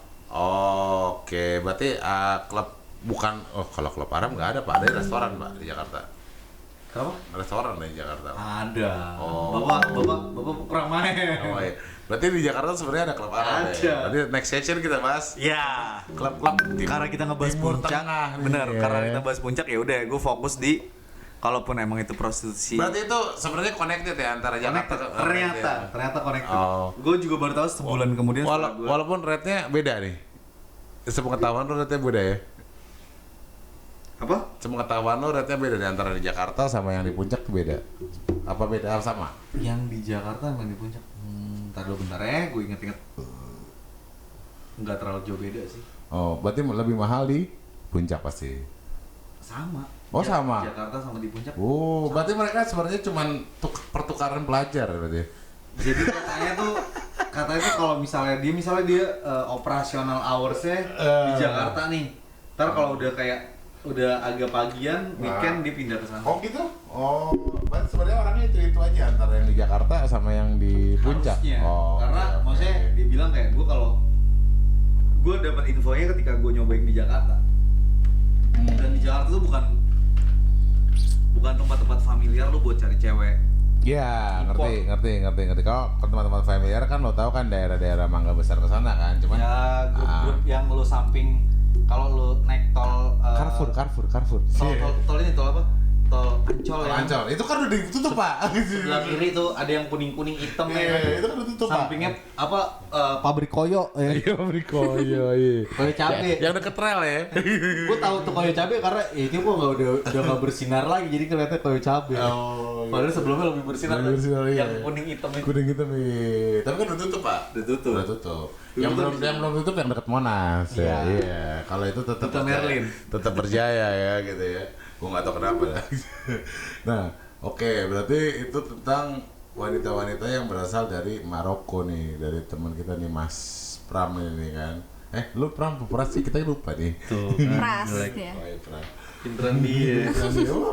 Oke, berarti klub bukan. Oh, kalau klub Arab nggak ada Pak, ada restoran Pak di Jakarta. Kenapa? Restoran di Jakarta. Ada. Oh. Bapak kurang main. Oh iya. Berarti di Jakarta sebenarnya ada klub Arab Ada. ya. Berarti next session kita bahas Ya. klub-klub Karena kita ngebahas Timur puncak. Tengah nih, Bener. ya. Karena kita bahas puncak ya udah. Gue fokus di kalaupun emang itu prostitusi. Berarti itu sebenarnya connected ya antara Jakarta Ternyata connected. Oh. Gue juga baru tahu sebulan kemudian. setelah gua- Walaupun rate-nya beda nih. Sepengetahuan lu rate-nya beda ya? Apa? Sepengetahuan lu rate-nya beda di antara di Jakarta sama yang di puncak tuh beda? Apa beda? Apa sama? Yang di Jakarta emang di puncak. Ntar dulu bentar ya, gue inget-inget. Nggak terlalu jauh beda sih. Oh, berarti lebih mahal di puncak pasti. Sama. Oh, sama. Jakarta sama di puncak. Oh, berarti mereka sebenarnya cuma pertukaran pelajar berarti. Jadi katanya tuh kalau misalnya dia operasional hoursnya di Jakarta nih. Ntar kalau udah agak pagian, weekend dia pindah ke sana. Oh gitu? Oh, berarti sebenarnya orangnya itu aja antara yang di Jakarta sama yang di puncak. Harusnya. Oh, Karena oke, maksudnya oke. dia bilang kayak gue dapat infonya ketika gue nyobain di Jakarta. Dan di Jakarta tuh bukan tempat-tempat familiar lu buat cari cewek. Iya, ngerti. Kalau ke tempat-tempat familiar kan lo tahu kan daerah-daerah Mangga Besar ke sana kan, cuman Ya grup-grup yang lu samping kalau lu naik tol Carrefour. tol ini tol apa? Tol Ancol ya. Ancol. Itu kan udah ditutup, Pak. Sebelah kiri tuh ada yang kuning-kuning hitam ya. Itu kan udah tutup, Pak. Sampingnya apa pabrik koyo ya. Iya, Briko. Iya. Koyo cabe. Yang deket rel ya. Gue tahu tuh koyo cabe karena itu kok udah nggak bersinar lagi jadi kelihatan koyo cabe. Oh. Padahal sebelumnya lebih bersinar. Lebih bersinar, iya. Yang kuning hitam itu. Kuning gitu nih. Tapi kan udah tutup, Pak. Udah tutup. Udah tutup. Yang belum tutup yang dekat Monas ya. Iya. Kalau itu tetap Duta Merlin. Tetap berjaya ya gitu ya. Gua nggak tahu kenapa ya. Nah, oke, berarti itu tentang wanita-wanita yang berasal dari Maroko nih, dari teman kita nih Mas Pram ini kan. Lu Pram, Pras sih kita lupa nih. Tuh. Pras ya. Oh, iya, Pram. Pinteran dia.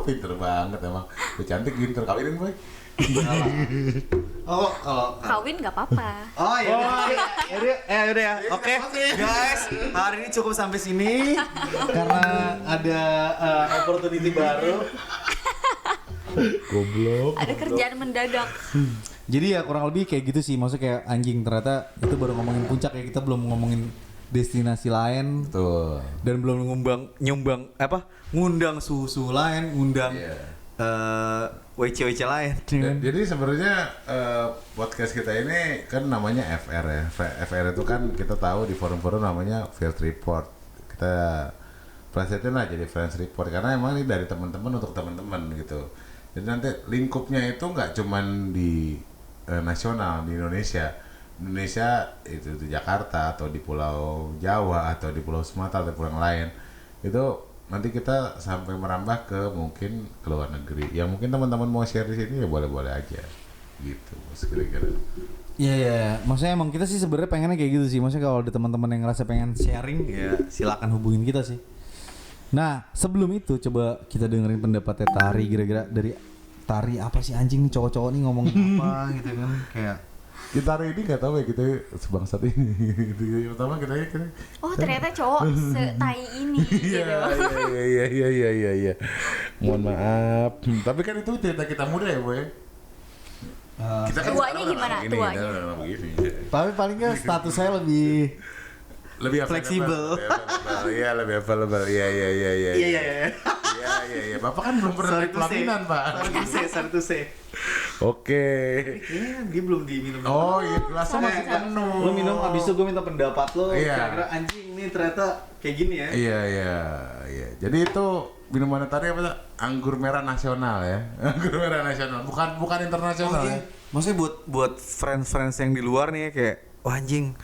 Pinter banget emang. Udah cantik pinter. Kawinin boy. Oh, kalau Kawin nggak apa-apa. Oh iya. Udah ya. Oke, guys. Hari ini cukup sampai sini karena ada opportunity baru. Goblok. Ada kerjaan mendadak. Jadi ya kurang lebih kayak gitu sih. Maksudnya kayak anjing ternyata itu baru ngomongin puncak ya, kita belum ngomongin destinasi lain. Tuh. Dan belum ngundang susu lain, ngundang WC lain. Jadi sebenarnya podcast kita ini kan namanya FR ya. FR itu kan kita tahu di forum-forum namanya Field Report. Kita presetin lah jadi Friends Report karena emang ini dari teman-teman untuk teman-teman gitu. Jadi nanti lingkupnya itu nggak cuman di nasional di Indonesia itu di Jakarta atau di Pulau Jawa atau di Pulau Sumatera atau yang lain itu nanti kita sampai merambah ke mungkin ke luar negeri. Yang mungkin teman-teman mau share di sini ya boleh-boleh aja gitu kira-kira. Iya, maksudnya emang kita sih sebenarnya pengennya kayak gitu sih. Maksudnya kalau ada teman-teman yang ngerasa pengen sharing ya silakan hubungin kita sih. Nah, sebelum itu coba kita dengerin pendapatnya Tari kira-kira dari Tari apa sih anjing nih cowok-cowok nih ngomongin apa gitu kan kayak Kita hari ini nggak tahu ya kita sebangsat ini. Pertama kita Oh ternyata cowok setai ini gitu. Iya. Mohon maaf. Tapi kan itu cerita kita muda ya, Boy. Kita kan Tuanya sekarang gimana? begini, Tuanya? udah begini. tapi paling nggak status saya lebih Fleksibel. Iya, lebih available. Iya. Bapak kan belum pernah naik pelaminan, Pak. Sorry to say. Oke. Iya, dia belum diminum. Oh iya, gelasnya masih penuh. Lo minum abis itu gue minta pendapat lo. Iya. Kira-kira anjing ini ternyata kayak gini ya. Iya. Jadi itu minuman tadi apa? Anggur merah nasional ya. Anggur merah nasional, bukan internasional ya. Maksudnya buat friends yang di luar nih kayak wah anjing,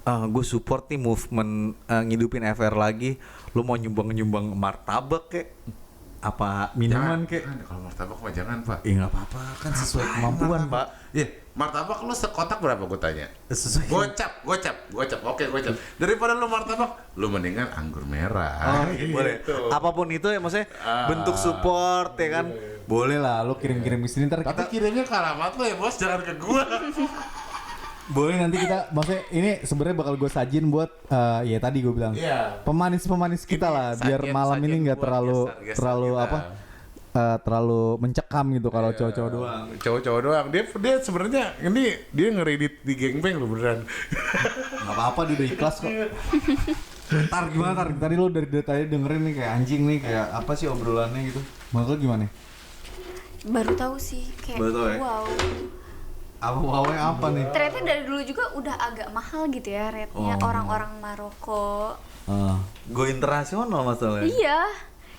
gue support nih movement ngidupin FR lagi. Lu mau nyumbang martabak kek, apa minuman kek? Kalau martabak mah jangan, Pak. Nggak apa-apa kan sesuai kemampuan Pak. Iya, martabak lu sekotak berapa gue tanya? Sesuai. Gocap. Oke, gocap. Daripada lu martabak, lu mendingan anggur merah. Boleh. Apapun itu ya maksudnya bentuk support ya kan. Boleh lah lu kirim-kirim ke sini ntar Tapi kita kirimnya ke alamat lu ya, Bos, jangan ke gua. boleh nanti kita maksudnya ini sebenarnya bakal gue sajin buat ya tadi gue bilang Iya. pemanis kita lah biar malam ini nggak buat terlalu geser-geser kita. terlalu mencekam gitu kalau cowok-cowok doang. Cowok-cowok doang. Dia sebenarnya ini dia ngeredit di gangbang lu beneran. Nggak apa-apa dia udah ikhlas kok. Ntar gimana tar? Tadi lo dari tadi dengerin nih kayak anjing nih kayak apa sih obrolannya gitu. Menurut lo gimana? Baru tahu sih kayak Baru tahu ya? wow. Apa nih? Ternyata dari dulu juga udah agak mahal gitu ya rate-nya orang-orang Maroko. Go internasional masalahnya. Iya,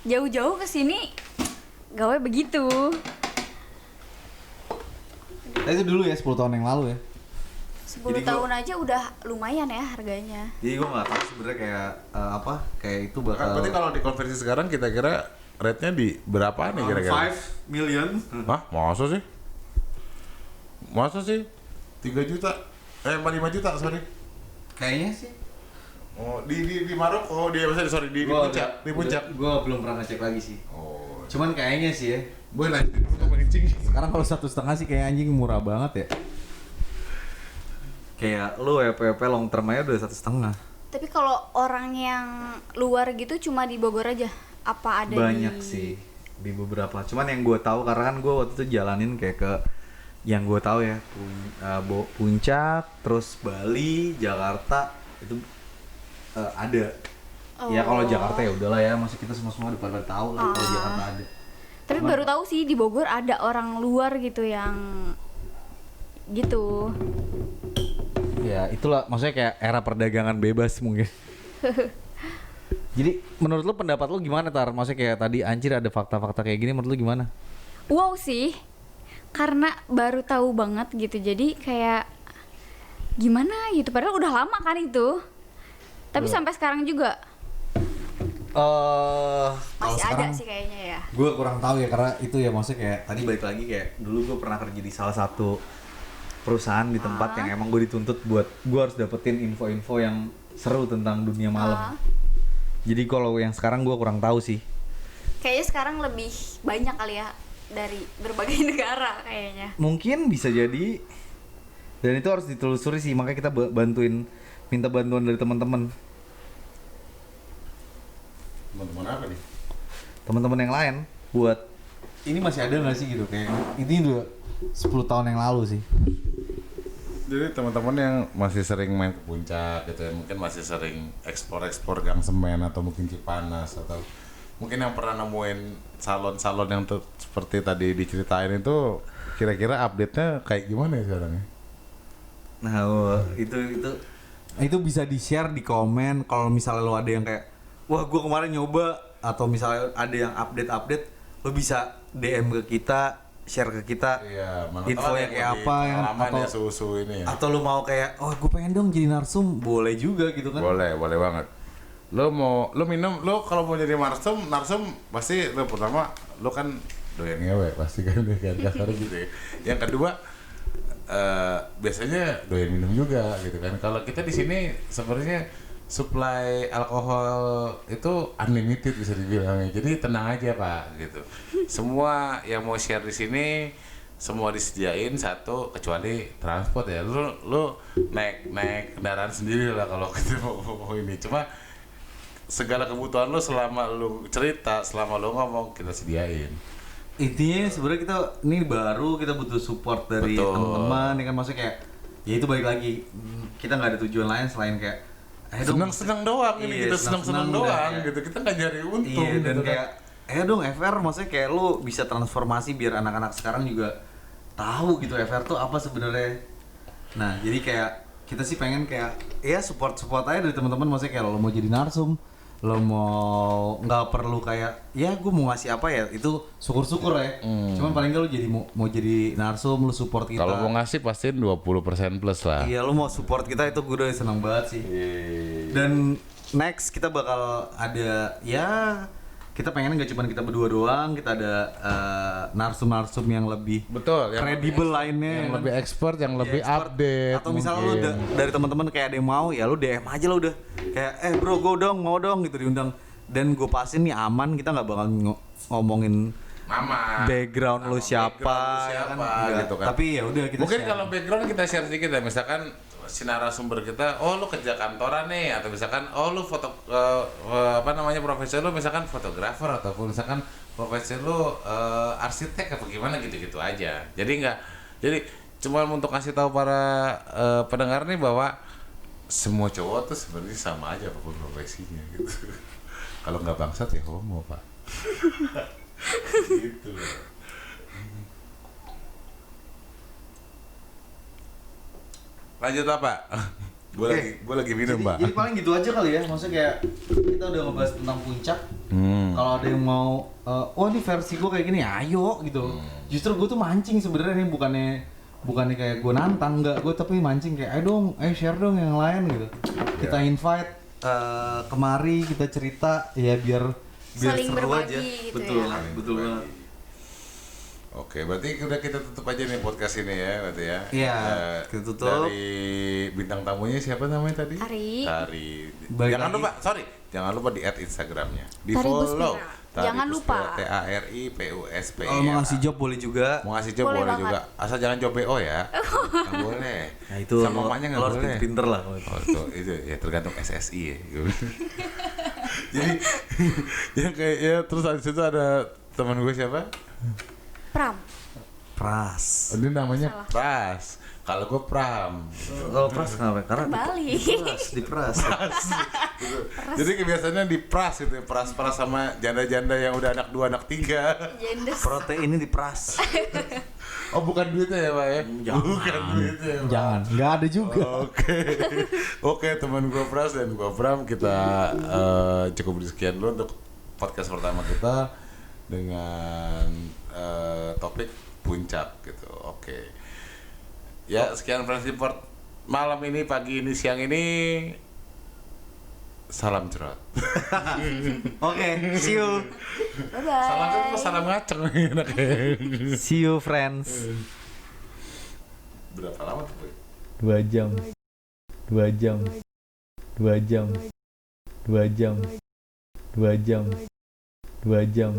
jauh-jauh ke sini gawe begitu. Itu dulu ya 10 tahun yang lalu ya. 10 Jadi tahun aja udah lumayan ya harganya. Jadi gue nggak tahu sebenarnya kayak kayak itu bakal. Berarti kalau dikonversi sekarang kita kira rate-nya di berapa nih kira-kira? 5 million. Hah? Masa sih? 3 juta? 5 juta, sorry. Kayaknya sih. Oh, di Maroko, di puncak. Di puncak. Gue belum pernah ngecek lagi sih. Oh. Cuman kayaknya sih ya. Boleh lanjut, untuk mancing. Sekarang kalau 1,5 sih kayak anjing murah banget ya. Kayak lu WP long term aja udah 1,5. Tapi kalau orang yang luar gitu cuma di Bogor aja? Apa ada Banyak di... sih di beberapa. Cuman yang gue tahu karena kan gue waktu itu jalanin kayak ke yang gue tahu ya Puncak, terus Bali, Jakarta itu ada. Ya kalau Jakarta ya udahlah ya, masih kita semua udah pada tahu lah kalau Jakarta ada. Tapi baru tahu sih di Bogor ada orang luar gitu yang gitu. Ya itulah maksudnya kayak era perdagangan bebas mungkin. Jadi menurut lu pendapat lu gimana Tar? Maksudnya kayak tadi anjir ada fakta-fakta kayak gini menurut lu gimana? Wow sih, karena baru tahu banget gitu. Jadi kayak gimana gitu, padahal udah lama kan itu. Tapi sampai sekarang juga masih ada sih kayaknya ya. Gue kurang tahu ya karena itu ya maksudnya kayak tadi balik lagi kayak dulu gue pernah kerja di salah satu perusahaan di tempat yang emang gue dituntut buat gue harus dapetin info-info yang seru tentang dunia malam. Jadi kalau yang sekarang gue kurang tahu sih. Kayaknya sekarang lebih banyak kali ya dari berbagai negara kayaknya. Mungkin bisa jadi. Dan itu harus ditelusuri sih, makanya kita minta bantuan dari teman-teman. Teman-teman apa nih? Teman-teman yang lain buat ini masih ada nggak sih gitu kayak ini udah 10 tahun yang lalu sih. Jadi teman-teman yang masih sering main ke puncak gitu ya, mungkin masih sering ekspor gang semen atau mungkin Cipanas atau mungkin yang pernah nemuin salon-salon yang seperti tadi diceritain itu kira-kira update-nya kayak gimana ya sekarang ya? Nah, itu bisa di-share di komen kalau misalnya lo ada yang kayak wah gue kemarin nyoba atau misalnya ada yang update lo bisa DM ke kita, share ke kita info yang kayak apa yang atau ya, susu ini ya. Atau lo mau kayak oh gue pengen dong jadi narsum, boleh juga gitu kan. Boleh banget. Lo kalau mau jadi narsum pasti lo pertama lo kan doyan ngewe pasti kan kasar gitu ya. Yang kedua biasanya doyan minum juga gitu kan. Kalau kita di sini sebenarnya supply alkohol itu unlimited bisa dibilang. Jadi tenang aja Pak gitu. Semua yang mau share di sini semua disediain satu kecuali transport ya. Lu naik kendaraan sendiri lah kalau kita mau ini. Cuma segala kebutuhan lu selama lu cerita, selama lu ngomong kita sediain. Intinya sebenarnya kita ini baru kita butuh support dari teman-teman ya kan, maksudnya kayak ya itu balik lagi kita nggak ada tujuan lain selain kayak senang doang ini gitu, senang doang gitu, kita nggak nyari untung iya, dan gitu kayak dong FR maksudnya kayak lu bisa transformasi biar anak-anak sekarang juga tahu gitu FR tuh apa sebenarnya. Nah jadi kayak kita sih pengen kayak ya support aja dari teman-teman, maksudnya kayak lo mau jadi narsum, lo mau nggak perlu kayak ya gue mau ngasih apa ya itu syukur-syukur ya. Cuman paling nggak lo jadi mau jadi narsum lo support kita. Kalau mau ngasih pastiin 20% plus lah. Iya lo mau support kita itu gue udah seneng banget sih. Dan next kita bakal ada ya kita pengen nggak cuma kita berdua doang, kita ada narsum-narsum yang lebih Betul, yang kredibel lainnya, yang lebih expert, yang lebih expert. update. Atau misalnya lu mungkin. dari teman-teman kayak ada yang mau ya lu DM aja lo udah kayak bro gue dong mau dong gitu diundang dan gue pastiin nih aman kita nggak bakal ngomongin Mama. background lu siapa, background lu ya kan? siapa, Enggak. gitu kan. Tapi ya udah kita Mungkin share. kalau background kita share sedikit ya, misalkan si narasumber kita, oh lu kerja kantoran nih, atau misalkan oh lu foto profesi lu misalkan fotografer ataupun misalkan profesi lu arsitek apa gimana gitu-gitu aja. Jadi cuma untuk kasih tahu para pendengar nih bahwa semua cowok tuh sebenarnya sama aja apapun profesinya gitu. Kalau nggak bangsat ya homo, Pak. Gitu. Lanjut apa? Gue lagi minum, Pak. Jadi paling gitu aja kali ya, maksudnya kayak kita udah ngebahas tentang puncak. Kalau ada yang mau, oh ini versi gue kayak gini, ayo gitu. Justru gue tuh mancing sebenarnya nih bukannya kayak gue nantang, enggak, gue tapi mancing kayak, ayo share dong yang lain gitu. Kita invite kemari kita cerita ya biar Saling seru berbagi aja. gitu Betul, ya. betul banget. Oke, berarti udah kita tutup aja nih podcast ini ya, berarti ya. Iya, kita tutup. Dari bintang tamunya siapa namanya tadi? Ari. Balik Jangan lagi. lupa, jangan lupa di add Instagramnya, di Tari follow. Puspira. Jangan lupa. TARIPUSPIRA. Kalau mau ngasih job boleh juga. Mau ngasih job Boleh boleh banget. juga, asal jangan job BO ya. Nggak boleh. Nah itu sama emaknya nggak lo harus boleh. pinter lah. kalau itu. Oh itu ya tergantung SSI ya. Jadi ya kayak ya terus habis itu ada teman gue siapa? Pram. Pras. Ini namanya Pras. Kalau gue Pram. Kalau pras kenapa? Karena Balik. diperas. Gitu. Jadi kebiasaannya di pras gitu, pras sama janda-janda yang udah anak 2, anak 3. Jendes. Proteinnya diperas. Oh bukan duitnya ya Pak ya? Jangan. Bukan duitnya ya, Pak. Jangan, nggak ada juga. Oke teman gue Pras dan gue Pram, kita cukup sekian dulu untuk podcast pertama kita dengan topik puncak gitu. Oke. Ya sekian Friends Report malam ini, pagi ini, siang ini. Salam cerot. Oke, see you. Bye Salam cerot bye. apa salam ngaceng enaknya. See you friends. Berapa lama tuh, Boy? 2 jam 2 jam 2 jam 2 jam 2 jam 2 jam